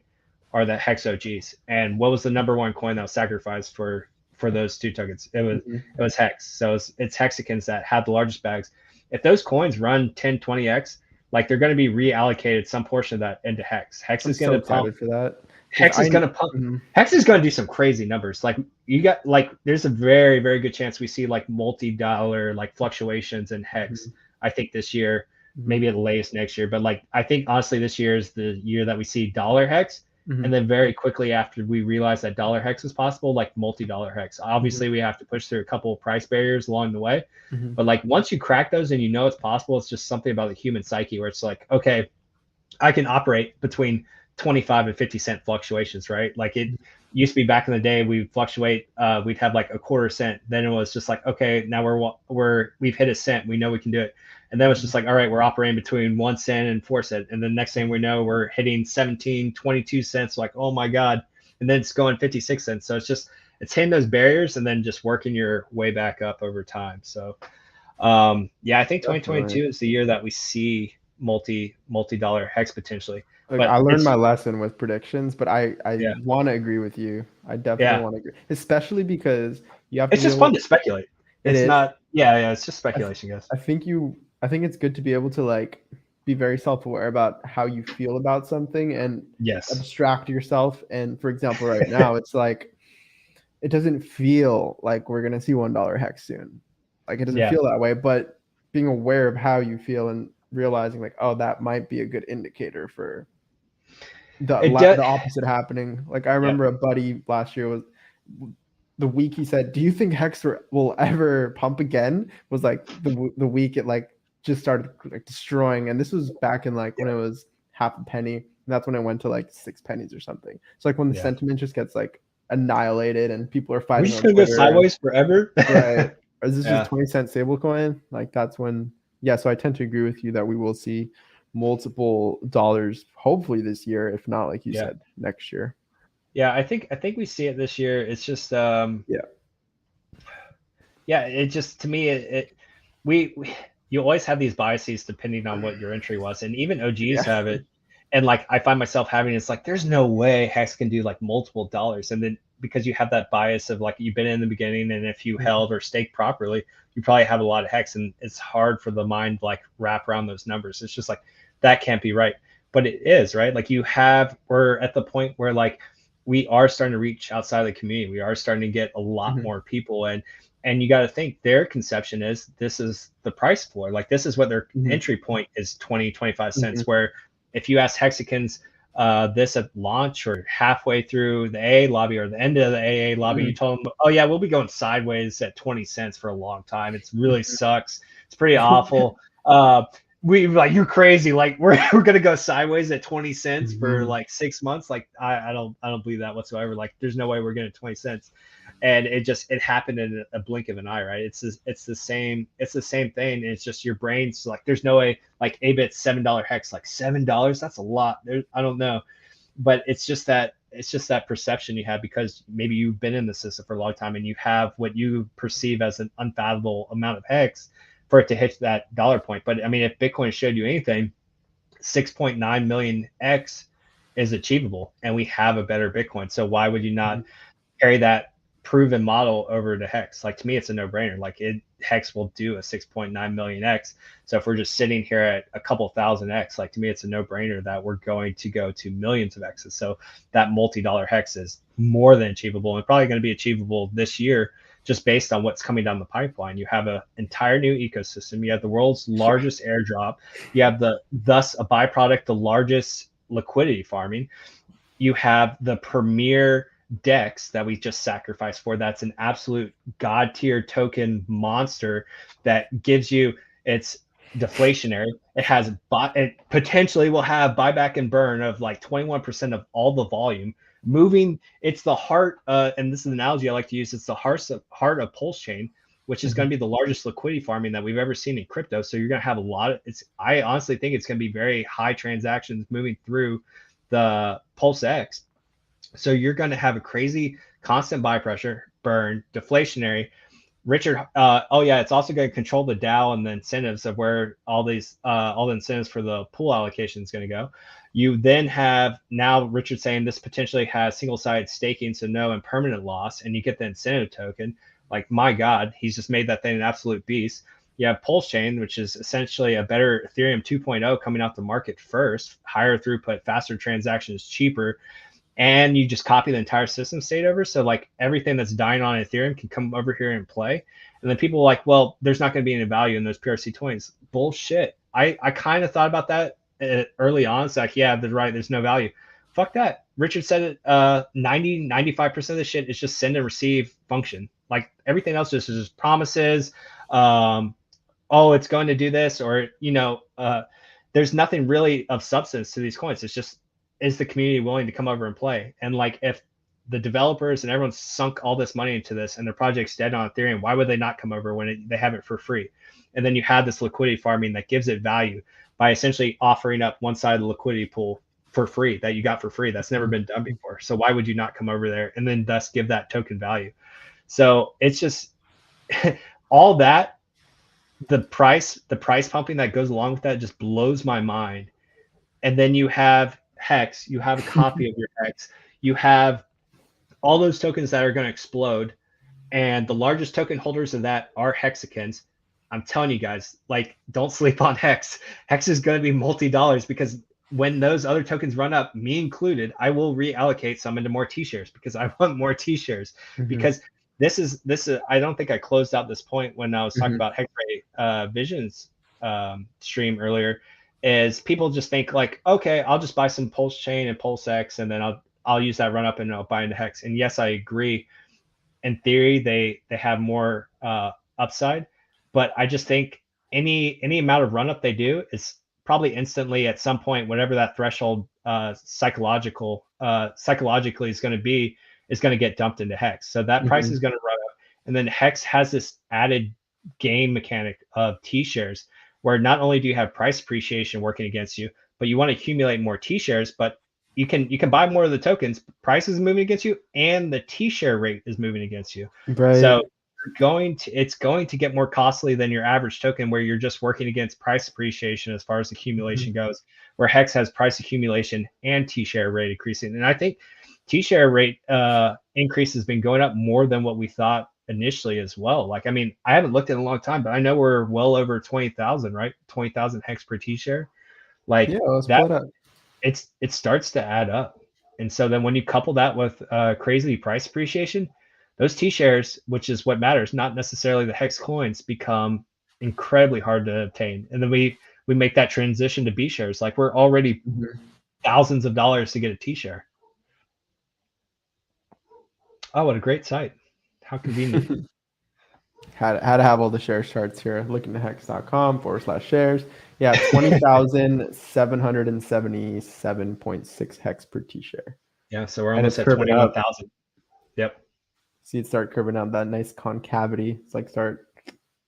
are the HEX OGs. And what was the number one coin that was sacrificed for those two tokens? It was HEX. So it's Hexicans that have the largest bags. If those coins run 10, 20x, like they're going to be reallocated some portion of that into HEX. HEX is going to pump for that. HEX is going to pump. HEX is going to do some crazy numbers. Like you got like, there's a very, very good chance we see like multi-dollar like fluctuations in HEX. I think this year, maybe at the latest next year, but like I think honestly this year is the year that we see dollar HEX. And then very quickly after we realize that dollar HEX is possible, like multi-dollar HEX. Obviously, we have to push through a couple of price barriers along the way. But like once you crack those and you know it's possible, it's just something about the human psyche where it's like, okay, I can operate between 25 and 50 cent fluctuations, right? Like used to be back in the day, we fluctuate, we'd have like a quarter cent. Then it was just like, okay, now we've hit a cent. We know we can do it. And then it was just like, all right, we're operating between 1 cent and 4 cent. And the next thing we know, we're hitting 17, 22 cents. Like, oh my God. And then it's going 56 cents. So it's hitting those barriers and then just working your way back up over time. So yeah, I think 2022 is the year that we see multi-dollar hex potentially. Like, But I learned my lesson with predictions, but I yeah, want to agree with you. I definitely want to agree, especially because you have to it's just fun to speculate. It It's is. not, yeah, it's just speculation, guys. I think it's good to be able to like be very self-aware about how you feel about something and Yes. abstract yourself. And for example, right now it's like it doesn't feel like we're gonna see $1 hex soon. Like it doesn't feel that way, but being aware of how you feel and realizing like, oh, that might be a good indicator for the opposite happening. Like I remember a buddy last year was the week he said, "Do you think Hex will ever pump again?" Was like the week it like just started like destroying, and this was back in like when it was half a penny, and that's when it went to like 6 pennies or something. So like when the sentiment just gets like annihilated and people are fighting. We're just gonna go sideways forever, right? Or is this just 20-cent stablecoin? Like that's when, yeah. So I tend to agree with you that we will see multiple dollars hopefully this year, if not like you said next year. Yeah, I think we see it this year. It's just it just, to me, you always have these biases depending on what your entry was, and even OGs have it. And like I find myself having, it's like there's no way Hex can do like multiple dollars, and then because you have that bias of like you've been in the beginning, and if you held or staked properly, you probably have a lot of Hex, and it's hard for the mind to like wrap around those numbers. It's just like that can't be right, but it is, right? Like we're at the point where like we are starting to reach outside of the community. We are starting to get a lot more people, and you got to think their conception is this is the price floor. Like this is what their entry point is, 20, 25 cents. Where if you ask Hexicans this at launch or halfway through the AA lobby or the end of the AA lobby, you told them, oh yeah, we'll be going sideways at 20 cents for a long time. It's really sucks. It's pretty awful. We like, you're crazy. Like we're gonna go sideways at 20 cents for like 6 months. Like I don't believe that whatsoever. Like there's no way we're getting 20 cents. And it happened in a blink of an eye, right? It's the same thing. It's just your brain's like, there's no way. Like ABIT's $7 hex, like $7, that's a lot. I don't know, but it's just that perception you have because maybe you've been in the system for a long time and you have what you perceive as an unfathomable amount of hex for it to hit that dollar point. But I mean, if Bitcoin showed you anything, 6.9 million X is achievable, and we have a better Bitcoin. So why would you not carry that proven model over to Hex? Like to me, it's a no-brainer. Like Hex will do a 6.9 million X. So if we're just sitting here at a couple thousand X, like to me, it's a no-brainer that we're going to go to millions of X's. So that multi-dollar Hex is more than achievable, and probably going to be achievable this year just based on what's coming down the pipeline. You have an entire new ecosystem. You have the world's largest airdrop. You have thus a byproduct, the largest liquidity farming. You have the premier DEX that we just sacrificed for. That's an absolute god tier token monster that gives you, it's deflationary. It potentially will have buyback and burn of like 21% of all the volume moving. It's the heart, and this is an analogy I like to use. It's the heart of PulseChain, which is going to be the largest liquidity farming that we've ever seen in crypto. So you're going to have a lot of I honestly think it's going to be very high transactions moving through the PulseX. So you're going to have a crazy constant buy pressure, burn, deflationary. Richard, it's also going to control the DAO and the incentives of where all the incentives for the pool allocation is going to go. You then have now Richard saying this potentially has single-sided staking, so no impermanent loss, and you get the incentive token. Like, my God, he's just made that thing an absolute beast. You have PulseChain, which is essentially a better Ethereum 2.0 coming out the market first, higher throughput, faster transactions, cheaper. And you just copy the entire system state over. So like everything that's dying on Ethereum can come over here and play. And then people are like, well, there's not going to be any value in those PRC20s. Bullshit. I kind of thought about that early on. It's like, yeah, they're right. There's no value. Fuck that. Richard said it, 95% of the shit is just send and receive function. Like everything else just is just promises. It's going to do this, or, there's nothing really of substance to these coins. It's just, is the community willing to come over and play? And like, if the developers and everyone's sunk all this money into this and their project's dead on Ethereum. Why would they not come over when they have it for free? And then you have this liquidity farming that gives it value by essentially offering up one side of the liquidity pool for free that you got for free. That's never been done before. So why would you not come over there and then thus give that token value? So it's just all that, the price pumping that goes along with that just blows my mind. And then you have HEX, you have a copy of your HEX, you have all those tokens that are going to explode. And the largest token holders of that are hexicans. I'm telling you guys, like, don't sleep on HEX. HEX is going to be multi-dollars because when those other tokens run up, me included, I will reallocate some into more T-shares because I want more T-shares. Because this is I don't think I closed out this point when I was talking about Hex Visions stream earlier, is people just think like, okay, I'll just buy some PulseChain and PulseX and then I'll use that run up and I'll buy into HEX. And yes, I agree. In theory, they have more upside, but I just think any amount of run up they do is probably instantly at some point, whatever that threshold psychologically is going to be, is going to get dumped into HEX. So that price is going to run up. And then HEX has this added game mechanic of T-shares where not only do you have price appreciation working against you, but you want to accumulate more T-shares, but you can buy more of the tokens, price is moving against you, and the T-share rate is moving against you. Right. So it's going to get more costly than your average token where you're just working against price appreciation as far as accumulation goes, where HEX has price accumulation and T-share rate increasing. And I think T-share rate increase has been going up more than what we thought initially as well. Like, I mean, I haven't looked in a long time, but I know we're well over 20,000, right? 20,000 HEX per T-share. Like, yeah, let's pull it up. It starts to add up. And so then when you couple that with crazy price appreciation, those T-shares, which is what matters, not necessarily the HEX coins, become incredibly hard to obtain. And then we make that transition to B shares. Like, we're already thousands of dollars to get a T-share. Oh, what a great site. How convenient. How to have all the share charts here. LookIntoHex.com/shares. Yeah, 20,777.6 HEX per T-share. Yeah, so we're almost at 21,000. Yep. See it start curving out that nice concavity. It's like start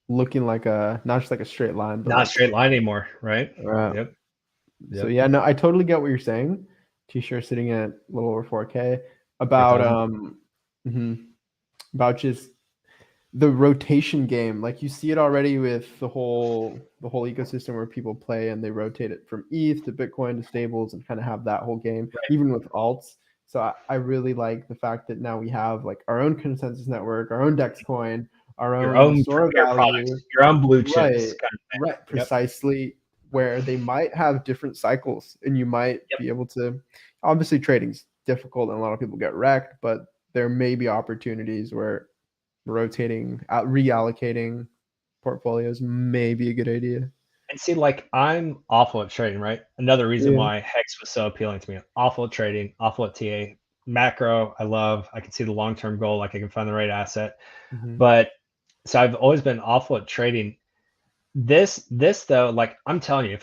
looking like not just like a straight line, but not a straight line anymore, right? Yep. So yeah, no, I totally get what you're saying. T-share sitting at a little over 4K. About about just the rotation game. Like, you see it already with the whole ecosystem where people play and they rotate it from ETH to Bitcoin to stables and kind of have that whole game, even with alts. So I really like the fact that now we have like our own consensus network, our own DEX coin, our own store value, products, your own blue chips. Right, right, precisely, where they might have different cycles and you might be able to, obviously trading's difficult and a lot of people get wrecked, but there may be opportunities where rotating, reallocating portfolios may be a good idea. And see, like, I'm awful at trading, right? Another reason why HEX was so appealing to me. Awful at trading, awful at TA. Macro, I love. I can see the long-term goal, like I can find the right asset. But so I've always been awful at trading. This though, like, I'm telling you,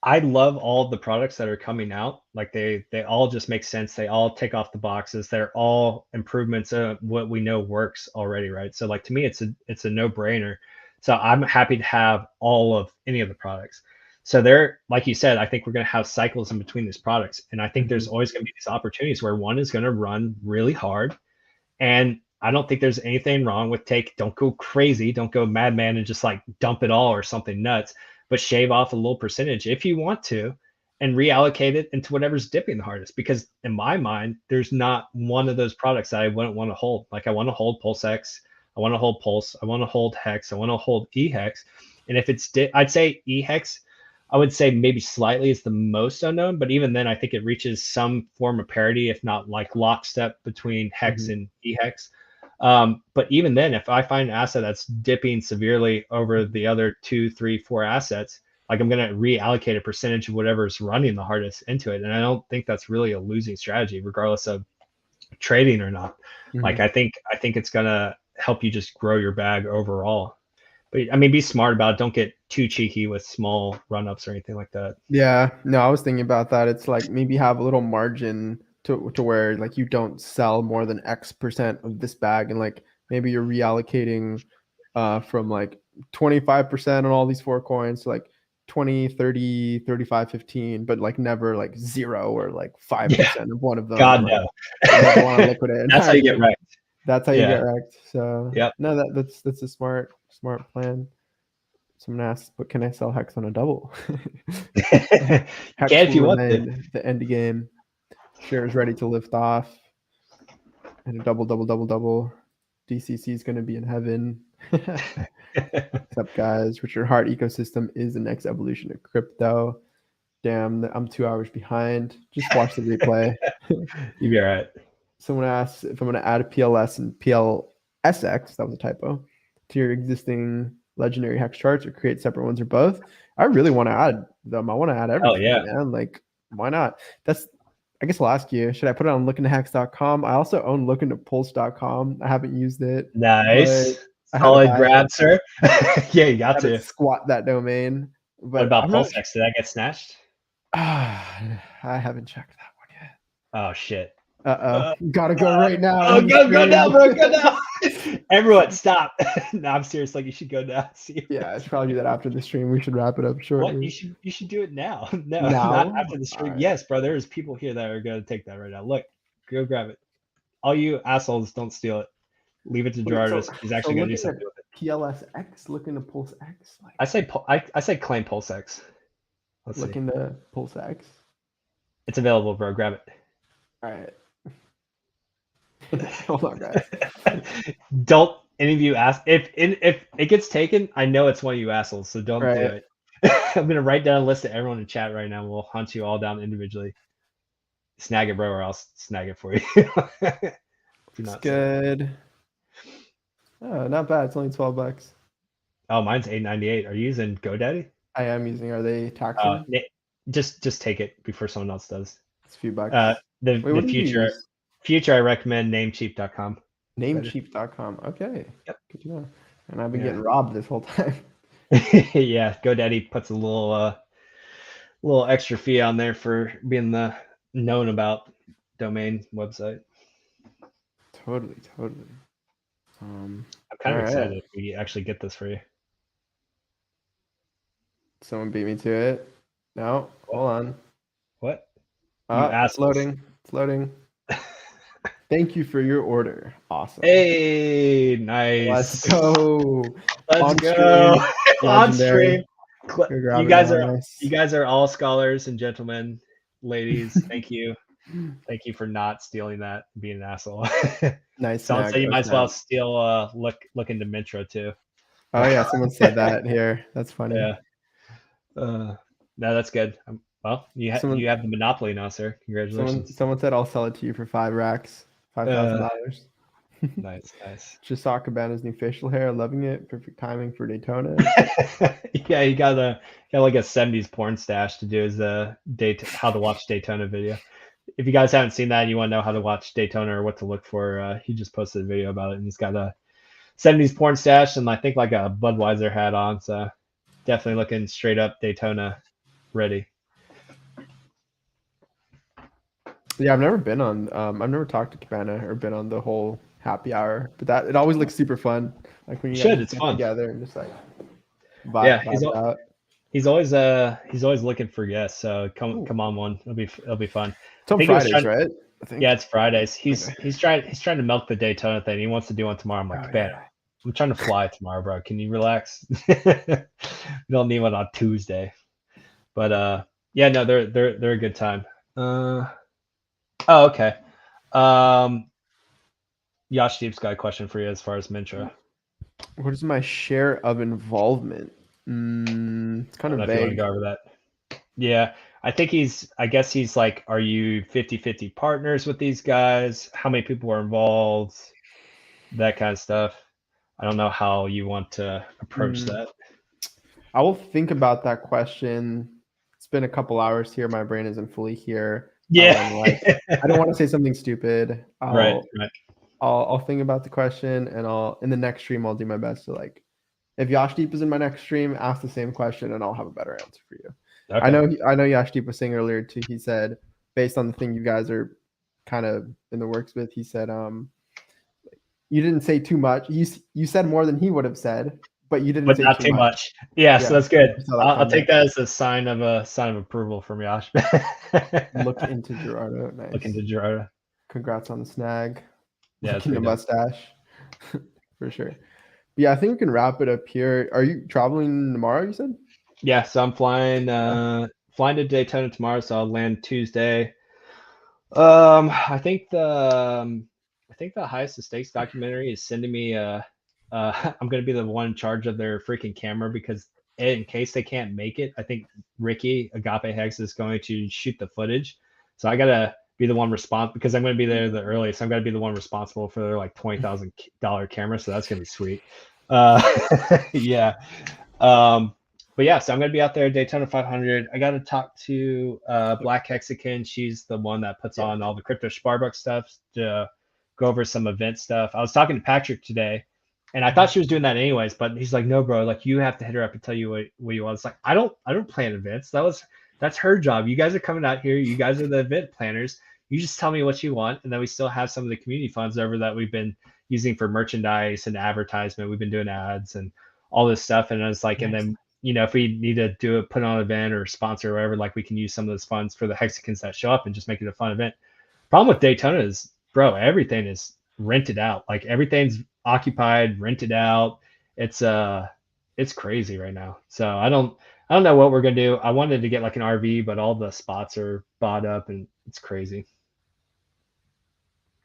I love all of the products that are coming out. Like, they all just make sense. They all take off the boxes. They're all improvements of what we know works already, right? So, like, to me, it's a no-brainer. So I'm happy to have all of any of the products. So there, like you said, I think we're going to have cycles in between these products. And I think there's always going to be these opportunities where one is going to run really hard. And I don't think there's anything wrong with don't go crazy. Don't go madman and just like dump it all or something nuts, but shave off a little percentage if you want to and reallocate it into whatever's dipping the hardest. Because in my mind, there's not one of those products that I wouldn't want to hold. Like, I want to hold PulseX. I want to hold Pulse. I want to hold HEX. I want to hold EHEX. And if it's, I'd say EHEX, I would say maybe slightly is the most unknown, but even then I think it reaches some form of parity, if not like lockstep between HEX and EHEX. But even then, if I find an asset that's dipping severely over the other 2, 3, 4 assets, like, I'm going to reallocate a percentage of whatever's running the hardest into it. And I don't think that's really a losing strategy, regardless of trading or not. Like, I think it's going to help you just grow your bag overall. But I mean, be smart about it. Don't get too cheeky with small run-ups or anything like that. Yeah, no, I was thinking about that. It's like maybe have a little margin to where like you don't sell more than X% of this bag, and like maybe you're reallocating from like 25% on all these 4 coins to like 20, 30, 35, 15, but like never like 0 or like 5% of one of them. God And, like, no. never want to liquidate. That's how you get wrecked. That's how you get wrecked. So Yep. no, that's a smart plan. Someone asks, but can I sell Hex on a double? Hex if you want to. The end game. Shares ready to lift off. And a double. DCC is going to be in heaven. What's up, guys? Richard Hart ecosystem is the next evolution of crypto. Damn, I'm 2 hours behind. Just watch the replay. You'll be all right. Someone asks if I'm going to add a PLS and PLSX, that was a typo, to your existing legendary hex charts or create separate ones or both. I really want to add them. I want to add everything, man. Like, why not? I guess I'll ask you, should I put it on LookIntoHex.com? I also own LookIntoPulse.com. I haven't used it. Nice. Solid grab, sir. Yeah, you got to squat that domain. But what about PulseX? Did that get snatched? I haven't checked that one yet. Oh shit. Gotta go right now. Oh, go now, bro. Go now. Everyone, stop. No, I'm serious. Like, you should go now. Yeah, I should probably do that after the stream. We should wrap it up shortly. What? You should do it now. No, not after the stream. Right. Yes, bro. There's people here that are going to take that right now. Look, go grab it. All you assholes, don't steal it. Leave it to Gerardus. He's actually going to do something with it. PLSX, look into PulseX. Like, I say claim PulseX. Look into PulseX. It's available, bro. Grab it. All right. Hold on, guys. Don't any of you ask if it gets taken. I know it's one of you assholes, so don't do it. I'm gonna write down a list of everyone in chat right now. And we'll hunt you all down individually. Snag it, bro, or I'll snag it for you. It's good. Oh, not bad. It's only $12. Oh, mine's $8.98. Are you using GoDaddy? I am using. Are they taxing? Just take it before someone else does. It's a few bucks. The future I recommend namecheap.com. Namecheap.com. Okay. Yep. Good to know. And I've been getting robbed this whole time. Yeah, GoDaddy puts a little extra fee on there for being the known about domain website. Totally. I'm kind of excited if we actually get this for you. Someone beat me to it. No, hold on. What? It's loading. It's loading. Thank you for your order. Awesome. Hey, nice. Let's go. On stream. You guys are all scholars and gentlemen, ladies. Thank you. Thank you for not stealing that and being an asshole. Nice. Someone said you might as well steal look into Mintro too. Oh yeah, someone said that here. That's funny. Yeah. No, that's good. Well, you have the monopoly now, sir. Congratulations. Someone said I'll sell it to you for 5 racks, $5,000. Nice. Cabana's new facial hair, loving it. Perfect timing for Daytona. Yeah, you got like a 70s porn stash to do as a how to watch Daytona video. If you guys haven't seen that and you want to know how to watch Daytona or what to look for, he just posted a video about it, and he's got a 70s porn stash and I think like a Budweiser hat on, so definitely looking straight up Daytona ready. Yeah, I've never been on. I've never talked to Cabana or been on the whole happy hour, but it always looks super fun. Like when you guys it's fun together and just like vibe out. He's always looking for guests. So come on one. It'll be fun. It's on Fridays, right? I think. Yeah, it's Fridays. He's trying to milk the Daytona thing. He wants to do one tomorrow. I'm like, I'm trying to fly tomorrow, bro. Can you relax? We don't need one on Tuesday. But yeah, no, they're a good time. Oh, okay. Yash Deep's got a question for you as far as Mintra. What is my share of involvement? It's kind of vague. If you want to go over that. Yeah, I guess he's like, are you 50-50 partners with these guys? How many people are involved? That kind of stuff. I don't know how you want to approach that. I will think about that question. It's been a couple hours here. My brain isn't fully here. Yeah. I don't want to say something stupid. Right. I'll think about the question, and in the next stream I'll do my best to, like, if Yashdeep is in my next stream, ask the same question and I'll have a better answer for you. Okay. I know Yashdeep was saying earlier too. He said based on the thing you guys are kind of in the works with. He said, you didn't say too much. You said more than he would have said, but you didn't But say not too much. Yeah, so that's good. I'll take that as a sign of approval from Yash. Look into Gerardo. Nice. Look into Gerardo. Congrats on the snag. Yeah, look into mustache. For sure. Yeah, I think we can wrap it up here. Are you traveling tomorrow, you said? Yeah, so I'm flying to Daytona tomorrow, so I'll land Tuesday. I think the Highest Stakes documentary is sending me I'm gonna be the one in charge of their freaking camera, because in case they can't make it, I think Ricky Agape Hex is going to shoot the footage. So I gotta be the one responsible, because I'm gonna be there the earliest. I'm gonna be the one responsible for their like $20,000 camera. So that's gonna be sweet. Yeah. But yeah, so I'm gonna be out there at Daytona 500. I got to talk to Black Hexagon. She's the one that puts on all the crypto Sparbuck stuff to go over some event stuff. I was talking to Patrick today, and I thought she was doing that anyways, but he's like, no, bro, like you have to hit her up and tell you what you want. It's like, I don't plan events. That's her job. You guys are coming out here. You guys are the event planners. You just tell me what you want, and then we still have some of the community funds over that we've been using for merchandise and advertisement. We've been doing ads and all this stuff, and I was like, nice. And then, you know, if we need to put on an event or sponsor or whatever, like we can use some of those funds for the Hexicans that show up and just make it a fun event. Problem with Daytona is, bro, everything is rented out. Like everything's occupied, rented out. It's crazy right now. So I don't know what we're gonna do. I wanted to get like an RV, but all the spots are bought up and it's crazy.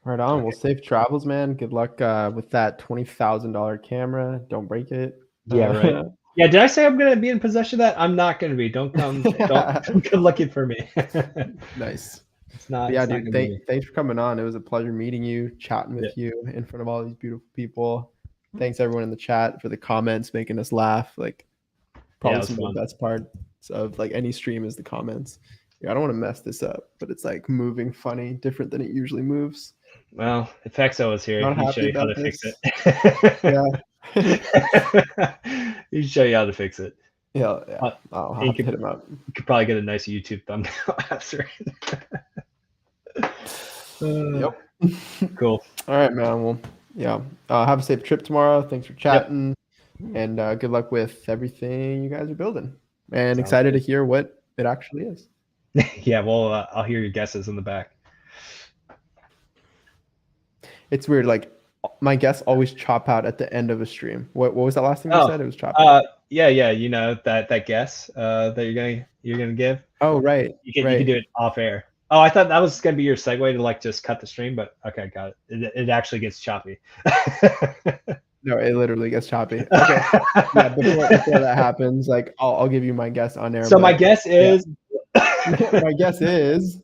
Right on. Okay. Well, safe travels, man. Good luck with that $20,000 camera. Don't break it. Yeah, right. Yeah, did I say I'm gonna be in possession of that? I'm not gonna be. Don't come looking for me. Nice. It's not. Yeah, dude. Thanks for coming on. It was a pleasure meeting you, chatting with you in front of all these beautiful people. Thanks everyone in the chat for the comments, making us laugh. Like probably some of the best parts of like any stream is the comments. Yeah, I don't want to mess this up, but it's like moving funny, different than it usually moves. Well, if Exo was here, he'd show you how to fix it. Yeah. He'd show you how to fix it. Yeah. I'll have to hit him up. You could probably get a nice YouTube thumbnail after it. Yep. Cool. All right, man. Well, yeah. Have a safe trip tomorrow. Thanks for chatting. Yep. And good luck with everything you guys are building. And excited to hear what it actually is. Yeah, well, I'll hear your guesses in the back. It's weird. Like my guests always chop out at the end of a stream. What was that last thing you said? It was chop out. Yeah. You know that guess that you're gonna give. Oh, right. You can do it off air. Oh, I thought that was gonna be your segue to like just cut the stream, but okay, got it. It actually gets choppy. No, it literally gets choppy. Okay. Yeah, before that happens, like I'll give you my guess on air. So my guess is. My guess is